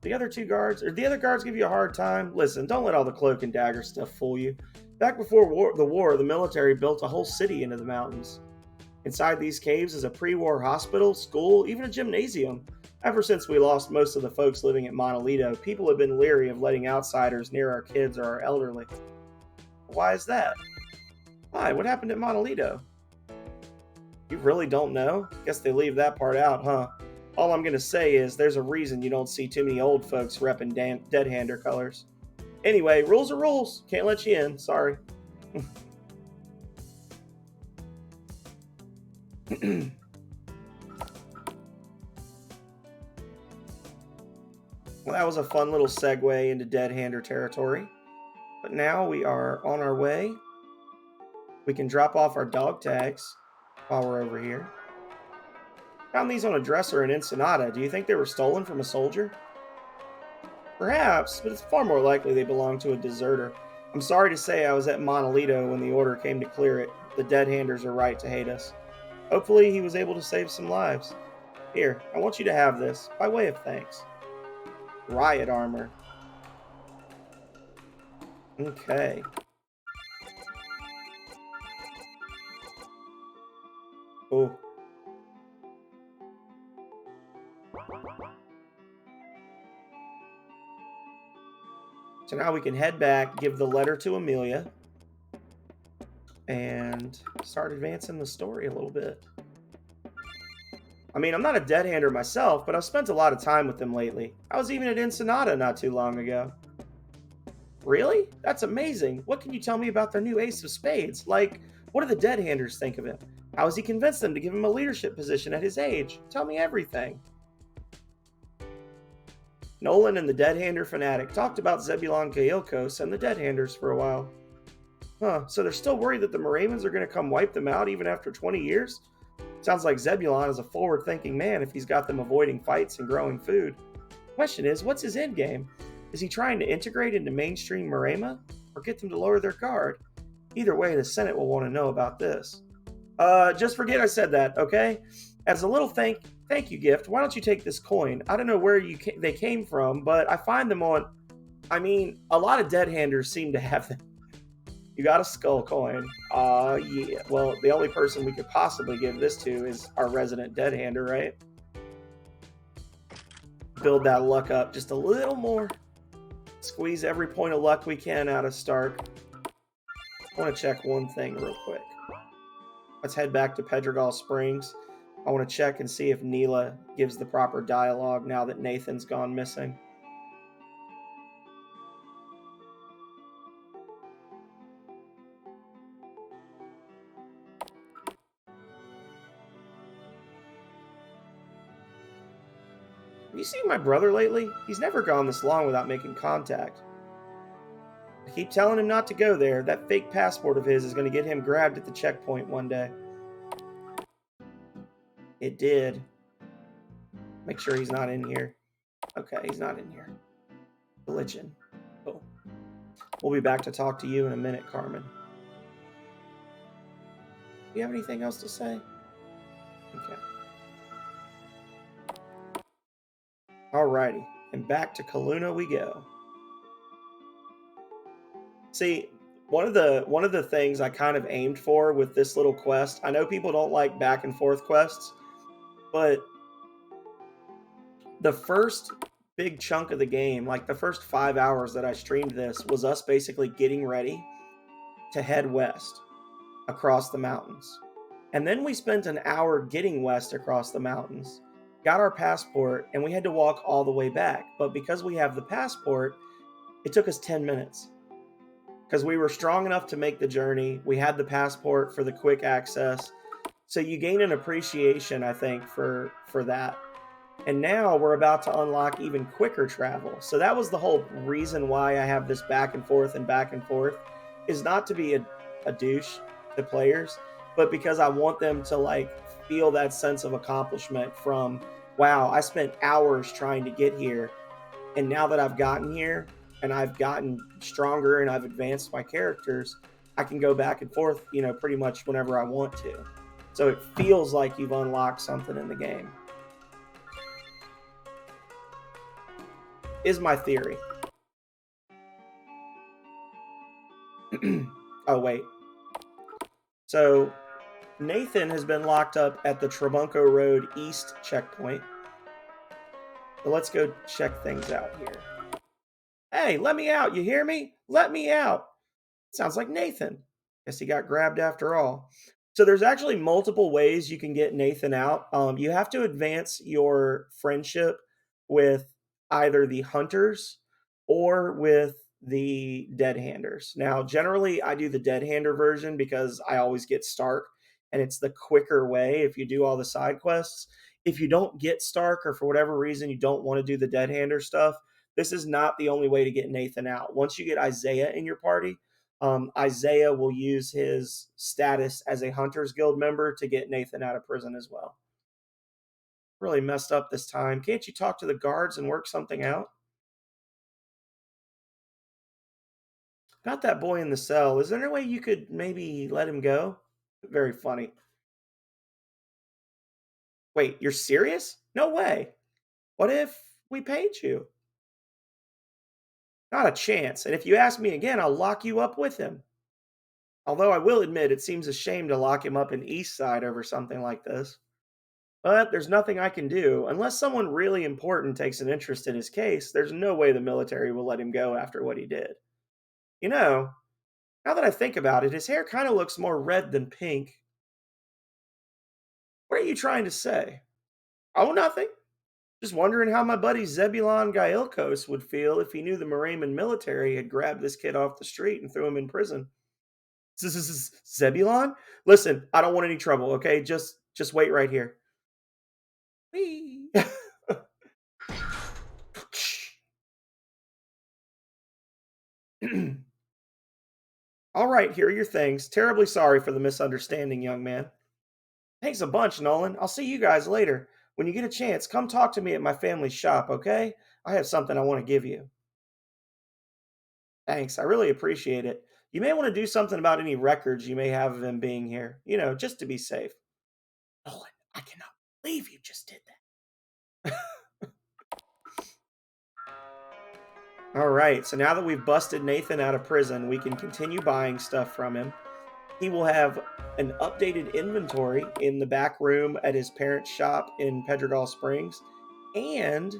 The other 2 guards, or the other guards give you a hard time? Listen, don't let all the cloak and dagger stuff fool you. Back before the war, the military built a whole city into the mountains. Inside these caves is a pre-war hospital, school, even a gymnasium. Ever since we lost most of the folks living at Monolito, people have been leery of letting outsiders near our kids or our elderly. Why is that? Why? What happened at Monolito? You really don't know? Guess they leave that part out, huh? All I'm gonna say is there's a reason you don't see too many old folks repping Dead Hander colors. Anyway, rules are rules. Can't let you in. Sorry. Well, that was a fun little segue into Dead Hander territory. But now we are on our way. We can drop off our dog tags while we're over here. Found these on a dresser in Ensenada. Do you think they were stolen from a soldier? Perhaps, but it's far more likely they belong to a deserter. I'm sorry to say I was at Monolito when the order came to clear it. The Dead Handers are right to hate us. Hopefully he was able to save some lives. Here, I want you to have this, by way of thanks. Riot armor. Okay. Oh. So now we can head back, give the letter to Amelia, and start advancing the story a little bit. I mean, I'm not a dead hander myself, but I've spent a lot of time with them lately. I was even at Ensenada not too long ago. Really? That's amazing. What can you tell me about their new ace of spades? Like, what do the dead handers think of him? How has he convinced them to give him a leadership position at his age? Tell me everything. Nolan and the Dead Hander fanatic talked about Zebulon Gailkos and the Dead Handers for a while. Huh, so they're still worried that the Moravans are going to come wipe them out even after 20 years? Sounds like Zebulon is a forward-thinking man if he's got them avoiding fights and growing food. Question is, what's his endgame? Is he trying to integrate into mainstream Morema, or get them to lower their guard? Either way, the Senate will want to know about this. Just forget I said that, okay? As a little thank you gift, why don't you take this coin? I don't know where they came from, but I find them on... I mean, a lot of dead handers seem to have them. You got a skull coin. Yeah. Well, the only person we could possibly give this to is our resident dead hander, right? Build that luck up just a little more. Squeeze every point of luck we can out of Stark. I want to check one thing real quick. Let's head back to Pedregal Springs. I want to check and see if Neela gives the proper dialogue now that Nathan's gone missing. Have you seen my brother lately? He's never gone this long without making contact. I keep telling him not to go there. That fake passport of his is going to get him grabbed at the checkpoint one day. It did. Make sure he's not in here. Okay, he's not in here. Religion. Cool. We'll be back to talk to you in a minute, Carmen. Do you have anything else to say? Okay. Alrighty, and back to Kaluna we go. See, one of the things I kind of aimed for with this little quest, I know people don't like back and forth quests, but the first big chunk of the game, like the first 5 hours that I streamed this, was us basically getting ready to head west across the mountains. And then we spent an hour getting west across the mountains, got our passport, and we had to walk all the way back. But because we have the passport, it took us 10 minutes. Because we were strong enough to make the journey. We had the passport for the quick access. So you gain an appreciation, I think, for that. And now we're about to unlock even quicker travel. So that was the whole reason why I have this back and forth, is not to be a douche to players, but because I want them to like feel that sense of accomplishment from, wow, I spent hours trying to get here, and now that I've gotten here and I've gotten stronger and I've advanced my characters, I can go back and forth, pretty much whenever I want to. So it feels like you've unlocked something in the game. Is my theory. Oh, wait. So Nathan has been locked up at the Trabunco Road East checkpoint. So let's go check things out here. Hey, let me out. You hear me? Let me out. Sounds like Nathan. Guess he got grabbed after all. So there's actually multiple ways you can get Nathan out. You have to advance your friendship with either the hunters or with the dead handers. Now, generally, I do the dead hander version because I always get Stark, and it's the quicker way if you do all the side quests. If you don't get Stark, or for whatever reason you don't want to do the dead hander stuff, this is not the only way to get Nathan out. Once you get Isaiah in your party, Isaiah will use his status as a Hunters Guild member to get Nathan out of prison as well. Really messed up this time. Can't you talk to the guards and work something out? Got that boy in the cell. Is there any way you could maybe let him go? Very funny. Wait, you're serious? No way. What if we paid you? Not a chance. And if you ask me again, I'll lock you up with him. Although I will admit it seems a shame to lock him up in Eastside over something like this. But there's nothing I can do. Unless someone really important takes an interest in his case, there's no way the military will let him go after what he did. You know, now that I think about it, his hair kind of looks more red than pink. What are you trying to say? Oh, nothing. Just wondering how my buddy Zebulon Gailkos would feel if he knew the Moraman military had grabbed this kid off the street and threw him in prison. Zebulon? Listen, I don't want any trouble, okay? Just wait right here. Whee! All right, here are your things. Terribly sorry for the misunderstanding, young man. Thanks a bunch, Nolan. I'll see you guys later. When you get a chance, come talk to me at my family's shop, okay? I have something I want to give you. Thanks, I really appreciate it. You may want to do something about any records you may have of him being here. You know, just to be safe. Nolan, I cannot believe you just did that. All right, so now that we've busted Nathan out of prison, we can continue buying stuff from him. He will have an updated inventory in the back room at his parents' shop in Pedregal Springs, and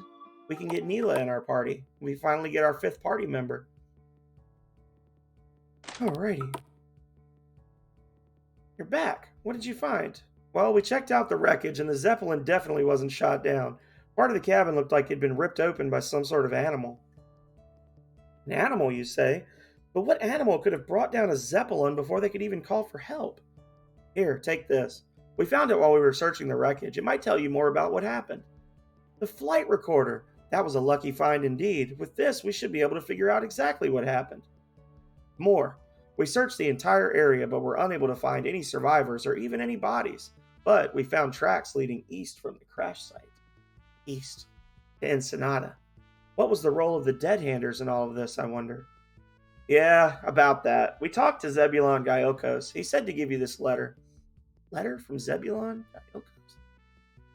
we can get Neela in our party. We finally get our 5th party member. Alrighty. You're back. What did you find? Well, we checked out the wreckage, and the Zeppelin definitely wasn't shot down. Part of the cabin looked like it'd been ripped open by some sort of animal. An animal, you say? But what animal could have brought down a Zeppelin before they could even call for help? Here, take this. We found it while we were searching the wreckage. It might tell you more about what happened. The flight recorder. That was a lucky find indeed. With this, we should be able to figure out exactly what happened. More. We searched the entire area, but were unable to find any survivors or even any bodies. But we found tracks leading east from the crash site. East. To Ensenada. What was the role of the Dead Handers in all of this, I wonder? Yeah, about that. We talked to Zebulon Gailkos. He said to give you this letter. Letter from Zebulon Gailkos?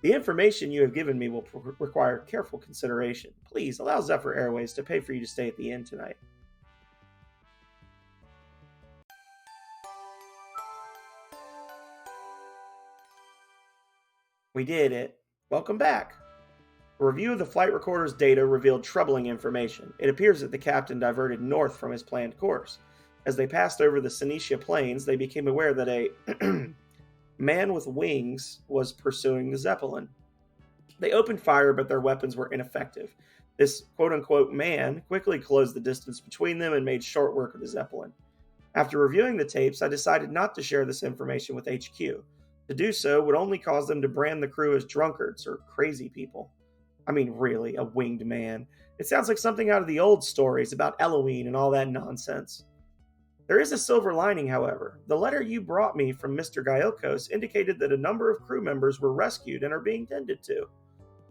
The information you have given me will require careful consideration. Please, allow Zephyr Airways to pay for you to stay at the inn tonight. We did it. Welcome back. A review of the flight recorder's data revealed troubling information. It appears that the captain diverted north from his planned course. As they passed over the Senecia Plains, they became aware that a man with wings was pursuing the Zeppelin. They opened fire, but their weapons were ineffective. This quote-unquote man quickly closed the distance between them and made short work of the Zeppelin. After reviewing the tapes, I decided not to share this information with HQ. To do so would only cause them to brand the crew as drunkards or crazy people. I mean, really, a winged man. It sounds like something out of the old stories about Elohim and all that nonsense. There is a silver lining, however. The letter you brought me from Mr. Gailkos indicated that a number of crew members were rescued and are being tended to.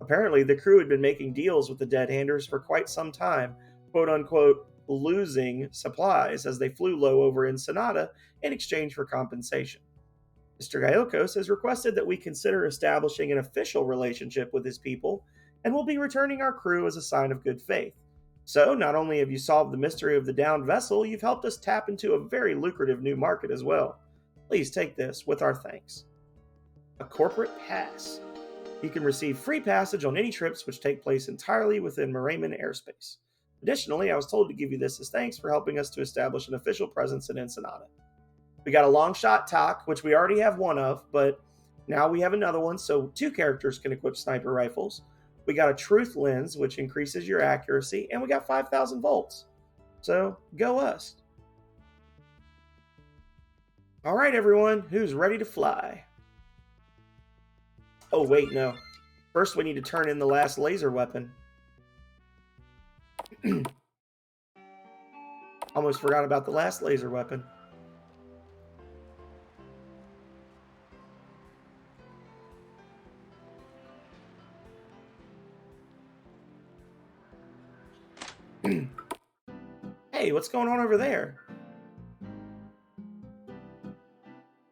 Apparently, the crew had been making deals with the Dead Handers for quite some time, quote-unquote, losing supplies as they flew low over Ensenada in exchange for compensation. Mr. Gailkos has requested that we consider establishing an official relationship with his people and will be returning our crew as a sign of good faith. So, not only have you solved the mystery of the downed vessel, you've helped us tap into a very lucrative new market as well. Please take this with our thanks. A corporate pass. You can receive free passage on any trips which take place entirely within Moraman airspace. Additionally, I was told to give you this as thanks for helping us to establish an official presence in Ensenada. We got a long shot talk, which we already have one of, but now we have another one, so 2 characters can equip sniper rifles. We got a truth lens, which increases your accuracy, and we got 5,000 volts. So, go us. All right, everyone, who's ready to fly? Oh, wait, no. First, we need to turn in the last laser weapon. Almost forgot about the last laser weapon. Hey, what's going on over there?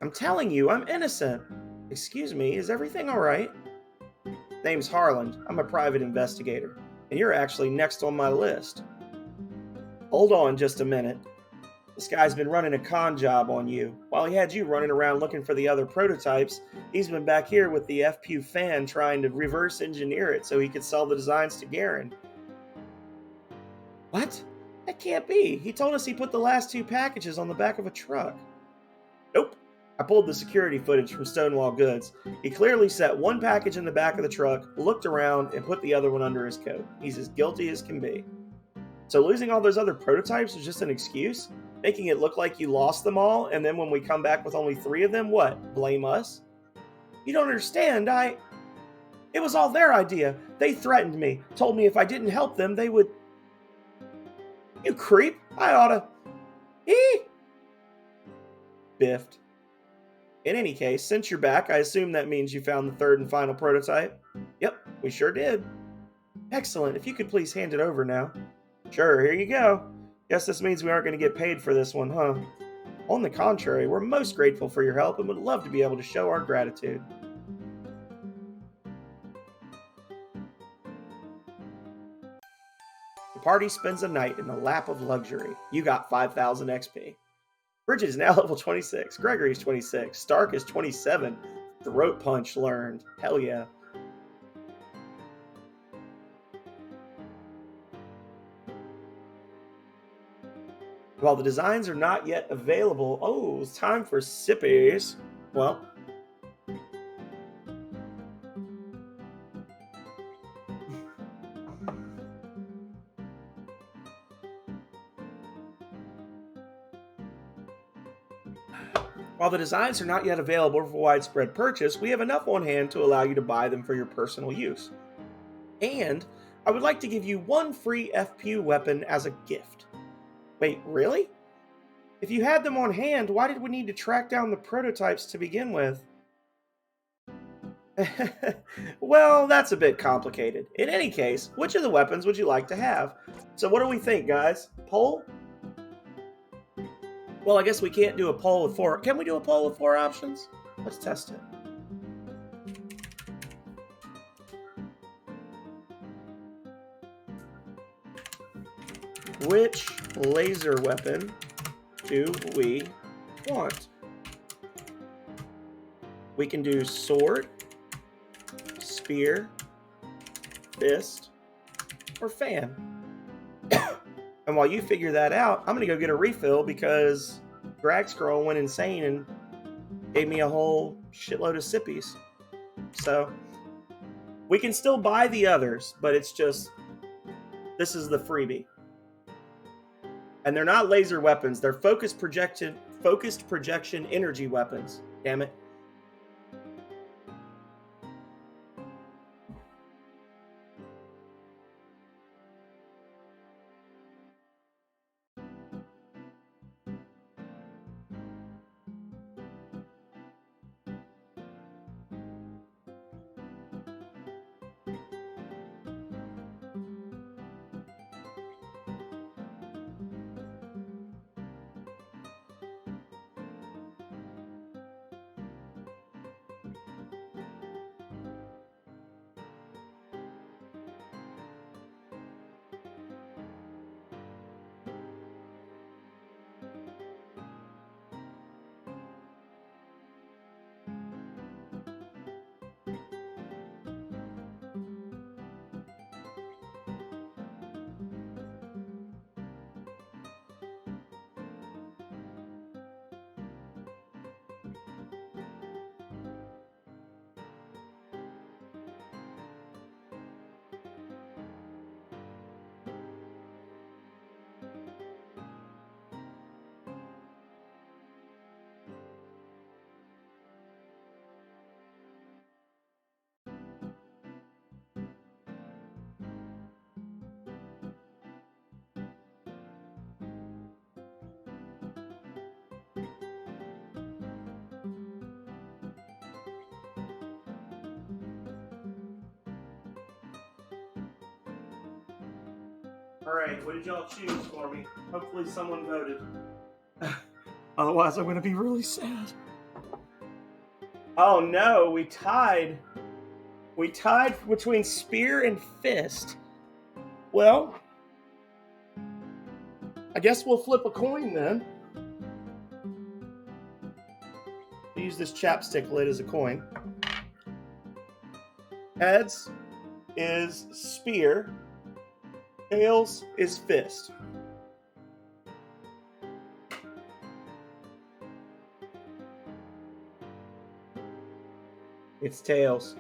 I'm telling you, I'm innocent. Excuse me, is everything all right? Name's Harland. I'm a private investigator, and you're actually next on my list. Hold on just a minute. This guy's been running a con job on you. While he had you running around looking for the other prototypes, he's been back here with the FPU fan trying to reverse engineer it so he could sell the designs to Garen. What? That can't be. He told us he put the last 2 packages on the back of a truck. Nope. I pulled the security footage from Stonewall Goods. He clearly set 1 package in the back of the truck, looked around, and put the other one under his coat. He's as guilty as can be. So losing all those other prototypes was just an excuse? Making it look like you lost them all, and then when we come back with only 3 of them, what? Blame us? You don't understand, It was all their idea. They threatened me, told me if I didn't help them, they would... You creep! I oughta... Biffed. In any case, since you're back, I assume that means you found the 3rd and final prototype? Yep, we sure did. Excellent. If you could please hand it over now. Sure, here you go. Guess this means we aren't going to get paid for this one, huh? On the contrary, we're most grateful for your help and would love to be able to show our gratitude. The party spends a night in a lap of luxury. You got 5,000 XP. Bridget is now level 26. Gregory's 26. Stark is 27. Throat punch learned. Hell yeah. While the designs are not yet available... Oh, it's time for sippies. Well... While the designs are not yet available for widespread purchase, we have enough on hand to allow you to buy them for your personal use. And I would like to give you 1 free FPU weapon as a gift. Wait, really? If you had them on hand, why did we need to track down the prototypes to begin with? Well, that's a bit complicated. In any case, which of the weapons would you like to have? So what do we think, guys? Poll? Well, I guess we can't do a poll with 4... Can we do a poll with 4 options? Let's test it. Which laser weapon do we want? We can do sword, spear, fist, or fan. And while you figure that out, I'm going to go get a refill because Drag Scroll went insane and gave me a whole shitload of sippies. So, we can still buy the others, but it's just, this is the freebie. And they're not laser weapons, they're focused projection energy weapons. Damn it. All right, what did y'all choose for me? Hopefully someone voted. Otherwise, I'm going to be really sad. Oh no, we tied. We tied between spear and fist. Well, I guess we'll flip a coin then. Use this chapstick lid as a coin. Heads is spear. Tails is fist. It's tails.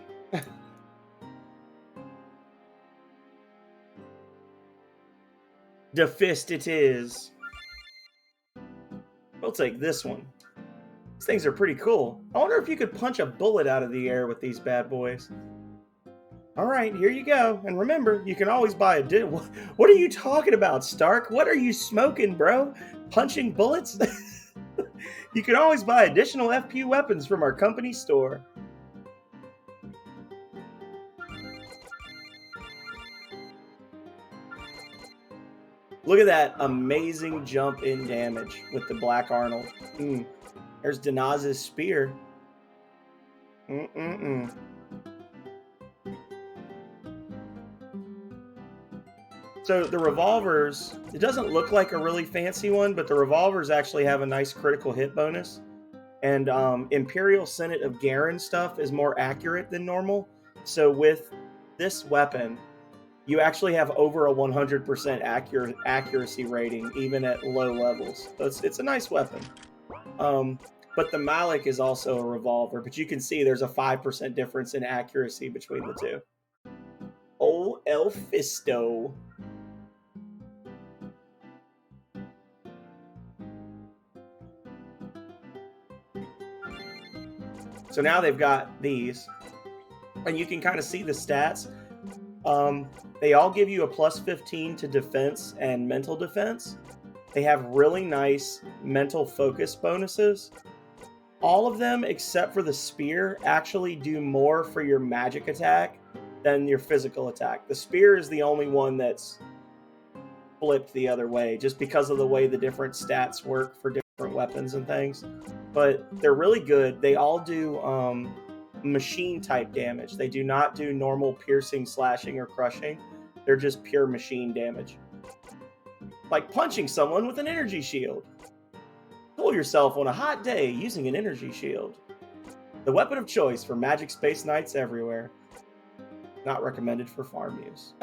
The fist it is. We'll take this one. These things are pretty cool. I wonder if you could punch a bullet out of the air with these bad boys. All right, here you go. And remember, you can always buy a... What are you talking about, Stark? What are you smoking, bro? Punching bullets? You can always buy additional FP weapons from our company store. Look at that amazing jump in damage with the Black Arnold. There's Dinaz's spear. So the revolvers, it doesn't look like a really fancy one, but the revolvers actually have a nice critical hit bonus. And Imperial Senate of Garen stuff is more accurate than normal. So with this weapon, you actually have over a 100% accuracy rating, even at low levels. So it's a nice weapon. But the Malik is also a revolver, but you can see there's a 5% difference in accuracy between the two. Oh, Elfisto. So now they've got these, and you can kind of see the stats. They all give you a plus 15 to defense and mental defense. They have really nice mental focus bonuses. All of them, except for the spear, actually do more for your magic attack than your physical attack. The spear is the only one that's flipped the other way, just because of the way the different stats work for different weapons and things. But they're really good. They all do machine type damage. They do not do normal piercing, slashing, or crushing. They're just pure machine damage. Like punching someone with an energy shield. Cool yourself on a hot day using an energy shield. The weapon of choice for Magic Space Knights everywhere. Not recommended for farm use.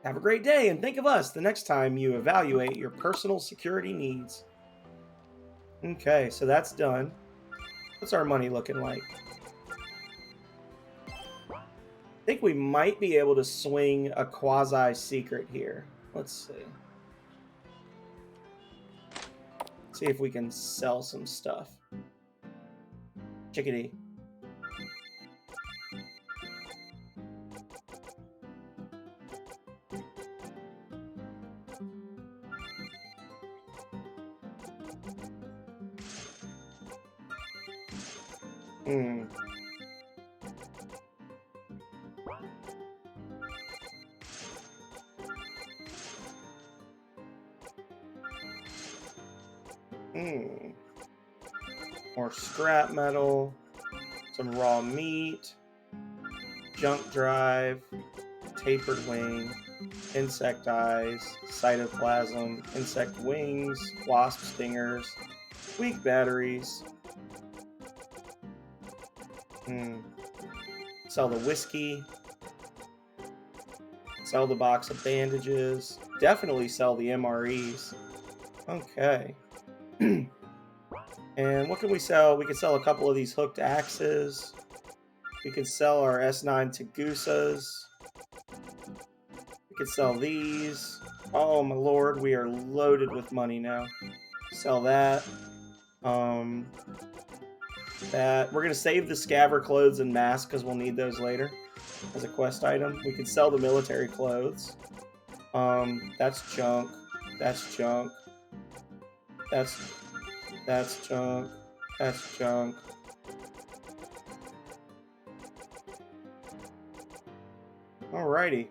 Have a great day, and think of us the next time you evaluate your personal security needs. Okay, so that's done. What's our money looking like? I think we might be able to swing a quasi-secret here. Let's see. See if we can sell some stuff. Chickadee. More scrap metal, some raw meat, junk drive, tapered wing, insect eyes, cytoplasm, insect wings, wasp stingers, weak batteries. Sell the whiskey. Sell the box of bandages. Definitely sell the MREs. Okay. And what can we sell? We can sell a couple of these hooked axes. We can sell our S9 Tagusas. We can sell these. Oh my lord, we are loaded with money now. Sell that. That. We're going to save the scaver clothes and mask because we'll need those later as a quest item. We can sell the military clothes. That's junk. That's junk. That's junk. That's junk. Alrighty.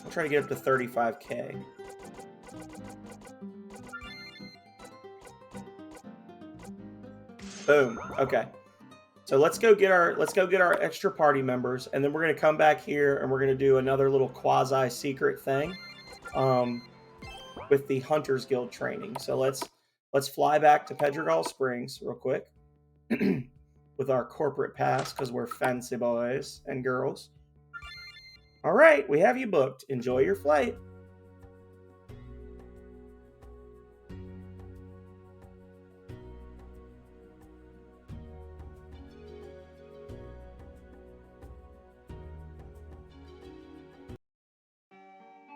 I'll try to get up to 35k. Boom. Okay. So let's go get our extra party members, and then we're gonna come back here and we're gonna do another little quasi secret thing, with the Hunters Guild training. So let's fly back to Pedregal Springs real quick with our corporate pass because we're fancy boys and girls. All right, we have you booked. Enjoy your flight.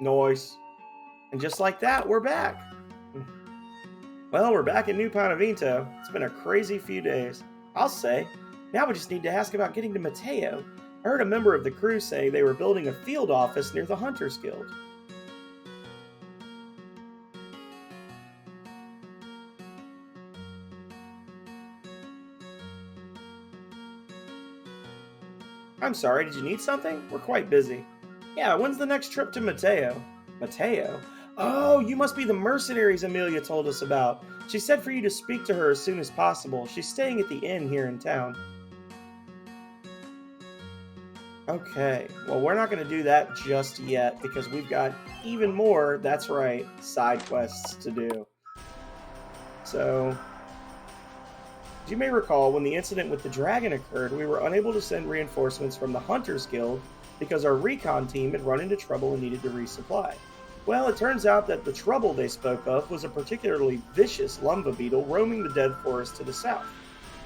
Nice. And just like that, we're back. Well, we're back in New Panavento. It's been a crazy few days. I'll say. Now we just need to ask about getting to Mateo. I heard a member of the crew say they were building a field office near the Hunters Guild. I'm sorry, did you need something? We're quite busy. Yeah, when's the next trip to Mateo? Mateo? Oh, you must be the mercenaries Amelia told us about. She said for you to speak to her as soon as possible. She's staying at the inn here in town. Okay, well, we're not going to do that just yet because we've got even more, that's right, side quests to do. So, as you may recall, when the incident with the dragon occurred, we were unable to send reinforcements from the Hunters Guild because our recon team had run into trouble and needed to resupply. Well, it turns out that the trouble they spoke of was a particularly vicious lumber beetle roaming the dead forest to the south.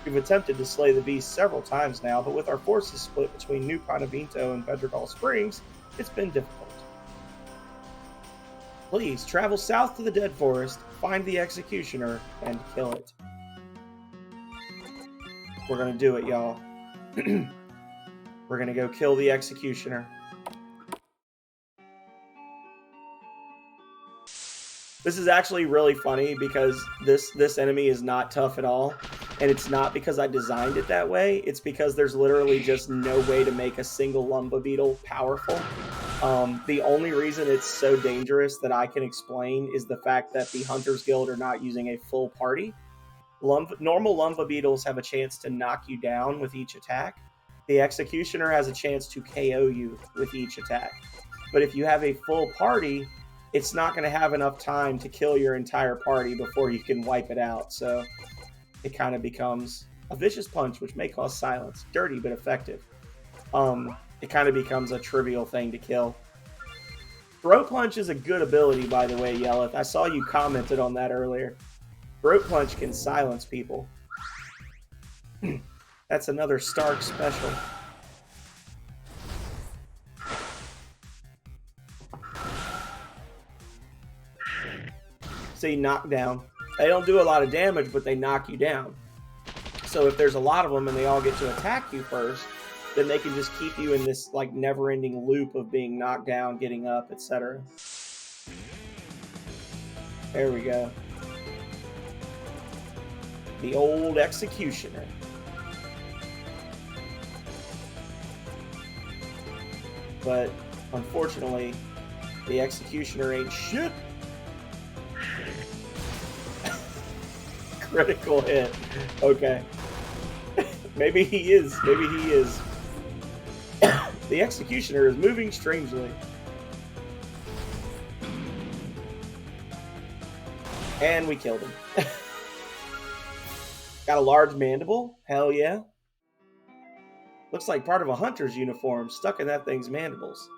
We've attempted to slay the beast several times now, but with our forces split between New Panavento and Pedregal Springs, it's been difficult. Please, travel south to the dead forest, find the executioner, and kill it. We're gonna do it, y'all. We're gonna go kill the executioner. This is actually really funny because this enemy is not tough at all. And it's not because I designed it that way. It's because there's literally just no way to make a single lumba beetle powerful. The only reason it's so dangerous that I can explain is the fact that the Hunters Guild are not using a full party. Normal lumba beetles have a chance to knock you down with each attack. The executioner has a chance to KO you with each attack. But if you have a full party, it's not going to have enough time to kill your entire party before you can wipe it out. So it kind of becomes a vicious punch, which may cause silence. Dirty, but effective. It kind of becomes a trivial thing to kill. Throat Punch is a good ability, by the way, Yelleth. I saw you commented on that earlier. Throat Punch can silence people. That's another Stark special. See, knockdown. They don't do a lot of damage, but they knock you down. So if there's a lot of them and they all get to attack you first, then they can just keep you in this like never-ending loop of being knocked down, getting up, etc. There we go. The old executioner. But unfortunately, the executioner ain't shit. Critical hit. Okay. Maybe he is. Maybe he is. The executioner is moving strangely. And we killed him. Got a large mandible? Hell yeah. Looks like part of a hunter's uniform stuck in that thing's mandibles.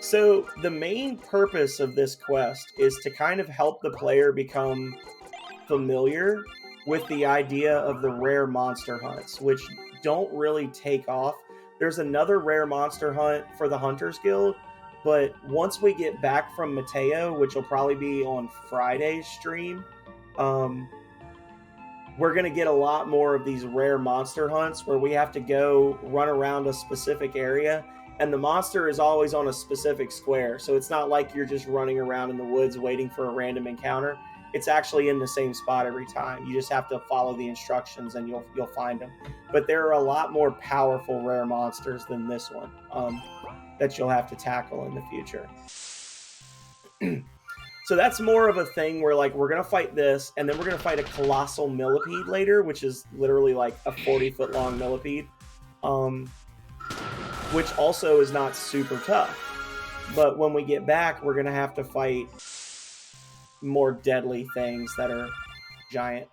So the main purpose of this quest is to kind of help the player become familiar with the idea of the rare monster hunts, which don't really take off. There's another rare monster hunt for the Hunters Guild, but once we get back from Mateo, which will probably be on Friday's stream, we're going to get a lot more of these rare monster hunts where we have to go run around a specific area, and the monster is always on a specific square. So it's not like you're just running around in the woods waiting for a random encounter. it's actually in the same spot every time. You just have to follow the instructions and you'll find them. But there are a lot more powerful rare monsters than this one that you'll have to tackle in the future. So that's more of a thing where like we're gonna fight this, and then we're gonna fight a colossal millipede later, which is literally like a 40-foot long millipede, which also is not super tough. But when we get back, we're gonna have to fight more deadly things that are giant.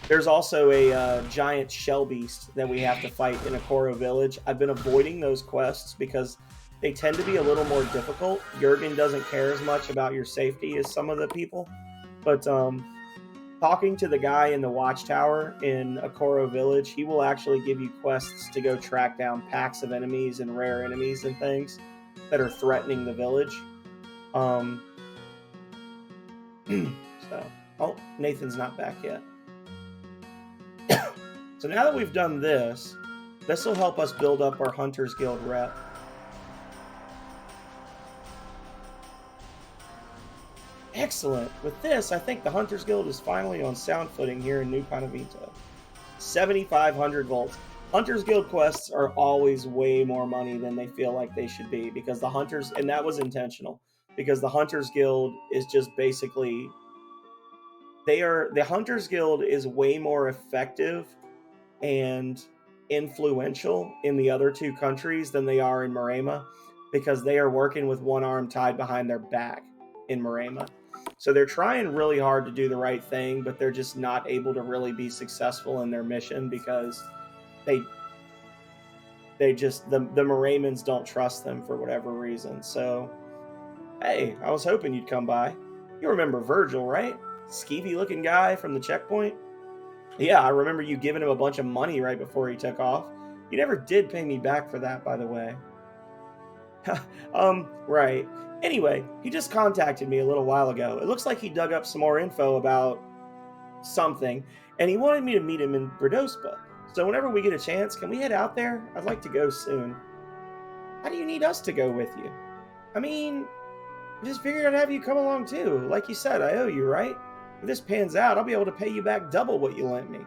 There's also a giant shell beast that we have to fight in Akoro Village. I've been avoiding those quests because they tend to be a little more difficult. Jurgen doesn't care as much about your safety as some of the people. But talking to the guy in the watchtower in Akoro Village, he will actually give you quests to go track down packs of enemies and rare enemies and things that are threatening the village. So, oh, Nathan's not back yet. So now that we've done this, this will help us build up our Hunters Guild rep. Excellent. With this, I think the Hunters Guild is finally on sound footing here in New Panavito. 7,500 volts. Hunters Guild quests are always way more money than they feel like they should be because the Hunters, and that was intentional, because the Hunters Guild is just basically, the Hunters Guild is way more effective and influential in the other two countries than they are in Marema because they are working with one arm tied behind their back in Marema. So they're trying really hard to do the right thing, but they're just not able to really be successful in their mission because the Maremans don't trust them for whatever reason. So, hey, I was hoping you'd come by. You remember Virgil, right? Skeevy looking guy from the checkpoint? Yeah, I remember you giving him a bunch of money right before he took off. You never did pay me back for that, by the way. Right. Anyway, he just contacted me a little while ago. It looks like he dug up some more info about something, and he wanted me to meet him in Brodospa. So whenever we get a chance, can we head out there? I'd like to go soon. How do you need us to go with you? I mean, I just figured I'd have you come along too. Like you said, I owe you, right? If this pans out, I'll be able to pay you back double what you lent me.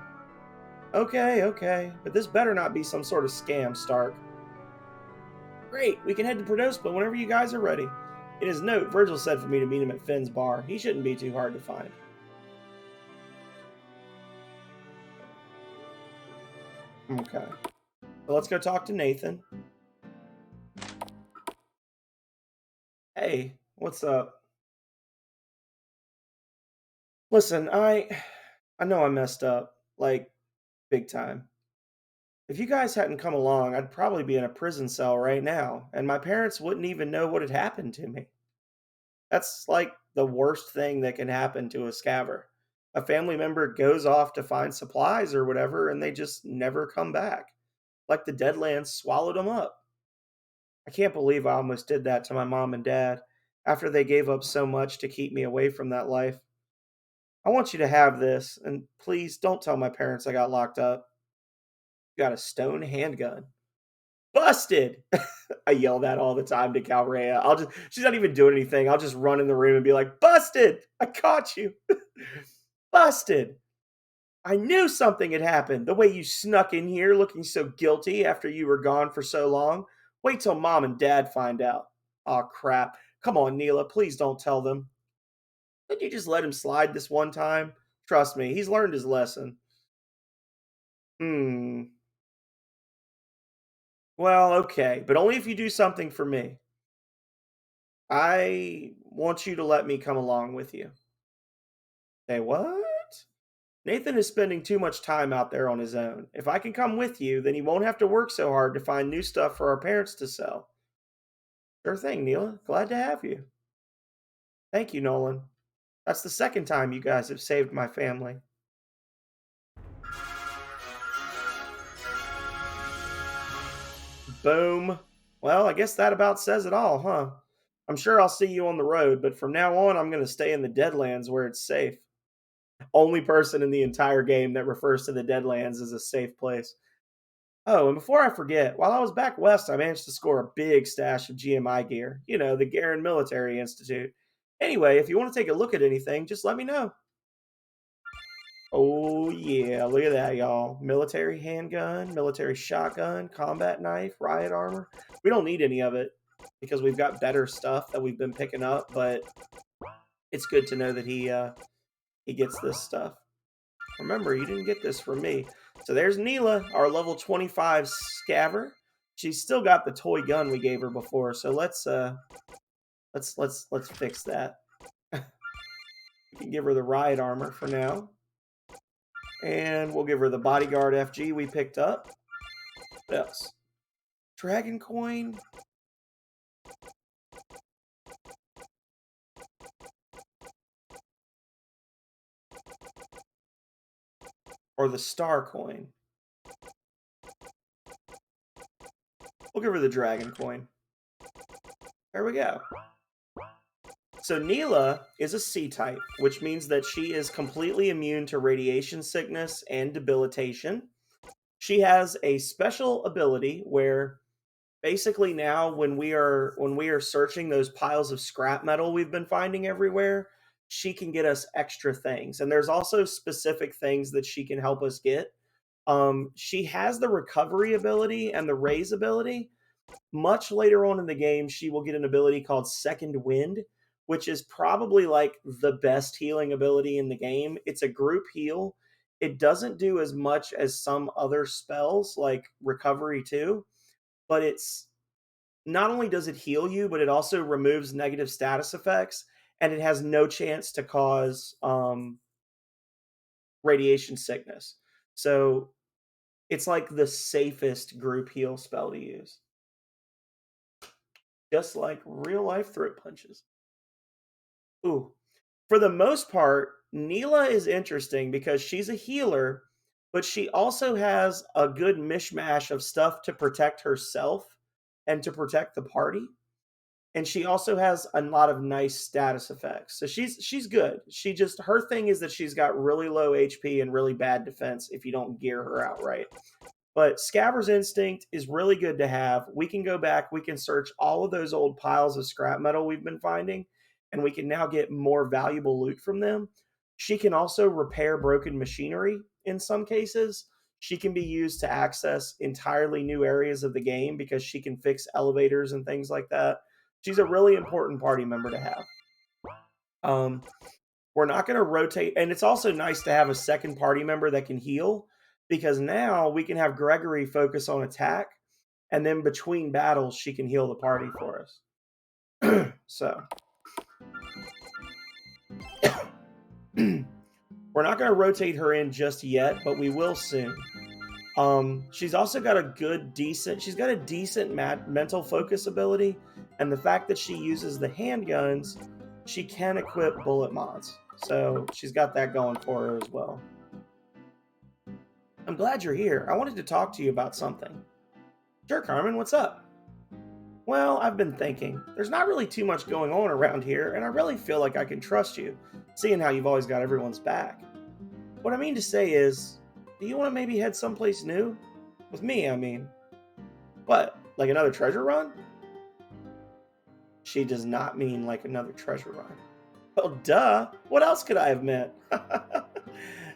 Okay, but this better not be some sort of scam, Stark. Great, we can head to Brodospa whenever you guys are ready. In his note, Virgil said for me to meet him at Finn's bar. He shouldn't be too hard to find. Okay. So let's go talk to Nathan. Hey, what's up? Listen, I know I messed up, like, big time. If you guys hadn't come along, I'd probably be in a prison cell right now, and my parents wouldn't even know what had happened to me. That's like the worst thing that can happen to a scaver. A family member goes off to find supplies or whatever, and they just never come back. Like the Deadlands swallowed them up. I can't believe I almost did that to my mom and dad after they gave up so much to keep me away from that life. I want you to have this, and please don't tell my parents I got locked up. You got a stone handgun. Busted! I yell that all the time to Calrea. She's not even doing anything. I'll just run in the room and be like, busted! I caught you. Busted! I knew something had happened. The way you snuck in here looking so guilty after you were gone for so long. Wait till mom and dad find out. Aw, crap. Come on, Neela. Please don't tell them. Didn't you just let him slide this one time? Trust me, he's learned his lesson. Well, okay, but only if you do something for me. I want you to let me come along with you. Say what? Nathan is spending too much time out there on his own. If I can come with you, then he won't have to work so hard to find new stuff for our parents to sell. Sure thing, Neela. Glad to have you. Thank you, Nolan. That's the second time you guys have saved my family. Boom. Well, I guess that about says it all, huh? I'm sure I'll see you on the road, but from now on, I'm going to stay in the Deadlands where it's safe. Only person in the entire game that refers to the Deadlands as a safe place. Oh, and before I forget, while I was back west, I managed to score a big stash of GMI gear. You know, the Garen Military Institute. Anyway, if you want to take a look at anything, just let me know. Oh, yeah. Look at that, y'all. Military handgun, military shotgun, combat knife, riot armor. We don't need any of it because we've got better stuff that we've been picking up, but it's good to know that he gets this stuff. Remember, you didn't get this from me. So there's Neela, our level 25 scaver. She's still got the toy gun we gave her before, so let's fix that. We can give her the riot armor for now. And we'll give her the Bodyguard FG we picked up. What else? Dragon coin. Or the star coin. We'll give her the dragon coin. There we go. So Neela is a C-type, which means that she is completely immune to radiation sickness and debilitation. She has a special ability where basically now when we are searching those piles of scrap metal we've been finding everywhere, she can get us extra things. And there's also specific things that she can help us get. She has the recovery ability and the raise ability. Much later on in the game, she will get an ability called Second Wind, which is probably like the best healing ability in the game. It's a group heal. It doesn't do as much as some other spells like Recovery 2, but it's not only does it heal you, but it also removes negative status effects, and it has no chance to cause radiation sickness. So it's like the safest group heal spell to use. Just like real life throat punches. Ooh. For the most part, Neela is interesting because she's a healer, but she also has a good mishmash of stuff to protect herself and to protect the party. And she also has a lot of nice status effects. So she's good. Her thing is that she's got really low HP and really bad defense if you don't gear her out right. But Scaver's Instinct is really good to have. We can go back, we can search all of those old piles of scrap metal we've been finding, and we can now get more valuable loot from them. She can also repair broken machinery in some cases. She can be used to access entirely new areas of the game because she can fix elevators and things like that. She's a really important party member to have. We're not going to rotate, and it's also nice to have a second party member that can heal, because now we can have Gregory focus on attack, and then between battles, she can heal the party for us. So, we're not going to rotate her in just yet, but we will soon. She's also got she's got a decent mental focus ability, and the fact that she uses the handguns, she can equip bullet mods. So she's got that going for her as well. I'm glad you're here. I wanted to talk to you about something. Sure, Carmen, what's up? Well, I've been thinking. There's not really too much going on around here, and I really feel like I can trust you, seeing how you've always got everyone's back. What I mean to say is, do you want to maybe head someplace new? With me, I mean. What, like another treasure run? She does not mean like another treasure run. Well, duh. What else could I have meant?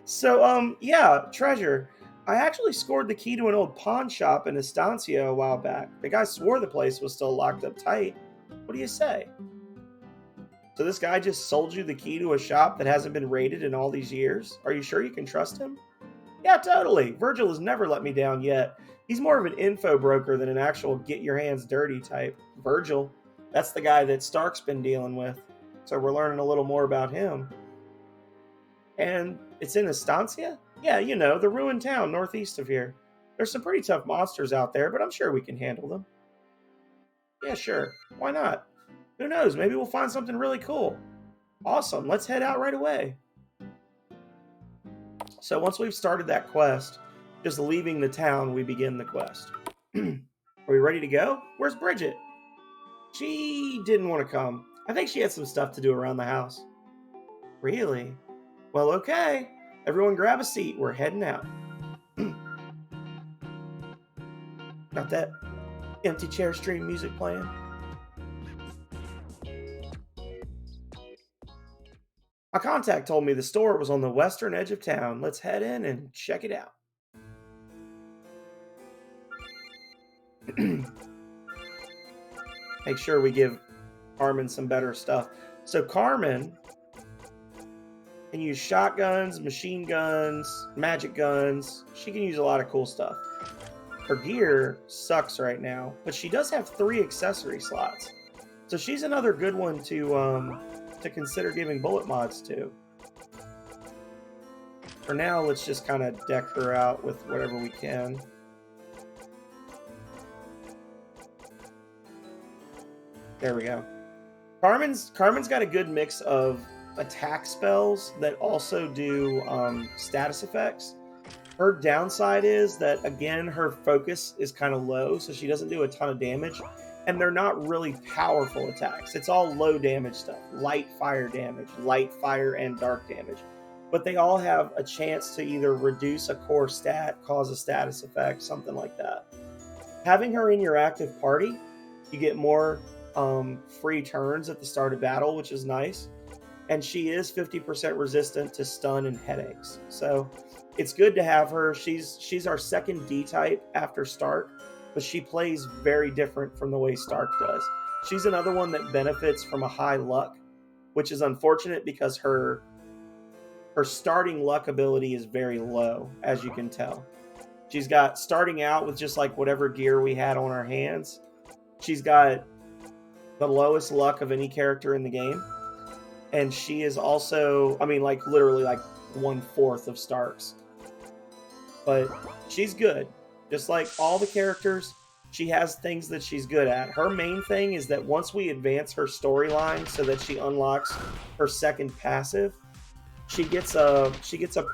So, yeah, treasure. I actually scored the key to an old pawn shop in Estancia a while back. The guy swore the place was still locked up tight. What do you say? So this guy just sold you the key to a shop that hasn't been raided in all these years? Are you sure you can trust him? Yeah, totally. Virgil has never let me down yet. He's more of an info broker than an actual get your hands dirty type. Virgil. That's the guy that Stark's been dealing with. So we're learning a little more about him. And it's in Estancia? Yeah, you know, the ruined town northeast of here. There's some pretty tough monsters out there, but I'm sure we can handle them. Yeah, sure. Why not? Who knows? Maybe we'll find something really cool. Awesome. Let's head out right away. So once we've started that quest, just leaving the town, we begin the quest. Are we ready to go? Where's Bridget? She didn't want to come. I think she had some stuff to do around the house. Really? Well, okay. Everyone grab a seat. We're heading out. Got that empty chair stream music playing. My contact told me the store was on the western edge of town. Let's head in and check it out. Make sure we give Carmen some better stuff. So Carmen can use shotguns, machine guns, magic guns. She can use a lot of cool stuff. Her gear sucks right now, but she does have 3 accessory slots. So she's another good one to consider giving bullet mods to. For now, let's just kind of deck her out with whatever we can. There we go. Carmen's got a good mix of attack spells that also do status effects. Her downside is that, again, her focus is kind of low, so she doesn't do a ton of damage. And they're not really powerful attacks. It's all low damage stuff. Light fire damage, light fire and dark damage. But they all have a chance to either reduce a core stat, cause a status effect, something like that. Having her in your active party, you get more free turns at the start of battle, which is nice. And she is 50% resistant to stun and headaches. So it's good to have her. She's our second D-type after Stark, but she plays very different from the way Stark does. She's another one that benefits from a high luck, which is unfortunate because her starting luck ability is very low, as you can tell. She's got, starting out with just like whatever gear we had on our hands, she's got the lowest luck of any character in the game. And she is also, I mean, like literally like 1/4 of Stark's. But she's good. Just like all the characters, she has things that she's good at. Her main thing is that once we advance her storyline so that she unlocks her second passive, she gets a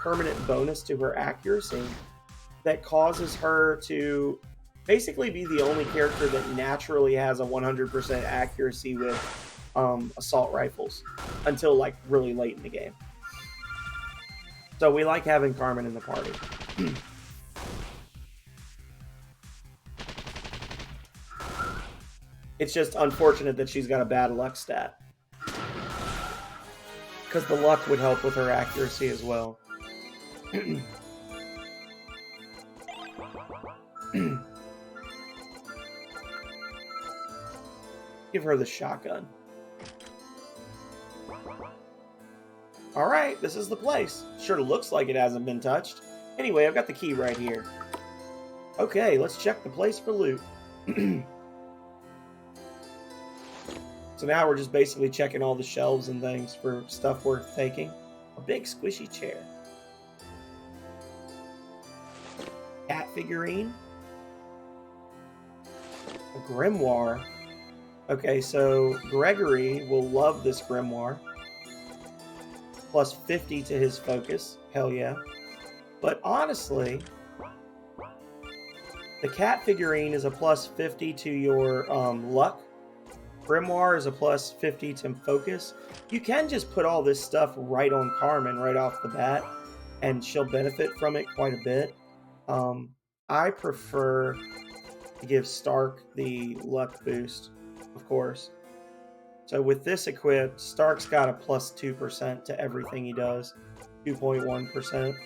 permanent bonus to her accuracy that causes her to basically be the only character that naturally has a 100% accuracy with assault rifles until like really late in the game. So we like having Carmen in the party. It's just unfortunate that she's got a bad luck stat, because the luck would help with her accuracy as well. Give her the shotgun. Alright, this is the place. Sure looks like it hasn't been touched. Anyway, I've got the key right here. Okay, let's check the place for loot. So now we're just basically checking all the shelves and things for stuff worth taking. A big squishy chair. Cat figurine. A grimoire. Okay, so Gregory will love this grimoire. Plus 50 to his focus. Hell yeah. But honestly, the cat figurine is a plus 50 to your luck. Grimoire is a plus 50 to focus. You can just put all this stuff right on Carmen right off the bat, and she'll benefit from it quite a bit. I prefer to give Stark the luck boost, of course. So with this equipped, Stark's got a plus 2% to everything he does. 2.1%.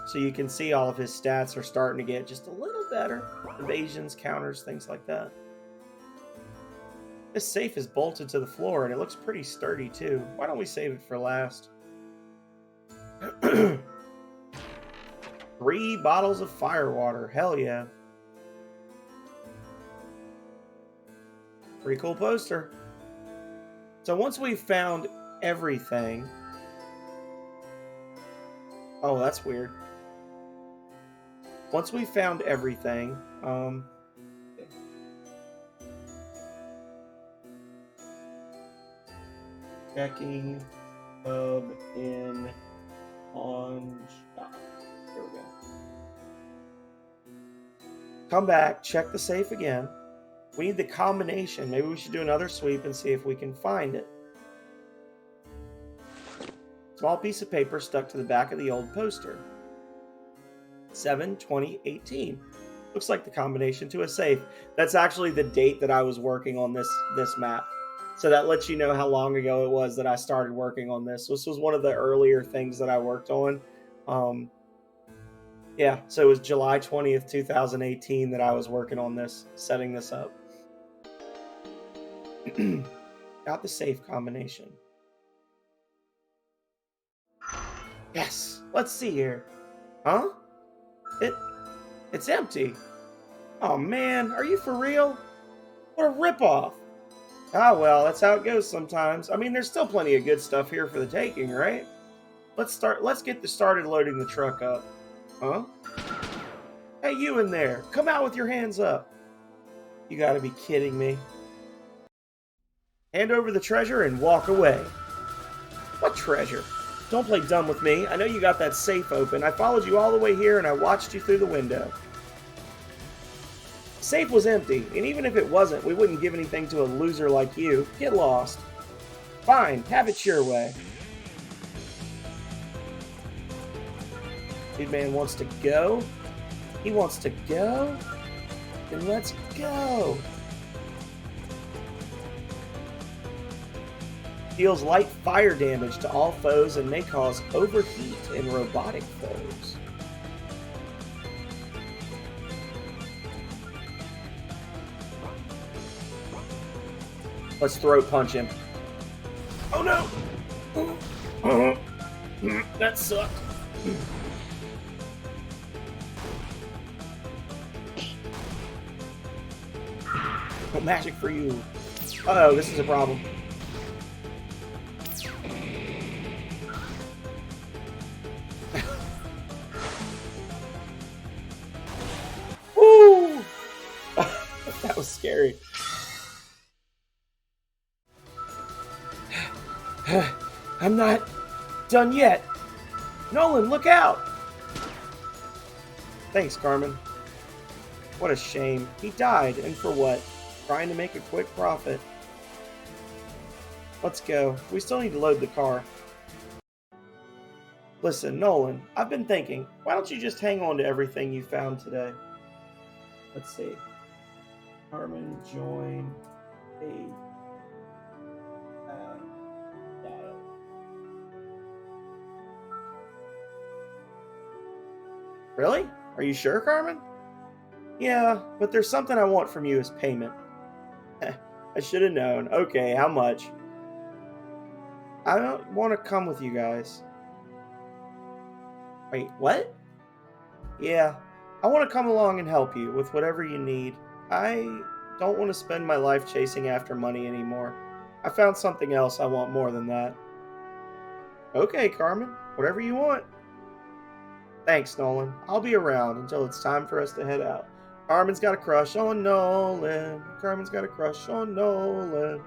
So you can see all of his stats are starting to get just a little better. Evasions, counters, things like that. This safe is bolted to the floor, and it looks pretty sturdy, too. Why don't we save it for last? 3 bottles of firewater. Hell yeah. Pretty cool poster. So once we've found everything... Oh, that's weird. Once we've found everything... Checking hub in on shop. There we go. Come back, check the safe again. We need the combination. Maybe we should do another sweep and see if we can find it. Small piece of paper stuck to the back of the old poster. 7/20/18. Looks like the combination to a safe. That's actually the date that I was working on this map. So that lets you know how long ago it was that I started working on this. This was one of the earlier things that I worked on. Yeah, so it was July 20th, 2018 that I was working on this, setting this up. Got the safe combination. Yes, let's see here. Huh? It's empty. Oh man, are you for real? What a ripoff. Ah well, that's how it goes sometimes. I mean, there's still plenty of good stuff here for the taking, right? Let's get started loading the truck up. Huh? Hey, you in there, come out with your hands up. You gotta be kidding me. Hand over the treasure and walk away. What treasure? Don't play dumb with me. I know you got that safe open. I followed you all the way here and I watched you through the window. The safe was empty, and even if it wasn't, we wouldn't give anything to a loser like you. Get lost. Fine, have it your way. Dude man wants to go? He wants to go? Then let's go. Deals light fire damage to all foes and may cause overheat in robotic foes. Let's throat punch him. Oh no! That sucked. No magic for you. Uh-oh, this is a problem. Woo! That was scary. I'm not done yet. Nolan, look out! Thanks, Carmen. What a shame. He died, and for what? Trying to make a quick profit. Let's go. We still need to load the car. Listen, Nolan, I've been thinking, why don't you just hang on to everything you found today? Let's see. Carmen, join, aid. Really? Are you sure, Carmen? Yeah, but there's something I want from you as payment. I should have known. Okay, how much? I don't want to come with you guys. Wait, what? Yeah, I want to come along and help you with whatever you need. I don't want to spend my life chasing after money anymore. I found something else I want more than that. Okay, Carmen, whatever you want. Thanks, Nolan. I'll be around until it's time for us to head out. Carmen's got a crush on Nolan. Carmen's got a crush on Nolan.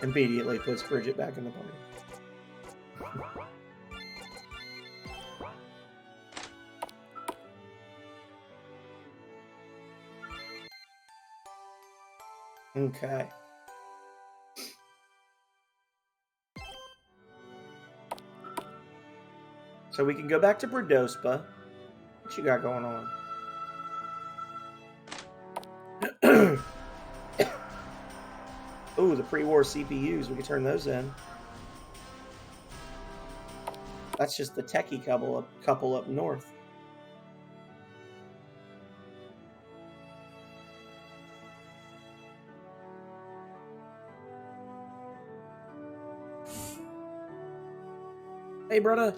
Immediately puts Bridget back in the party. Okay. So we can go back to Brodospa. What you got going on? Ooh, the pre-war CPUs. We can turn those in. That's just the techie couple up north. Hey, brother.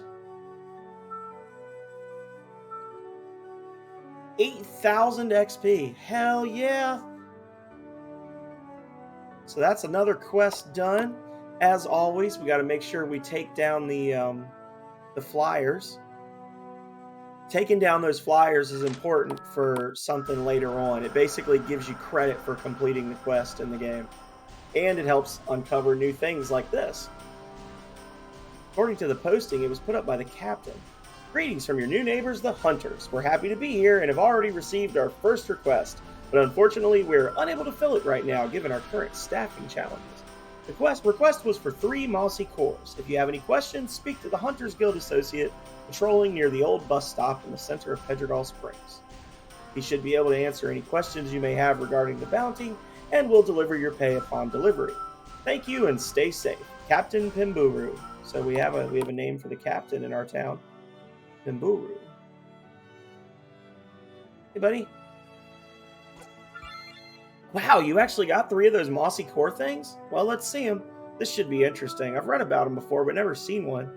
8,000 XP. Hell yeah. So that's another quest done. As always, we got to make sure we take down the flyers. Taking down those flyers is important for something later on. It basically gives you credit for completing the quest in the game. And it helps uncover new things like this. According to the posting, it was put up by the captain. Greetings from your new neighbors, the Hunters. We're happy to be here and have already received our first request, but unfortunately we're unable to fill it right now given our current staffing challenges. The request was for 3 mossy cores. If you have any questions, speak to the Hunters Guild associate patrolling near the old bus stop in the center of Pedregal Springs. He should be able to answer any questions you may have regarding the bounty, and will deliver your pay upon delivery. Thank you and stay safe. Captain Pimburu. So we have a name for the captain in our town. Pimburu. Hey, buddy. Wow, you actually got 3 of those mossy core things? Well, let's see them. This should be interesting. I've read about them before, but never seen one.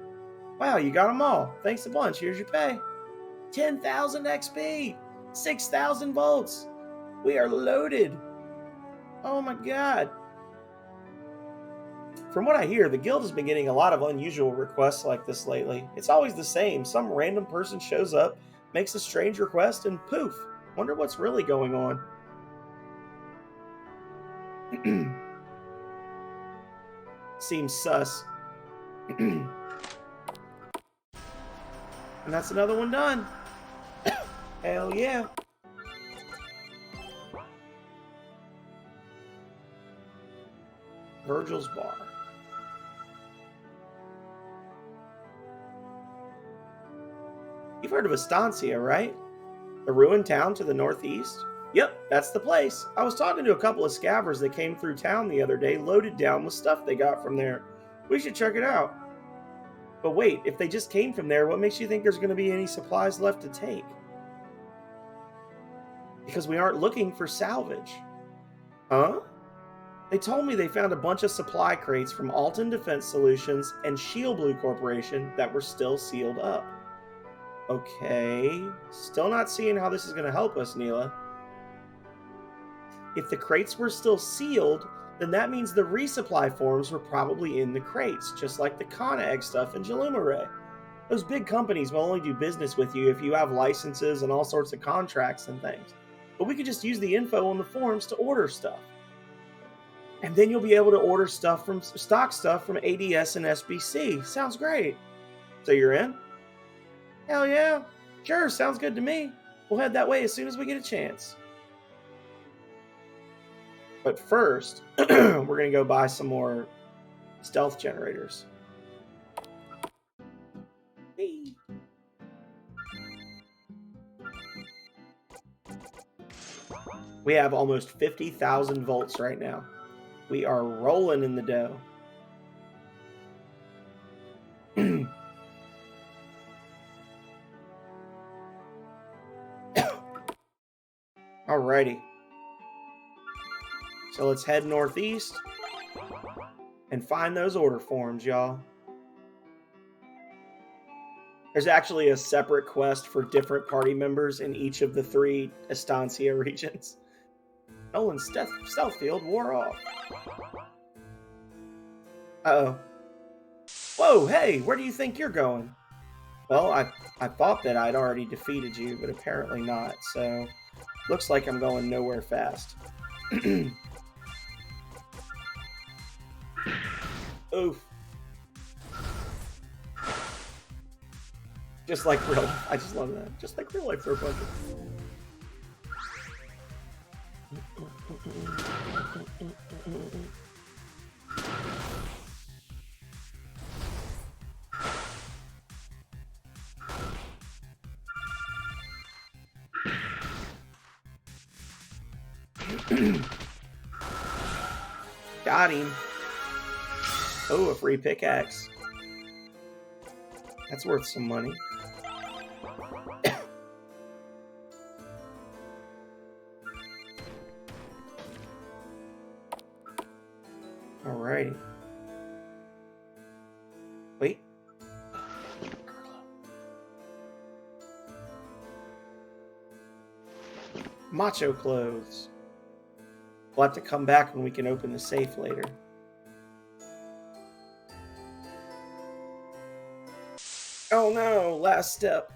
Wow, you got them all. Thanks a bunch. Here's your pay. 10,000 XP. 6,000 volts. We are loaded. Oh my god. From what I hear, the guild has been getting a lot of unusual requests like this lately. It's always the same. Some random person shows up, makes a strange request, and poof. Wonder what's really going on. Seems sus. And that's another one done. Hell yeah. Virgil's Bar. You've heard of Estancia, right? The ruined town to the northeast? Yep, that's the place. I was talking to a couple of scabbers that came through town the other day, loaded down with stuff they got from there. We should check it out. But wait, if they just came from there, what makes you think there's going to be any supplies left to take? Because we aren't looking for salvage. Huh? They told me they found a bunch of supply crates from Alton Defense Solutions and Shield Blue Corporation that were still sealed up. Okay, still not seeing how this is going to help us, Neela. If the crates were still sealed, then that means the resupply forms were probably in the crates, just like the Kana Egg stuff in Jalumare. Those big companies will only do business with you if you have licenses and all sorts of contracts and things. But we could just use the info on the forms to order stuff. And then you'll be able to order stock stuff from ADS and SBC. Sounds great. So you're in? Hell yeah. Sure, sounds good to me. We'll head that way as soon as we get a chance. But first, we're going to go buy some more stealth generators. Hey. We have almost 50,000 volts right now. We are rolling in the dough. Alrighty. So let's head northeast and find those order forms, y'all. There's actually a separate quest for different party members in each of the 3 Estancia regions. Nolan's stealth field wore off. Uh-oh. Whoa, hey, where do you think you're going? Well, I thought that I'd already defeated you, but apparently not, so looks like I'm going nowhere fast. Oof. Just like real life. I just love that. Just like real life throw punches. Got him. Oh, a free pickaxe. That's worth some money. Alrighty. Wait. Macho clothes. We'll have to come back when we can open the safe later. Oh no, last step.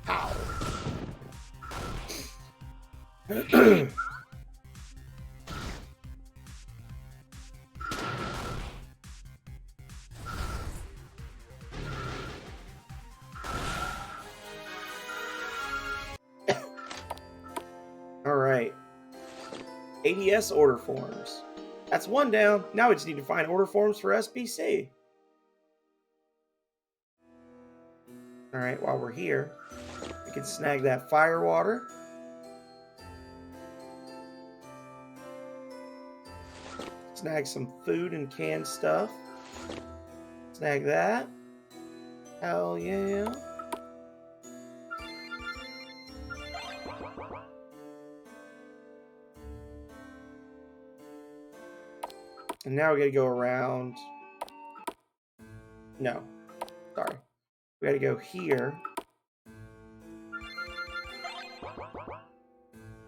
Ow. ADS order forms. That's one down. Now we just need to find order forms for SBC. Alright, while we're here, we can snag that fire water. Snag some food and canned stuff. Snag that. Hell yeah. And now we gotta go around. No. Sorry. We gotta go here.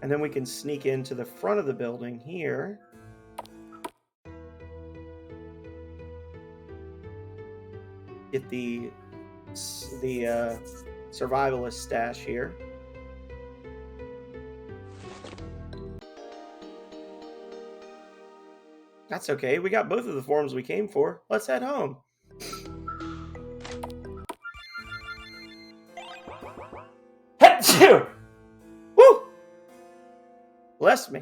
And then we can sneak into the front of the building here. Get the survivalist stash here. That's okay. We got both of the forms we came for. Let's head home. Woo! Bless me.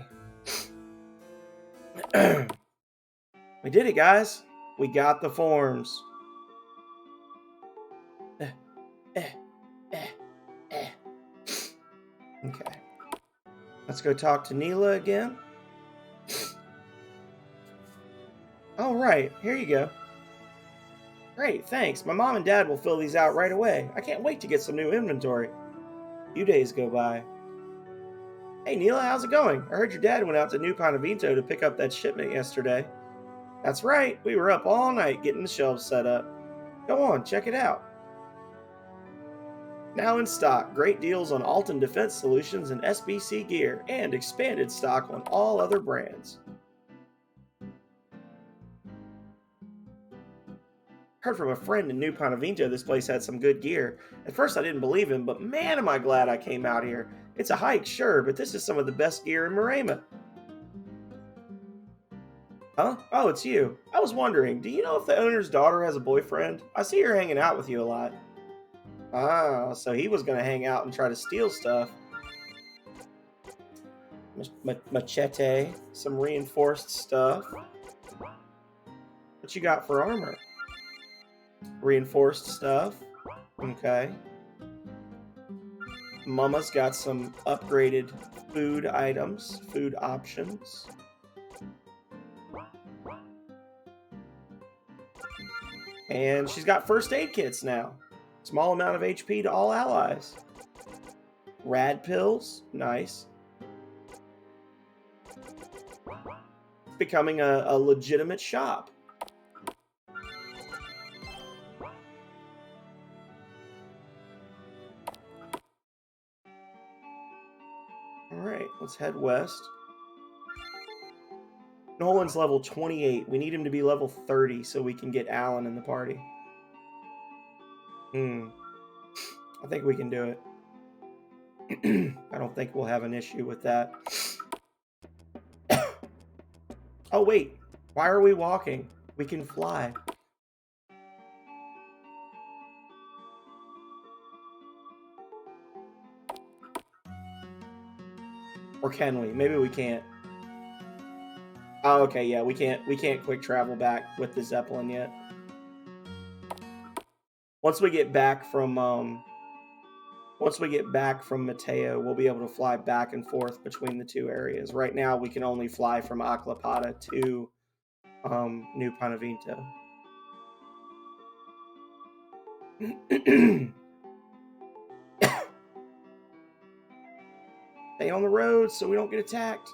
We did it, guys. We got the forms. Okay. Let's go talk to Neela again. All right, here you go. Great, thanks. My mom and dad will fill these out right away. I can't wait to get some new inventory. A few days go by. Hey, Neela, how's it going? I heard your dad went out to New Panavito to pick up that shipment yesterday. That's right. We were up all night getting the shelves set up. Go on, check it out. Now in stock, great deals on Alton Defense Solutions and SBC gear, and expanded stock on all other brands. Heard from a friend in New Panavito this place had some good gear. At first I didn't believe him, but man am I glad I came out here. It's a hike, sure, but this is some of the best gear in Marema. Huh? Oh, it's you. I was wondering, do you know if the owner's daughter has a boyfriend? I see her hanging out with you a lot. Ah, so he was going to hang out and try to steal stuff. Machete, some reinforced stuff. What you got for armor? Reinforced stuff. Okay. Mama's got some upgraded food items, food options. And she's got first aid kits now. Small amount of HP to all allies. Rad pills, nice. Becoming a legitimate shop. Alright, let's head west. Nolan's level 28. We need him to be level 30 so we can get Alan in the party. I think we can do it. I don't think we'll have an issue with that. Oh, wait. Why are we walking? We can fly. Or can we? Maybe we can't. Oh, okay, yeah, we can't quick travel back with the Zeppelin yet. Once we get back from Mateo, we'll be able to fly back and forth between the two areas. Right now, we can only fly from Aclapata to New Panavito. Stay on the road so we don't get attacked.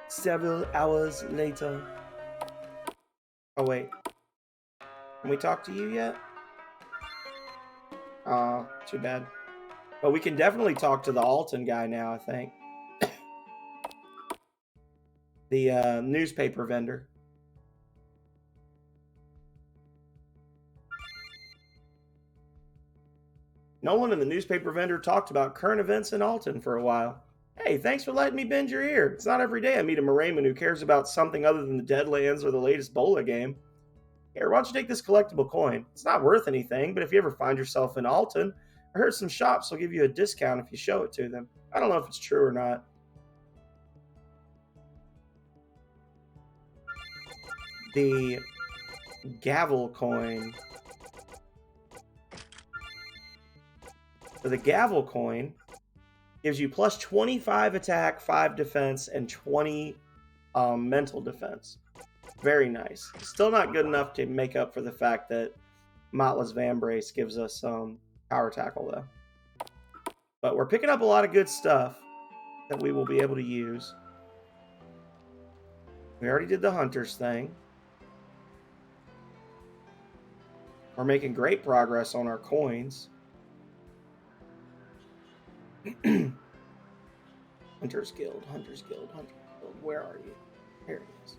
Several hours later. Oh, wait. Can we talk to you yet? Too bad. But we can definitely talk to the Alton guy now, I think. The newspaper vendor. Nolan and the newspaper vendor talked about current events in Alton for a while. Hey, thanks for letting me bend your ear. It's not every day I meet a Marayman who cares about something other than the Deadlands or the latest Bola game. Here, why don't you take this collectible coin? It's not worth anything, but if you ever find yourself in Alton, I heard some shops will give you a discount if you show it to them. I don't know if it's true or not. The gavel coin. So the gavel coin gives you plus 25 attack, 5 defense, and 20 mental defense. Very nice. Still not good enough to make up for the fact that Motley's Vambrace gives us power tackle, though. But we're picking up a lot of good stuff that we will be able to use. We already did the Hunter's thing. We're making great progress on our coins. Hunter's Guild, Hunter's Guild, Hunter's Guild. Where are you? Here it is.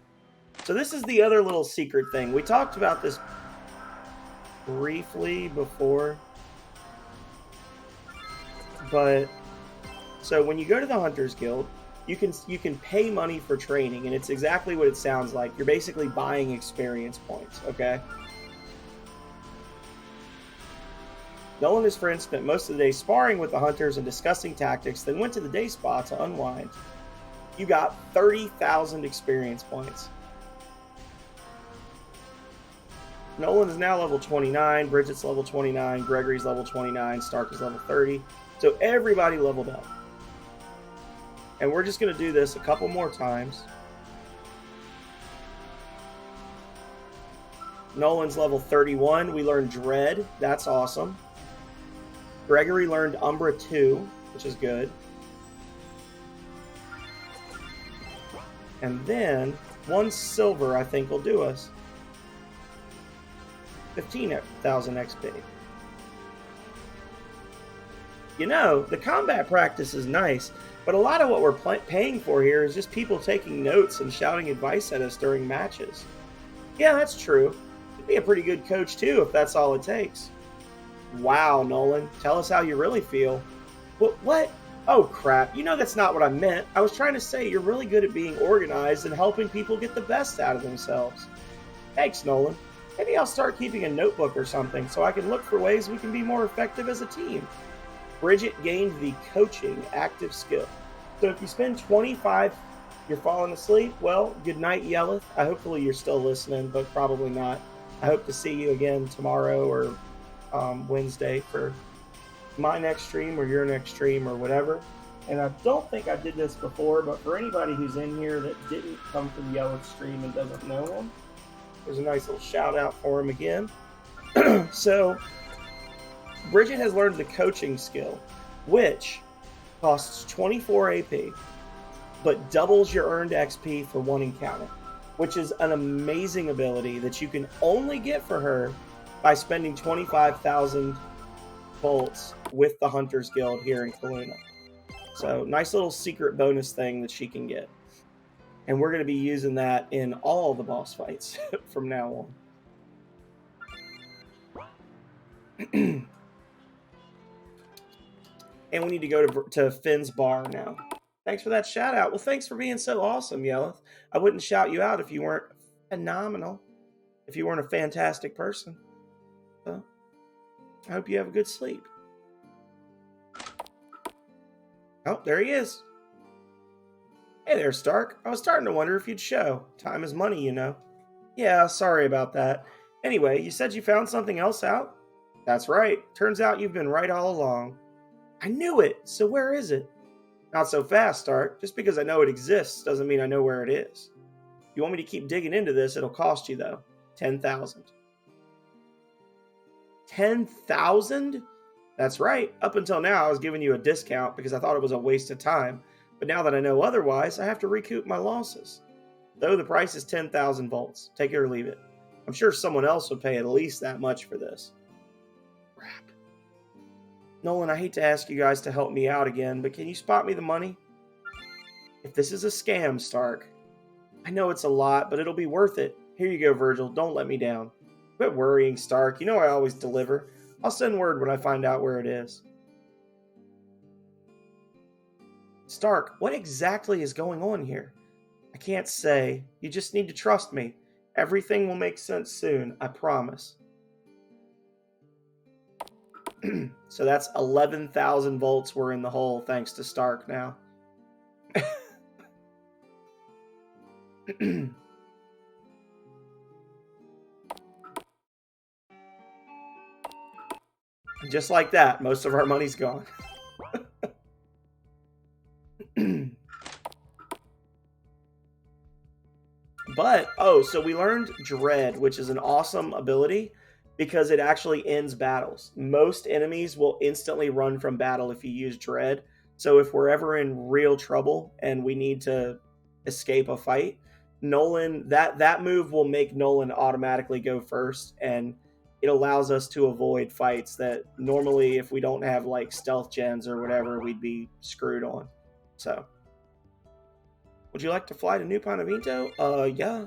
So this is the other little secret thing. We talked about this briefly before. But so when you go to the Hunter's Guild, you can pay money for training, and it's exactly what it sounds like. You're basically buying experience points, okay? Nolan and his friends spent most of the day sparring with the hunters and discussing tactics, then went to the day spa to unwind. You got 30,000 experience points. Nolan is now level 29, Bridget's level 29, Gregory's level 29, Stark is level 30. So everybody leveled up. And we're just going to do this a couple more times. Nolan's level 31. We learned Dread. That's awesome. Gregory learned Umbra 2, which is good. And then 1 silver, I think, will do us. 15,000 XP. You know, the combat practice is nice, but a lot of what we're paying for here is just people taking notes and shouting advice at us during matches. Yeah, that's true. You'd be a pretty good coach, too, if that's all it takes. Wow, Nolan. Tell us how you really feel. What? Oh, crap. You know that's not what I meant. I was trying to say you're really good at being organized and helping people get the best out of themselves. Thanks, Nolan. Maybe I'll start keeping a notebook or something so I can look for ways we can be more effective as a team. Bridget gained the coaching active skill. So if you spend 25, you're falling asleep, well, good night, Yelleth. Hopefully you're still listening, but probably not. I hope to see you again tomorrow or Wednesday for my next stream or your next stream or whatever. And I don't think I did this before, but for anybody who's in here that didn't come to the Yelleth stream and doesn't know him, there's a nice little shout out for him again. So Bridget has learned the coaching skill, which costs 24 AP, but doubles your earned XP for 1 encounter, which is an amazing ability that you can only get for her by spending 25,000 bolts with the Hunter's Guild here in Kaluna. So nice little secret bonus thing that she can get. And we're going to be using that in all the boss fights from now on. And we need to go to Finn's bar now. Thanks for that shout out. Well, thanks for being so awesome, Yelleth. I wouldn't shout you out if you weren't phenomenal, if you weren't a fantastic person. So, I hope you have a good sleep. Oh, there he is. Hey there, Stark. I was starting to wonder if you'd show. Time is money, you know. Yeah, sorry about that. Anyway, you said you found something else out? That's right. Turns out you've been right all along. I knew it. So where is it? Not so fast, Stark. Just because I know it exists doesn't mean I know where it is. If you want me to keep digging into this, it'll cost you, though. 10,000. 10,000? That's right. Up until now, I was giving you a discount because I thought it was a waste of time. But now that I know otherwise, I have to recoup my losses. Though the price is 10,000 volts. Take it or leave it. I'm sure someone else would pay at least that much for this. Crap. Nolan, I hate to ask you guys to help me out again, but can you spot me the money? If this is a scam, Stark. I know it's a lot, but it'll be worth it. Here you go, Virgil. Don't let me down. Quit worrying, Stark. You know I always deliver. I'll send word when I find out where it is. Stark, what exactly is going on here? I can't say. You just need to trust me. Everything will make sense soon, I promise. So that's 11,000 volts we're in the hole thanks to Stark now. Just like that, most of our money's gone. But, oh, so we learned Dread, which is an awesome ability because it actually ends battles. Most enemies will instantly run from battle if you use Dread. So if we're ever in real trouble and we need to escape a fight, Nolan, that move will make Nolan automatically go first, and it allows us to avoid fights that normally, if we don't have like stealth gens or whatever, we'd be screwed on. So, would you like to fly to New Pontevinto? Yeah.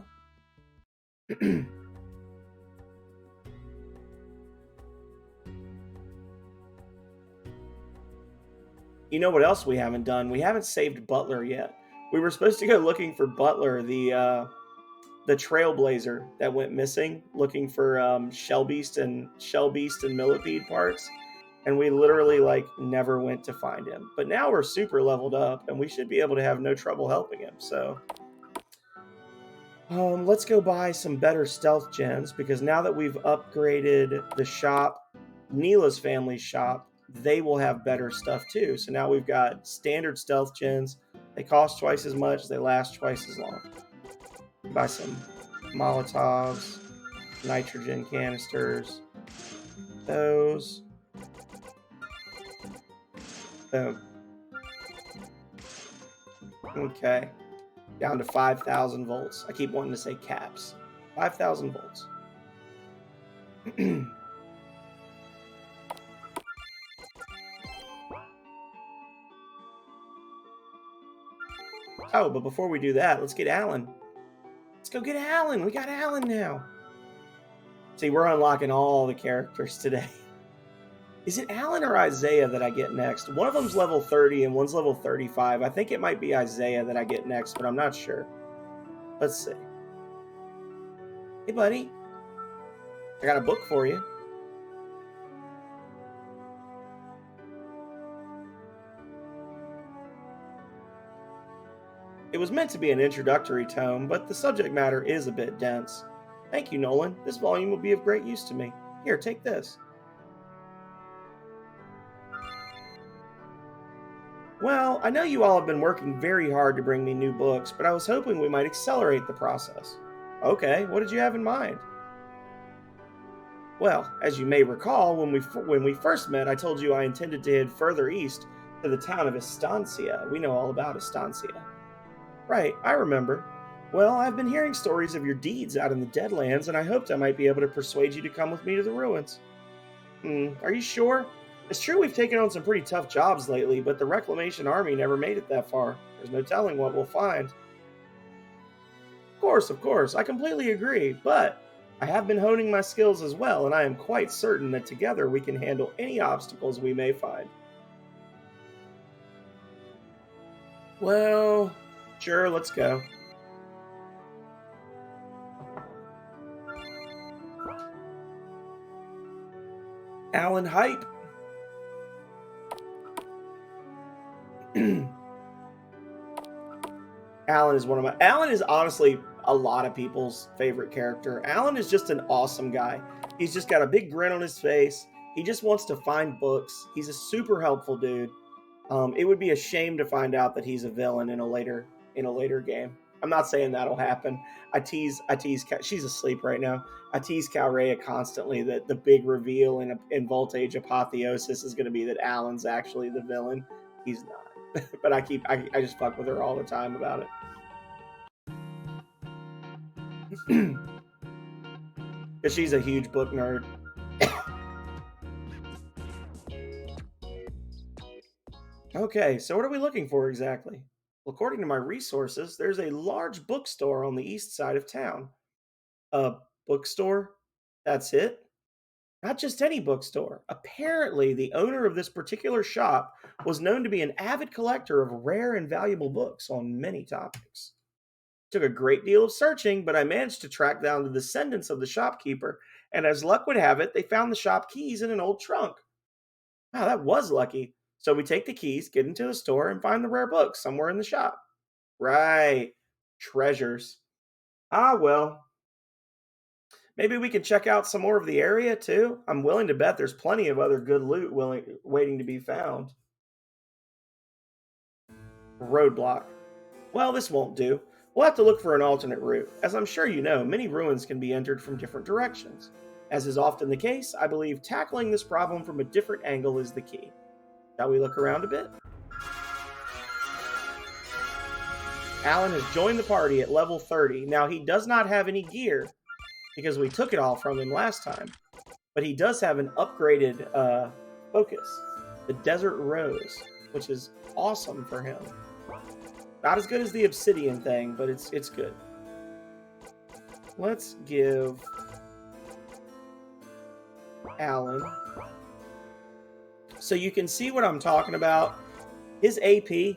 You know what else we haven't done? We haven't saved Butler yet. We were supposed to go looking for Butler, the Trailblazer that went missing, looking for Shell Beast and Millipede parts, and we literally like never went to find him. But now we're super leveled up, and we should be able to have no trouble helping him. So, let's go buy some better stealth gens, because now that we've upgraded the shop, Neela's family's shop, they will have better stuff too. So now we've got standard stealth gens. They cost twice as much. They last twice as long. Buy some Molotovs, nitrogen canisters. Those. Boom. Okay. Down to 5,000 volts. I keep wanting to say caps. 5,000 volts. Oh, but before we do that, let's get Alan. Let's go get Alan. We got Alan now. See, we're unlocking all the characters today. Is it Alan or Isaiah that I get next? One of them's level 30 and one's level 35. I think it might be Isaiah that I get next, but I'm not sure. Let's see. Hey, buddy. I got a book for you. It was meant to be an introductory tome, but the subject matter is a bit dense. Thank you, Nolan. This volume will be of great use to me. Here, take this. Well, I know you all have been working very hard to bring me new books, but I was hoping we might accelerate the process. Okay, what did you have in mind? Well, as you may recall, when we first met, I told you I intended to head further east to the town of Estancia. We know all about Estancia. Right, I remember. Well, I've been hearing stories of your deeds out in the Deadlands, and I hoped I might be able to persuade you to come with me to the ruins. Are you sure? It's true we've taken on some pretty tough jobs lately, but the Reclamation Army never made it that far. There's no telling what we'll find. Of course, I completely agree, but I have been honing my skills as well, and I am quite certain that together we can handle any obstacles we may find. Well, sure, let's go. Alan Hype. Alan is honestly a lot of people's favorite character. Alan is just an awesome guy. He's just got a big grin on his face. He just wants to find books. He's a super helpful dude. It would be a shame to find out that he's a villain in a later game. I'm not saying that'll happen. I tease. She's asleep right now. I tease Calrea constantly that the big reveal in VoltAge Apotheosis is going to be that Alan's actually the villain. He's not. But I just fuck with her all the time about it. Because she's a huge book nerd. Okay, so what are we looking for exactly? Well, according to my resources, there's a large bookstore on the east side of town. A bookstore? That's it? Not just any bookstore. Apparently, the owner of this particular shop was known to be an avid collector of rare and valuable books on many topics. Took a great deal of searching, but I managed to track down the descendants of the shopkeeper, and as luck would have it, they found the shop keys in an old trunk. Wow, that was lucky. So we take the keys, get into the store, and find the rare book somewhere in the shop. Right. Treasures. Ah, well. Maybe we can check out some more of the area, too. I'm willing to bet there's plenty of other good loot waiting to be found. Roadblock. Well, this won't do. We'll have to look for an alternate route. As I'm sure you know, many ruins can be entered from different directions. As is often the case, I believe tackling this problem from a different angle is the key. Shall we look around a bit? Alan has joined the party at level 30. Now, he does not have any gear, because we took it all from him last time. But he does have an upgraded focus, the Desert Rose, which is awesome for him. Not as good as the Obsidian thing, but it's good. Let's give Alan. So you can see what I'm talking about. His AP.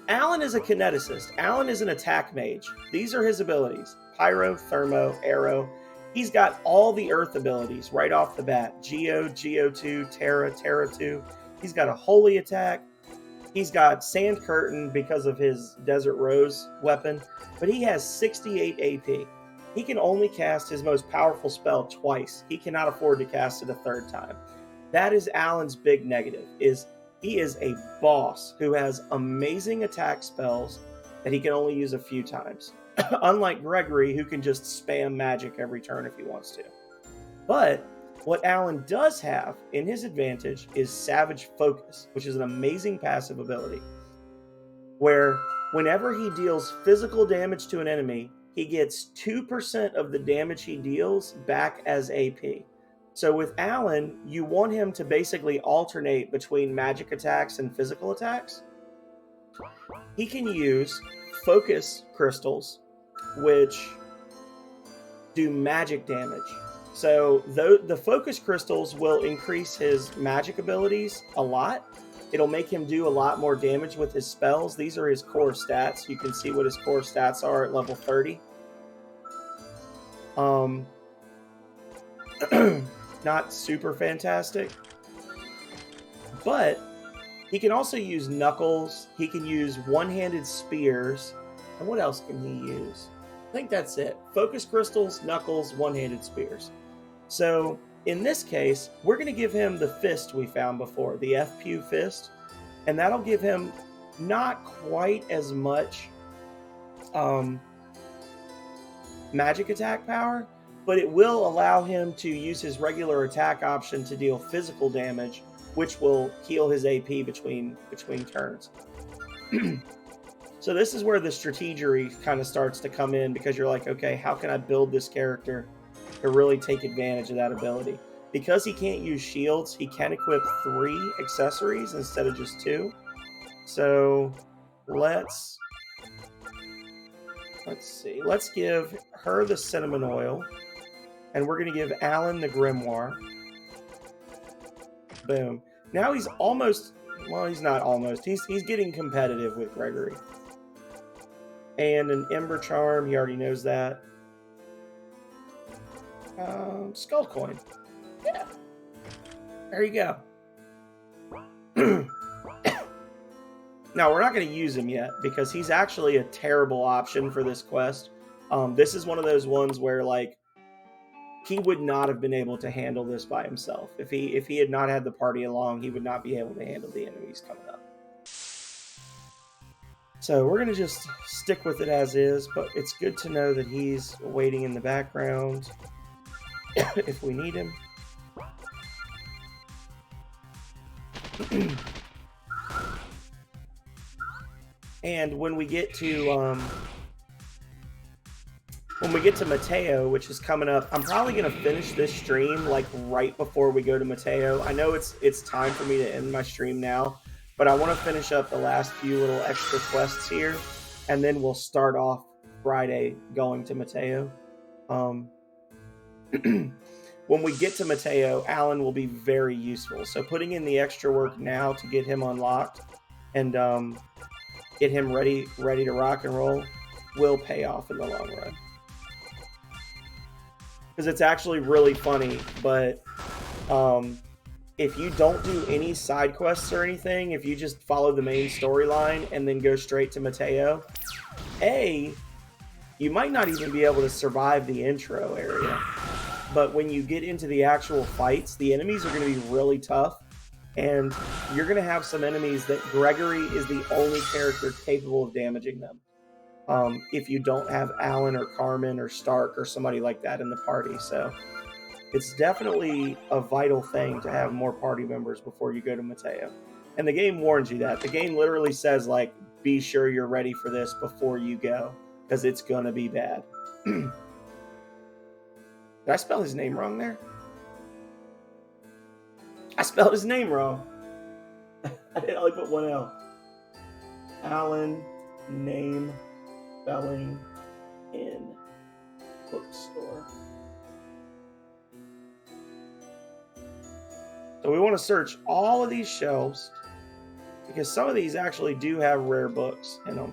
Alan is a kineticist. Alan is an attack mage. These are his abilities: Pyro, Thermo, Arrow. He's got all the Earth abilities right off the bat. Geo, Geo2, Terra, Terra2. He's got a Holy Attack. He's got Sand Curtain because of his Desert Rose weapon. But he has 68 AP. He can only cast his most powerful spell twice. He cannot afford to cast it a third time. That is Alan's big negative, is he is a boss who has amazing attack spells that he can only use a few times. Unlike Gregory, who can just spam magic every turn if he wants to. But what Alan does have in his advantage is Savage Focus, which is an amazing passive ability, where whenever he deals physical damage to an enemy, he gets 2% of the damage he deals back as AP. So with Alan, you want him to basically alternate between magic attacks and physical attacks. He can use focus crystals, which do magic damage. So the focus crystals will increase his magic abilities a lot. It'll make him do a lot more damage with his spells. These are his core stats. You can see what his core stats are at level 30. Not super fantastic. But he can also use Knuckles. He can use one-handed spears. And what else can he use? I think that's it. Focus crystals, Knuckles, one-handed spears. So in this case, we're going to give him the fist we found before, the FPU fist. And that'll give him not quite as much magic attack power, but it will allow him to use his regular attack option to deal physical damage, which will heal his AP between turns. So this is where the strategery kind of starts to come in, because you're like, okay, how can I build this character to really take advantage of that ability? Because he can't use shields, he can equip 3 accessories instead of just 2. So let's see. Let's give her the cinnamon oil, and we're going to give Alan the grimoire. Boom. Now he's almost, well, he's not almost. He's getting competitive with Gregory. And an Ember Charm, he already knows that. Skull Coin. Yeah. There you go. Now, we're not going to use him yet, because he's actually a terrible option for this quest. This is one of those ones where, like, he would not have been able to handle this by himself. If he had not had the party along, he would not be able to handle the enemies coming up. So we're going to just stick with it as is, but it's good to know that he's waiting in the background if we need him. And when we get to Mateo, which is coming up, I'm probably going to finish this stream like right before we go to Mateo. I know it's time for me to end my stream now, but I want to finish up the last few little extra quests here, and then we'll start off Friday going to Mateo. When we get to Mateo, Alan will be very useful. So putting in the extra work now to get him unlocked and get him ready to rock and roll will pay off in the long run. Because it's actually really funny, but if you don't do any side quests or anything, if you just follow the main storyline and then go straight to Mateo, you might not even be able to survive the intro area. But when you get into the actual fights, the enemies are going to be really tough. And you're going to have some enemies that Gregory is the only character capable of damaging them. If you don't have Alan or Carmen or Stark or somebody like that in the party. So it's definitely a vital thing to have more party members before you go to Mateo. And the game warns you that. The game literally says, like, be sure you're ready for this before you go, because it's going to be bad. Did I spell his name wrong there? I spelled his name wrong. I didn't only put one L. Alan, name, spelling, in bookstore. So we want to search all of these shelves, because some of these actually do have rare books in them.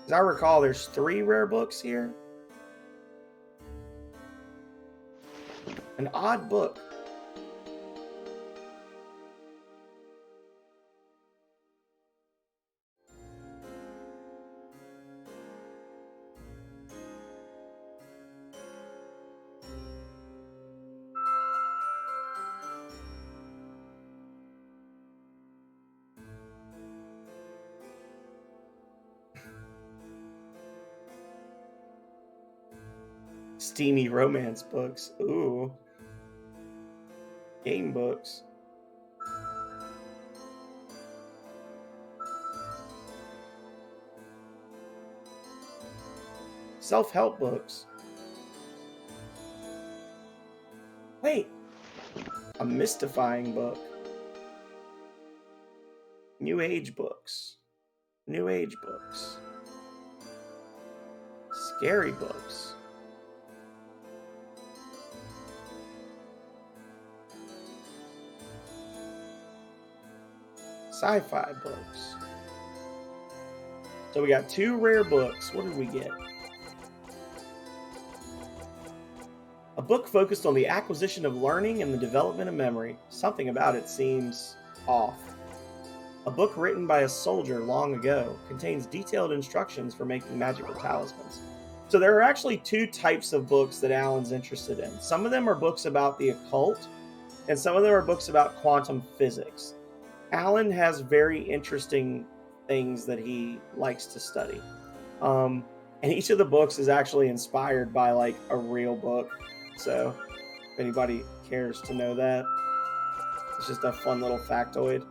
As I recall, there's 3 rare books here. An odd book. Steamy romance books. Ooh. Game books. Self-help books. Wait. A mystifying book. New Age books. New Age books. Scary books. Sci-fi books. So we got 2 rare books. What did we get? A book focused on the acquisition of learning and the development of memory. Something about it seems off. A book written by a soldier long ago contains detailed instructions for making magical talismans. So there are actually 2 types of books that Alan's interested in. Some of them are books about the occult, and some of them are books about quantum physics. Alan has very interesting things that he likes to study. And each of the books is actually inspired by, like, a real book. So if anybody cares to know that, it's just a fun little factoid.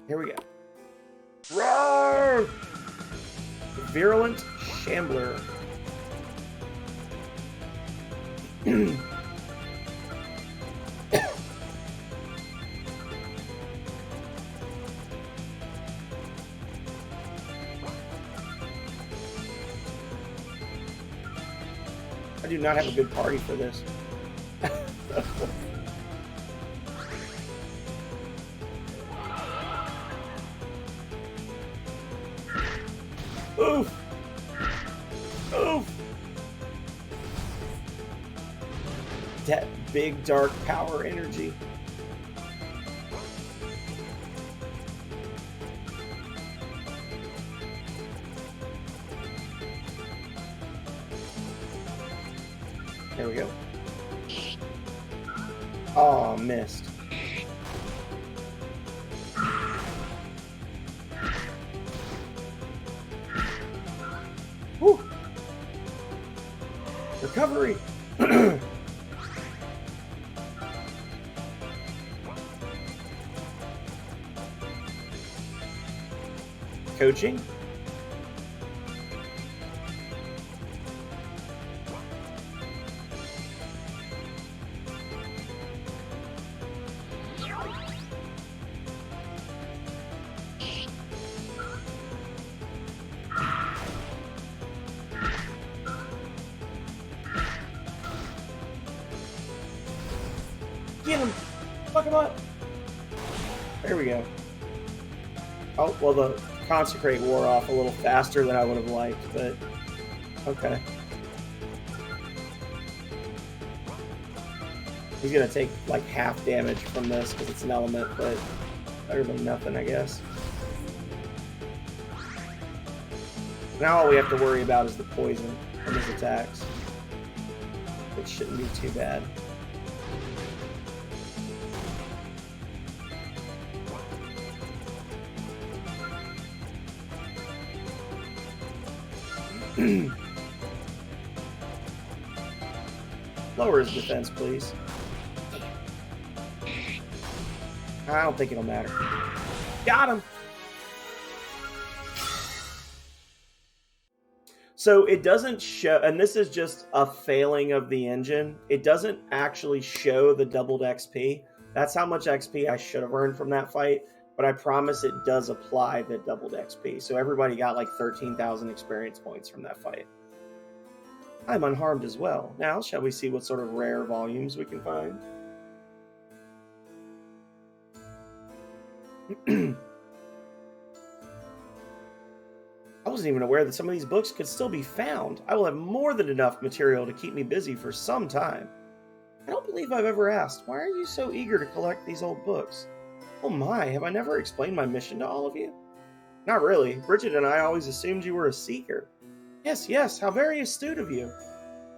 Here we go. Roar! The Virulent Shambler. I do not have a good party for this. Oof! Oof! That big dark power energy. There we go. Oh, missed. Whew. Recovery. Coaching. come on. There we go. Oh, well, the Consecrate wore off a little faster than I would have liked, but okay. He's going to take like half damage from this because it's an element, but better than nothing, I guess. Now all we have to worry about is the poison from his attacks, which shouldn't be too bad. Lower his defense, please. I don't think it'll matter. Got him! So it doesn't show, and this is just a failing of the engine, it doesn't actually show the doubled XP. That's how much XP I should have earned from that fight, but I promise it does apply the doubled XP. So everybody got like 13,000 experience points from that fight. I'm unharmed as well. Now, shall we see what sort of rare volumes we can find? I wasn't even aware that some of these books could still be found. I will have more than enough material to keep me busy for some time. I don't believe I've ever asked, why are you so eager to collect these old books? Oh my, have I never explained my mission to all of you? Not really. Bridget and I always assumed you were a seeker. Yes, how very astute of you.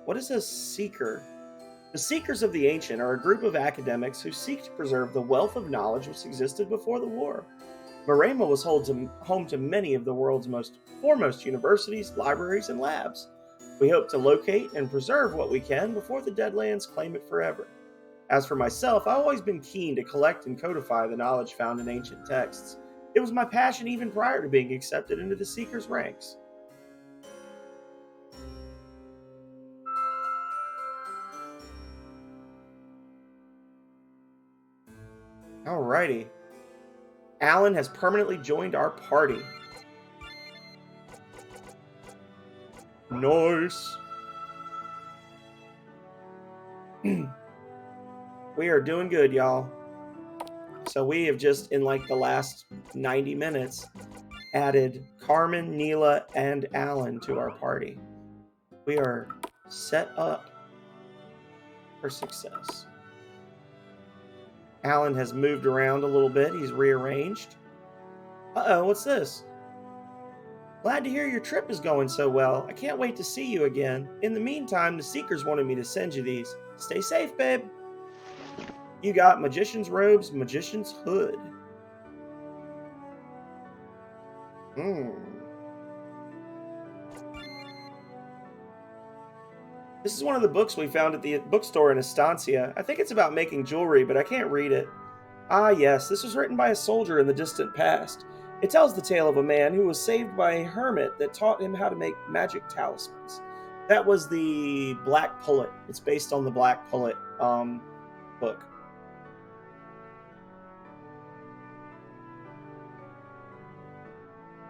What is a seeker? The Seekers of the Ancient are a group of academics who seek to preserve the wealth of knowledge which existed before the war. Marema was home to many of the world's foremost universities, libraries, and labs. We hope to locate and preserve what we can before the Deadlands claim it forever. As for myself, I've always been keen to collect and codify the knowledge found in ancient texts. It was my passion even prior to being accepted into the Seekers' ranks. Alrighty. Alan has permanently joined our party. Nice. We are doing good, y'all. So we have just, in like the last 90 minutes, added Carmen, Neela, and Alan to our party. We are set up for success. Alan has moved around a little bit. He's rearranged. Uh-oh, what's this? Glad to hear your trip is going so well. I can't wait to see you again. In the meantime, the Seekers wanted me to send you these. Stay safe, babe. You got Magician's Robes, Magician's Hood. This is one of the books we found at the bookstore in Estancia. I think it's about making jewelry, but I can't read it. Ah, yes, this was written by a soldier in the distant past. It tells the tale of a man who was saved by a hermit that taught him how to make magic talismans. That was the Black Pullet. It's based on the Black Pullet book.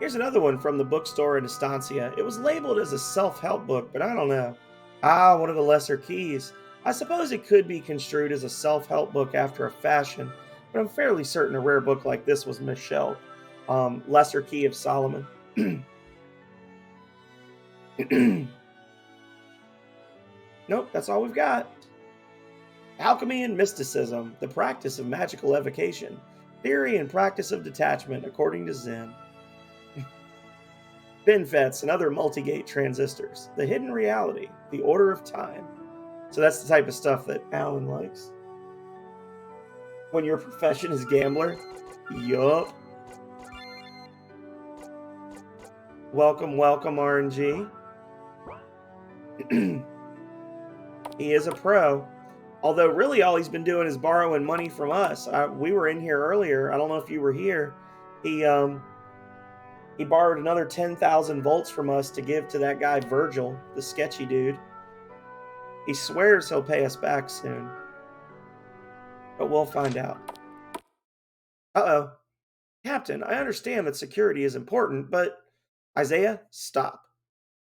Here's another one from the bookstore in Estancia. It was labeled as a self-help book, but I don't know. Ah, one of the lesser keys. I suppose it could be construed as a self-help book after a fashion, but I'm fairly certain a rare book like this was misshelved. Lesser Key of Solomon. Nope, that's all we've got. Alchemy and Mysticism, the practice of magical evocation. Theory and practice of detachment, according to Zen. Binfets and other multigate transistors. The hidden reality, the order of time. So that's the type of stuff that Alan likes. When your profession is gambler? Yup. Welcome, RNG. He is a pro. Although really all he's been doing is borrowing money from us. We were in here earlier. I don't know if you were here. He borrowed another 10,000 volts from us to give to that guy Virgil, the sketchy dude. He swears he'll pay us back soon. But we'll find out. Uh-oh. Captain, I understand that security is important, but... Isaiah, stop.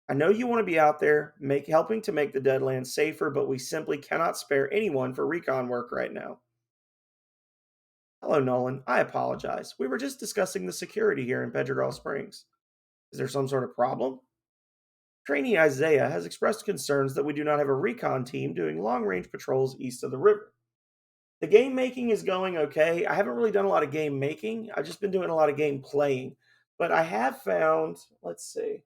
I know you want to be out there, helping to make the Deadlands safer, but we simply cannot spare anyone for recon work right now. Hello, Nolan. I apologize. We were just discussing the security here in Pedregal Springs. Is there some sort of problem? Trainee Isaiah has expressed concerns that we do not have a recon team doing long-range patrols east of the river. The game making is going okay. I haven't really done a lot of game making. I've just been doing a lot of game playing. But I have found, let's see.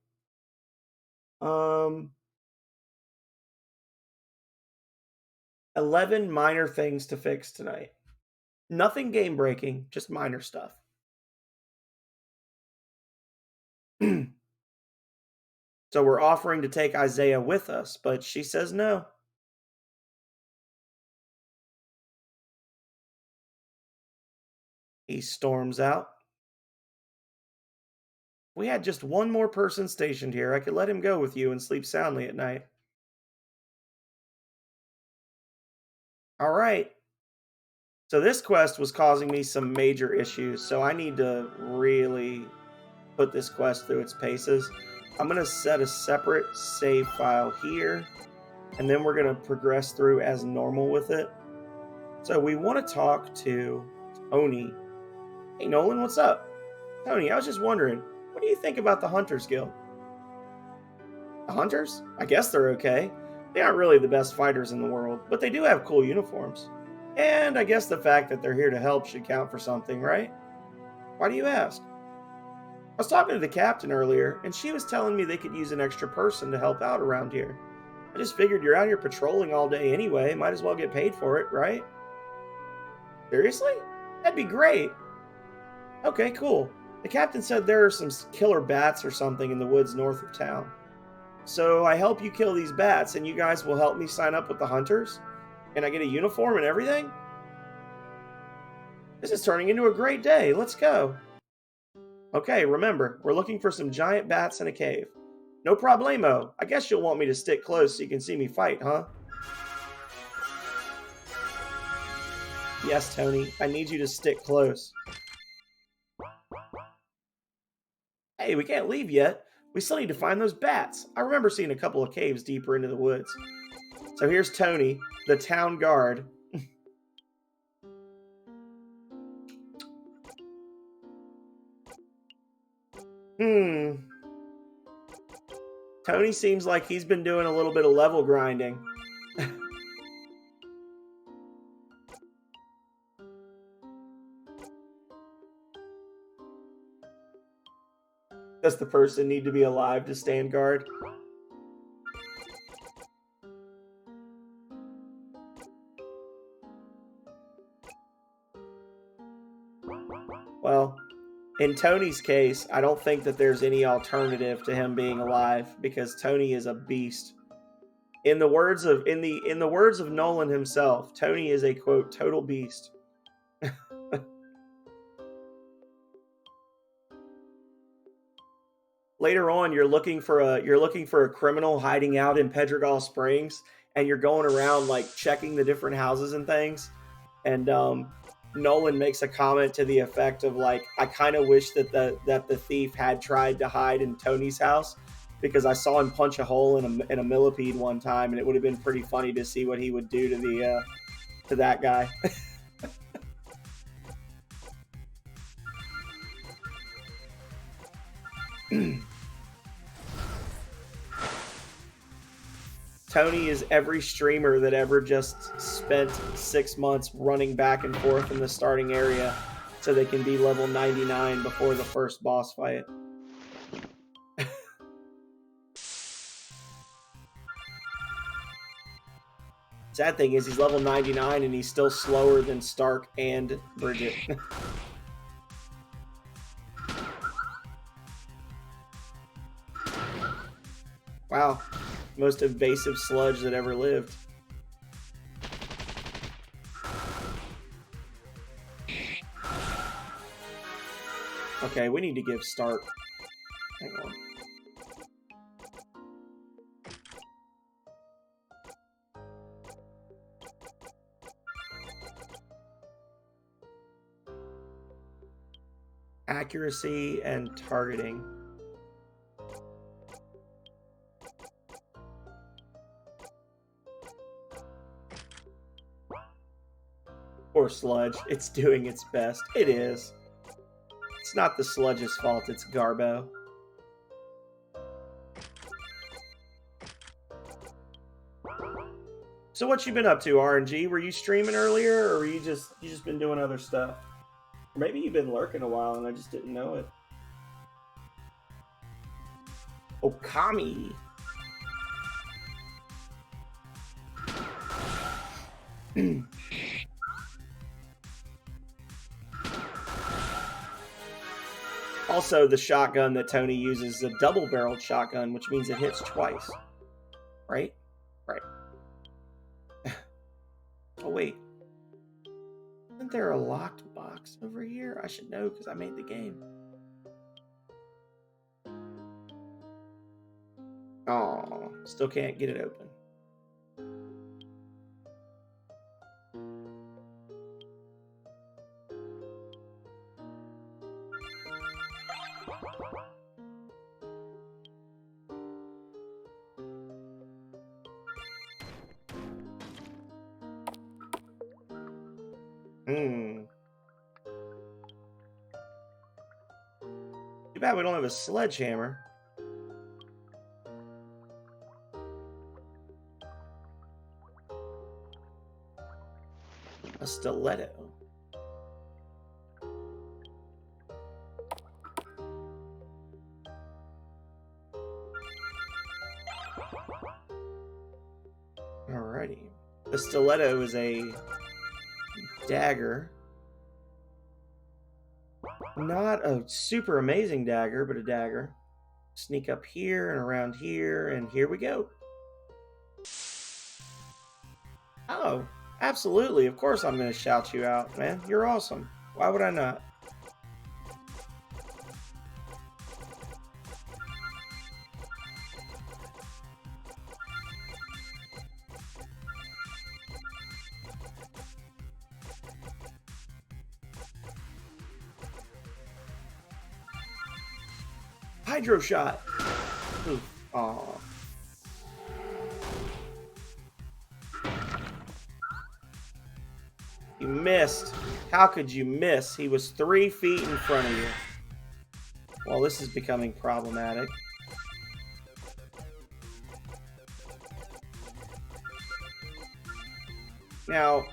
11 minor things to fix tonight. Nothing game breaking, just minor stuff. So we're offering to take Isaiah with us, but she says no. He storms out. If we had just one more person stationed here, I could let him go with you and sleep soundly at night. All right. So this quest was causing me some major issues, so I need to really put this quest through its paces. I'm going to set a separate save file here, and then we're going to progress through as normal with it. So we want to talk to Tony. Hey, Nolan, what's up? Tony, I was just wondering, what do you think about the Hunters Guild? The Hunters? I guess they're okay. They aren't really the best fighters in the world, but they do have cool uniforms. And I guess the fact that they're here to help should count for something, right? Why do you ask? I was talking to the captain earlier, and she was telling me they could use an extra person to help out around here. I just figured you're out here patrolling all day anyway, might as well get paid for it, right? Seriously? That'd be great. Okay, cool. The captain said there are some killer bats or something in the woods north of town. So I help you kill these bats, and you guys will help me sign up with the hunters? And I get a uniform and everything? This is turning into a great day. Let's go. Okay, remember, we're looking for some giant bats in a cave. No problemo. I guess you'll want me to stick close so you can see me fight, huh? Yes, Tony. I need you to stick close. Hey, we can't leave yet. We still need to find those bats. I remember seeing a couple of caves deeper into the woods. So here's Tony, the town guard. Tony seems like he's been doing a little bit of level grinding. Does the person need to be alive to stand guard? Well, in Tony's case, I don't think that there's any alternative to him being alive because Tony is a beast. In the words of Nolan himself, Tony is a quote total beast. Later on, you're looking for a criminal hiding out in Pedregal Springs, and you're going around like checking the different houses and things. And Nolan makes a comment to the effect of like, I kind of wish that the thief had tried to hide in Tony's house because I saw him punch a hole in a millipede one time, and it would have been pretty funny to see what he would do to that guy. Tony is every streamer that ever just spent 6 months running back and forth in the starting area so they can be level 99 before the first boss fight. Sad thing is he's level 99 and he's still slower than Stark and Bridget. Wow. Most evasive sludge that ever lived. Okay, we need to give Stark. Hang on. Accuracy and targeting. Of Poor sludge. It's doing its best. It is. It's not the sludge's fault. It's Garbo. So what you been up to, RNG? Were you streaming earlier, or were you just been doing other stuff? Or maybe you've been lurking a while and I just didn't know it. Okami. Also, the shotgun that Tony uses is a double-barreled shotgun, which means it hits twice. Right? Right. Oh, wait. Isn't there a locked box over here? I should know because I made the game. Oh, still can't get it open. Too bad we don't have a sledgehammer. A stiletto. Alrighty. The stiletto is a dagger. Not a super amazing dagger, but a dagger. Sneak up here and around here, and here we go. Oh, absolutely. Of course I'm going to shout you out, man. You're awesome. Why would I not? Hydro shot. Aw. You missed. How could you miss? He was 3 feet in front of you. Well, this is becoming problematic. Now,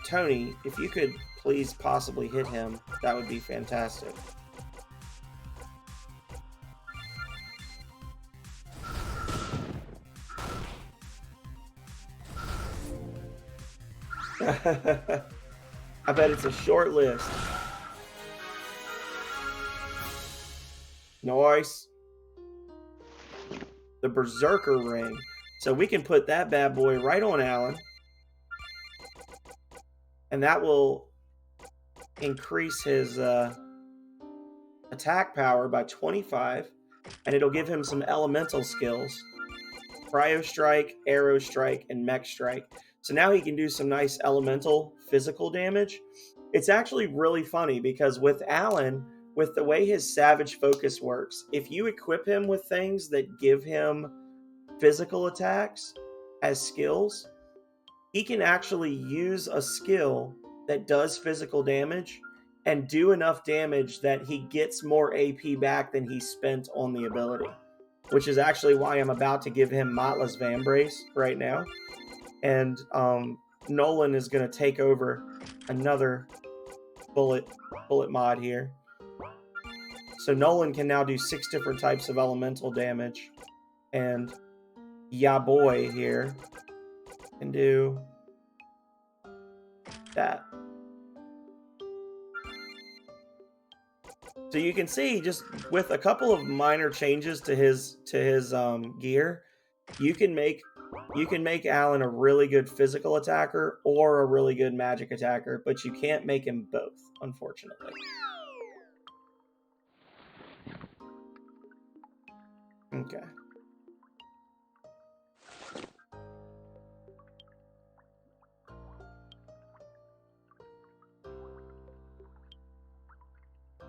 Tony, if you could please possibly hit him, that would be fantastic. I bet it's a short list. Nice. The Berserker Ring. So we can put that bad boy right on Alan. And that will increase his attack power by 25. And it'll give him some elemental skills. Cryo Strike, Arrow Strike, and Mech Strike. So now he can do some nice elemental physical damage. It's actually really funny because with Alan, with the way his Savage Focus works, if you equip him with things that give him physical attacks as skills, he can actually use a skill that does physical damage and do enough damage that he gets more AP back than he spent on the ability. Which is actually why I'm about to give him Motless Vambrace right now. And Nolan is going to take over another bullet mod here. So Nolan can now do 6 different types of elemental damage. And Ya Boy here can do that. So you can see, just with a couple of minor changes to his gear, you can make Alan a really good physical attacker or a really good magic attacker, but you can't make him both, unfortunately. Okay.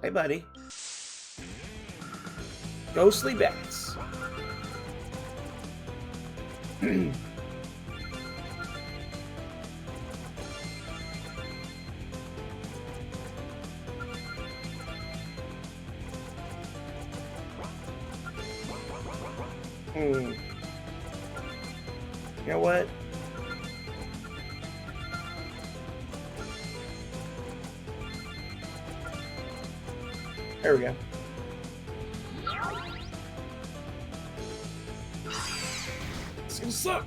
Hey, buddy. Ghostly bats. You know what? There we go. It's gonna suck.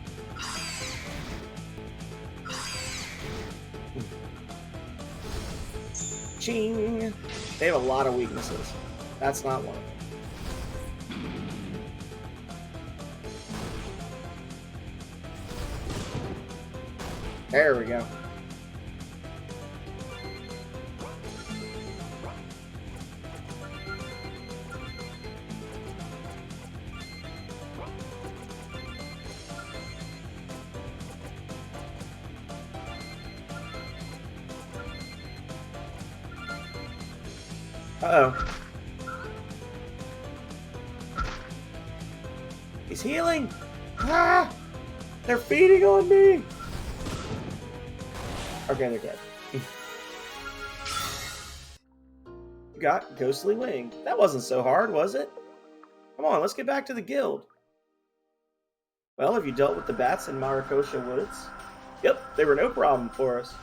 Ching. They have a lot of weaknesses. That's not one of them. There we go. Uh-oh. He's healing! Ah! They're feeding on me! Okay, they're dead. Got Ghostly Wing. That wasn't so hard, was it? Come on, let's get back to the guild. Well, have you dealt with the bats in Marikosha Woods? Yep, they were no problem for us.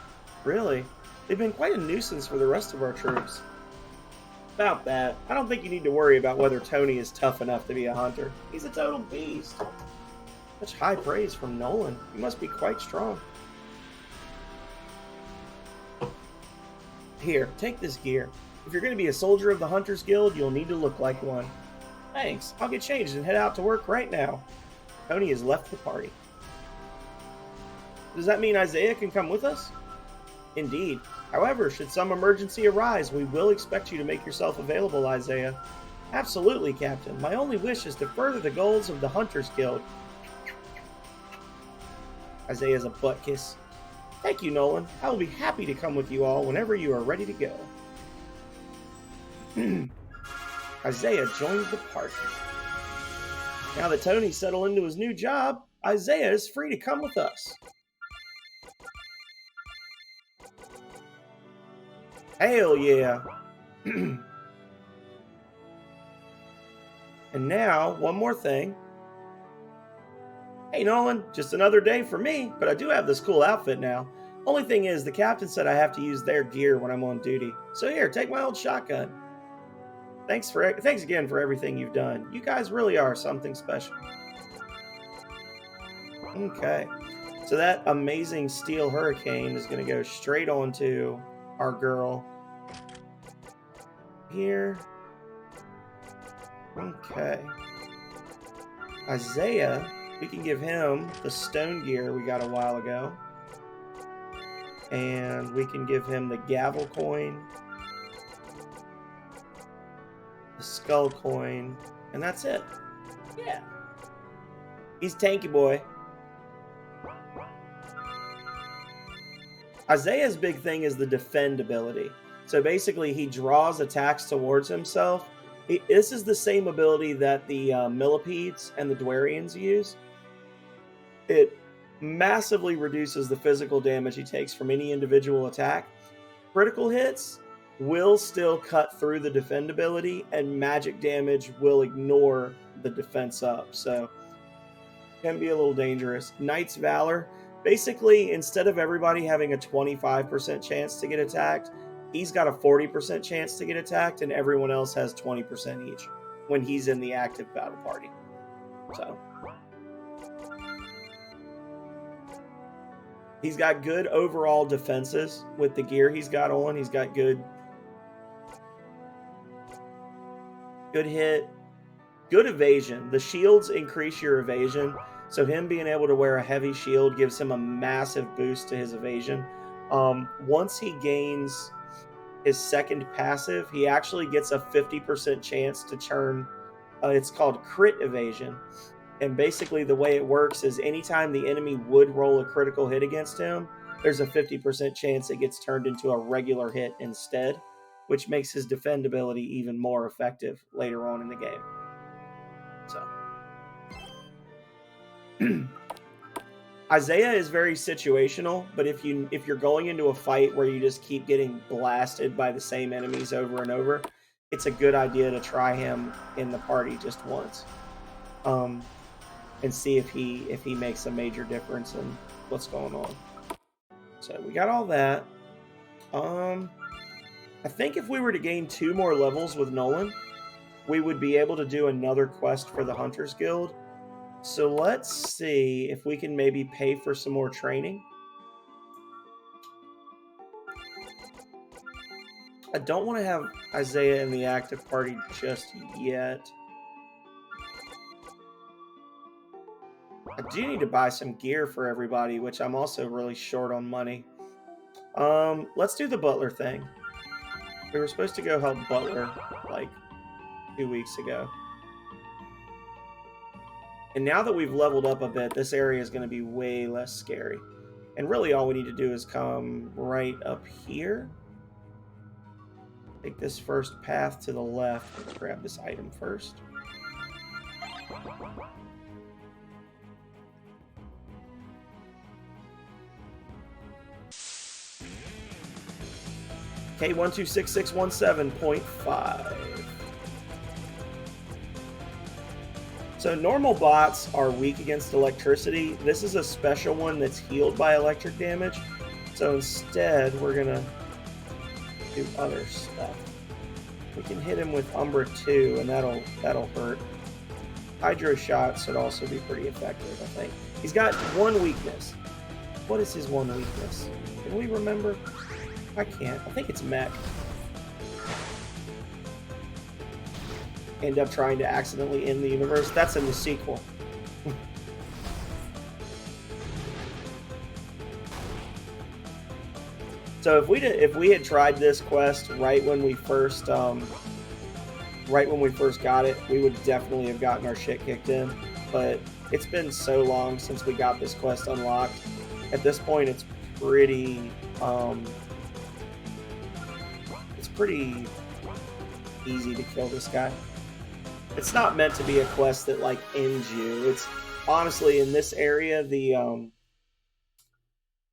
Really? They've been quite a nuisance for the rest of our troops. About that, I don't think you need to worry about whether Tony is tough enough to be a hunter. He's a total beast. Such high praise from Nolan. You must be quite strong. Here, take this gear. If you're going to be a soldier of the Hunters Guild, you'll need to look like one. Thanks. I'll get changed and head out to work right now. Tony has left the party. Does that mean Isaiah can come with us? Indeed. However, should some emergency arise, we will expect you to make yourself available, Isaiah. Absolutely, Captain. My only wish is to further the goals of the Hunters Guild. Isaiah's a butt kiss. Thank you, Nolan. I will be happy to come with you all whenever you are ready to go. Isaiah joined the party. Now that Tony's settled into his new job, Isaiah is free to come with us. Hell yeah! And now, one more thing. Hey Nolan, just another day for me, but I do have this cool outfit now. Only thing is, the captain said I have to use their gear when I'm on duty. So here, take my old shotgun. Thanks again for everything you've done. You guys really are something special. Okay, so that amazing steel hurricane is going to go straight onto our girl here. Okay. Isaiah, we can give him the stone gear we got a while ago. And we can give him the gavel coin, the skull coin, and that's it. Yeah. He's tanky boy. Isaiah's big thing is the defend ability. So basically, he draws attacks towards himself. This is the same ability that the Millipedes and the Dwarians use. It massively reduces the physical damage he takes from any individual attack. Critical hits will still cut through the defend ability, and magic damage will ignore the defense up. So, can be a little dangerous. Knight's Valor. Basically, instead of everybody having a 25% chance to get attacked, he's got a 40% chance to get attacked, and everyone else has 20% each when he's in the active battle party. So, he's got good overall defenses with the gear he's got on. He's got good hit, good evasion. The shields increase your evasion. So him being able to wear a heavy shield gives him a massive boost to his evasion. Once he gains his second passive, he actually gets a 50% chance to turn, it's called crit evasion. And basically the way it works is anytime the enemy would roll a critical hit against him, there's a 50% chance it gets turned into a regular hit instead, which makes his defend ability even more effective later on in the game. So Isaiah is very situational, but if you're going into a fight where you just keep getting blasted by the same enemies over and over, it's a good idea to try him in the party just once. and see if he makes a major difference in what's going on. So we got all that. I think if we were to gain 2 more levels with Nolan, we would be able to do another quest for the Hunters Guild. So let's see if we can maybe pay for some more training. I don't want to have Isaiah in the active party just yet. I do need to buy some gear for everybody, which I'm also really short on money. Let's do the Butler thing. We were supposed to go help Butler like 2 weeks ago. And now that we've leveled up a bit, this area is going to be way less scary. And really all we need to do is come right up here. Take this first path to the left. Let's grab this item first. K126617.5. So normal bots are weak against electricity. This is a special one that's healed by electric damage. So instead, we're gonna do other stuff. We can hit him with Umbra 2, and that'll hurt. Hydro Shot should also be pretty effective, I think. He's got one weakness. What is his one weakness? Can we remember? I can't. I think it's Mech. End up trying to accidentally end the universe. That's in the sequel. So if we had tried this quest right when we first got it, we would definitely have gotten our shit kicked in. But it's been so long since we got this quest unlocked. At this point, it's pretty easy to kill this guy. It's not meant to be a quest that like ends you. It's honestly in this area the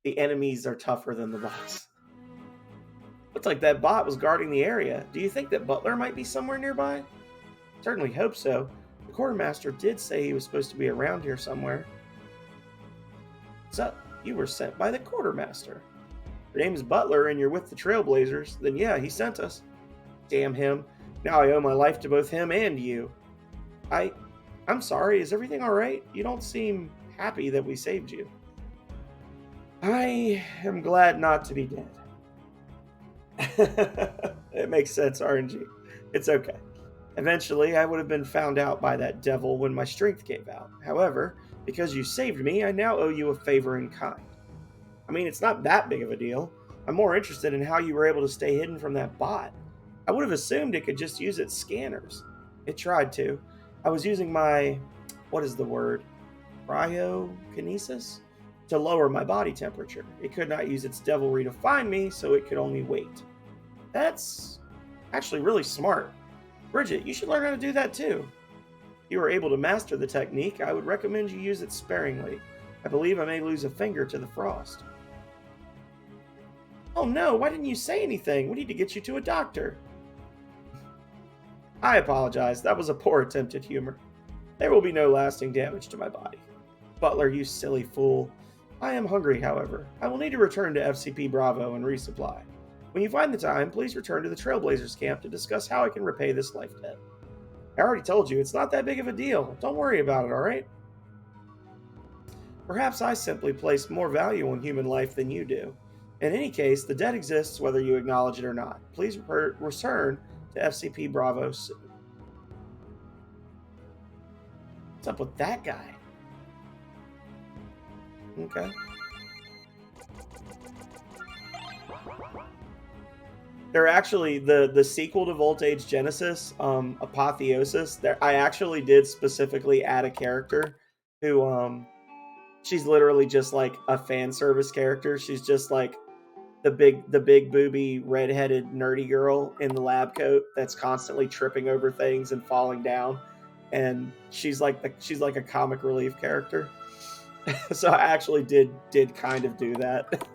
enemies are tougher than the bots. Looks like that bot was guarding the area. Do you think that Butler might be somewhere nearby? Certainly hope so. The quartermaster did say he was supposed to be around here somewhere. So, you were sent by the quartermaster. Your name is Butler and you're with the Trailblazers. Then yeah, he sent us. Damn him. Now I owe my life to both him and you. I'm sorry, is everything alright? You don't seem happy that we saved you. I am glad not to be dead. It makes sense, RNG. It's okay. Eventually, I would have been found out by that devil when my strength gave out. However, because you saved me, I now owe you a favor in kind. I mean, it's not that big of a deal. I'm more interested in how you were able to stay hidden from that bot. I would have assumed it could just use its scanners. It tried to. I was using my, what is the word? Cryokinesis? To lower my body temperature. It could not use its devilry to find me, so it could only wait. That's actually really smart. Bridget, you should learn how to do that too. If you are able to master the technique, I would recommend you use it sparingly. I believe I may lose a finger to the frost. Oh no, why didn't you say anything? We need to get you to a doctor. I apologize, that was a poor attempt at humor. There will be no lasting damage to my body. Butler, you silly fool. I am hungry, however. I will need to return to FCP Bravo and resupply. When you find the time, please return to the Trailblazers camp to discuss how I can repay this life debt. I already told you, it's not that big of a deal. Don't worry about it, alright? Perhaps I simply place more value on human life than you do. In any case, the debt exists whether you acknowledge it or not. Please return to FCP Bravo soon. What's up with that guy? Okay. They're actually the sequel to VoltAge Genesis, Apotheosis. There, I actually did specifically add a character who she's literally just like a fan service character. She's just like the big booby redheaded nerdy girl in the lab coat that's constantly tripping over things and falling down, and she's like a comic relief character. So I actually did kind of do that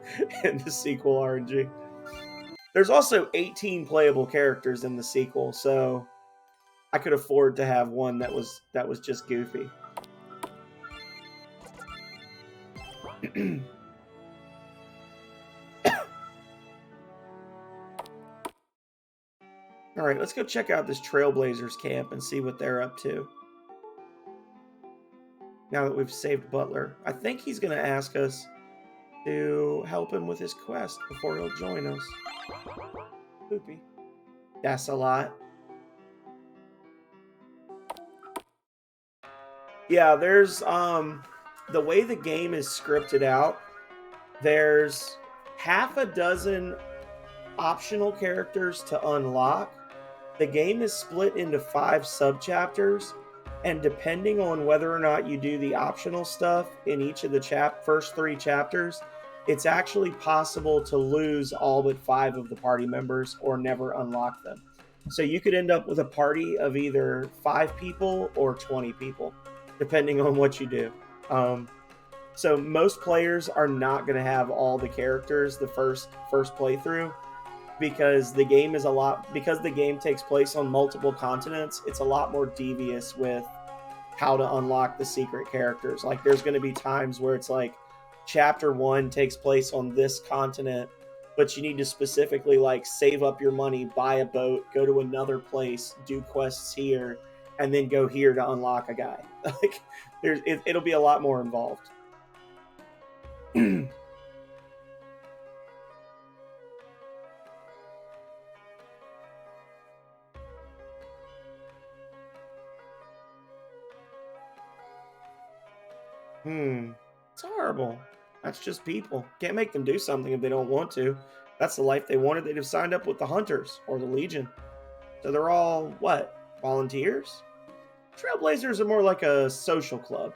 in the sequel RNG. There's also 18 playable characters in the sequel, so I could afford to have one that was just goofy. All right, let's go check out this Trailblazers camp and see what they're up to. Now that we've saved Butler, I think he's going to ask us to help him with his quest before he'll join us. Poopy. That's a lot. Yeah, there's the way the game is scripted out, there's half a dozen optional characters to unlock. The game is split into 5 sub-chapters, and depending on whether or not you do the optional stuff in each of the first 3 chapters, it's actually possible to lose all but 5 of the party members or never unlock them. So you could end up with a party of either 5 people or 20 people, depending on what you do. So most players are not going to have all the characters the first playthrough, because the game takes place on multiple continents. It's a lot more devious with how to unlock the secret characters. Like, there's going to be times where it's like chapter 1 takes place on this continent, but you need to specifically like save up your money, buy a boat, go to another place, do quests here, and then go here to unlock a guy. Like, it'll be a lot more involved. It's horrible. That's just people. Can't make them do something if they don't want to. That's the life they wanted. They'd have signed up with the Hunters or the Legion. So they're all, what, volunteers? Trailblazers are more like a social club.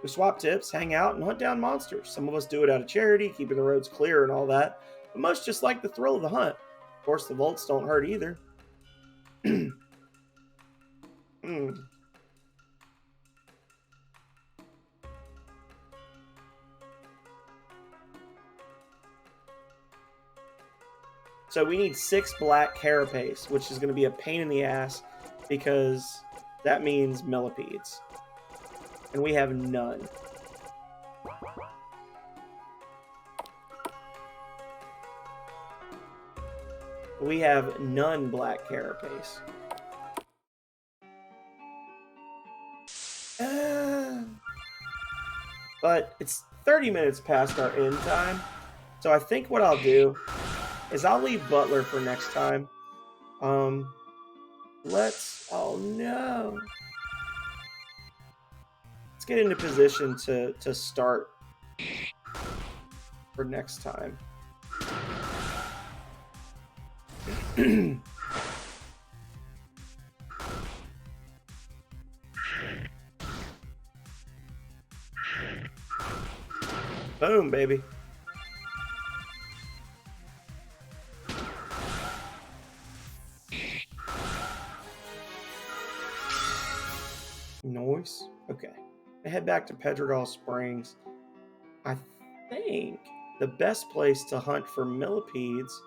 We swap tips, hang out, and hunt down monsters. Some of us do it out of charity, keeping the roads clear and all that. But most just like the thrill of the hunt. Of course, the Volts don't hurt either. So we need 6 black carapace, which is going to be a pain in the ass because that means millipedes. And we have none. We have none black carapace. But it's 30 minutes past our end time. So I think what I'll do is I'll leave Butler for next time. Oh no. Let's get into position to start for next time. Boom, baby. Nice. Okay. I head back to Pedregal Springs. I think the best place to hunt for millipedes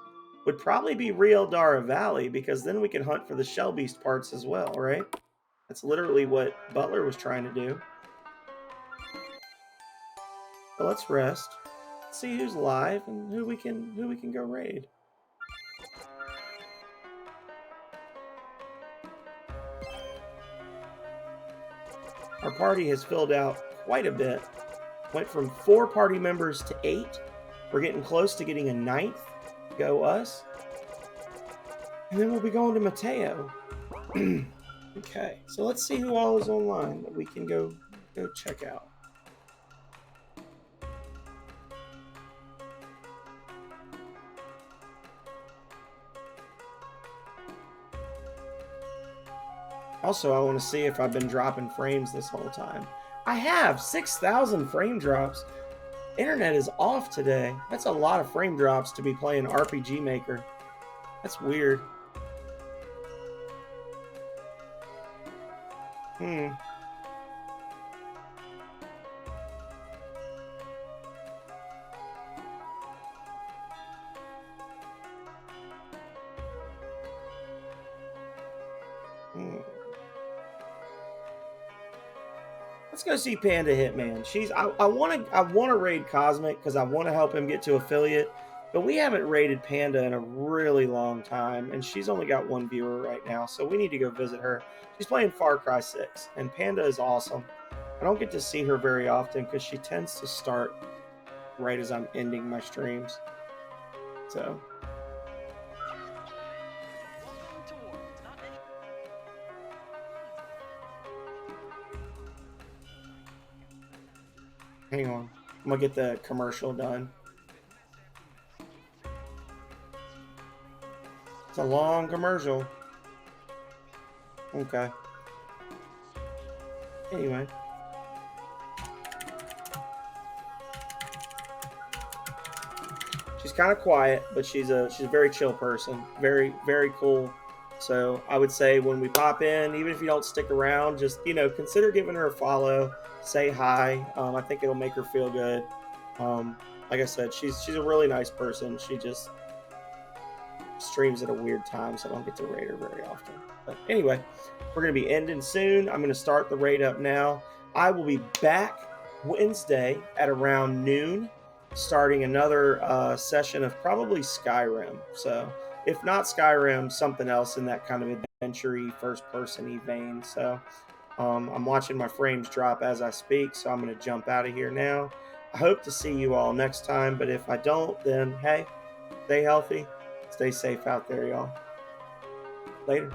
would probably be Rio Dara Valley, because then we can hunt for the shell beast parts as well, right? That's literally what Butler was trying to do. So let's rest. See who's live and who we can go raid. Our party has filled out quite a bit. Went from 4 party members to 8. We're getting close to getting a 9th. Go us. And then we'll be going to Mateo. Okay, so let's see who all is online that we can go check out. Also, I want to see if I've been dropping frames this whole time. I have 6,000 frame drops. Internet is off today. That's a lot of frame drops to be playing RPG Maker. That's weird. let's go see Panda Hitman. I want to raid Cosmic because I want to help him get to affiliate, but we haven't raided Panda in a really long time, and she's only got 1 viewer right now, so we need to go visit her. She's playing Far Cry 6, and Panda is awesome. I don't get to see her very often because she tends to start right as I'm ending my streams. So. Hang on. I'm going to get the commercial done. It's a long commercial. Okay. Anyway. She's kind of quiet, but she's a very chill person. Very, very cool. So I would say when we pop in, even if you don't stick around, just, consider giving her a follow. Say hi. I think it'll make her feel good. Like I said, she's a really nice person. She just streams at a weird time, so I don't get to raid her very often. But anyway, we're going to be ending soon. I'm going to start the raid up now. I will be back Wednesday at around noon, starting another session of probably Skyrim. So if not Skyrim, something else in that kind of adventure-y, first-person-y vein. So I'm watching my frames drop as I speak, so I'm going to jump out of here now. I hope to see you all next time, but if I don't, then hey, stay healthy, stay safe out there, y'all. Later.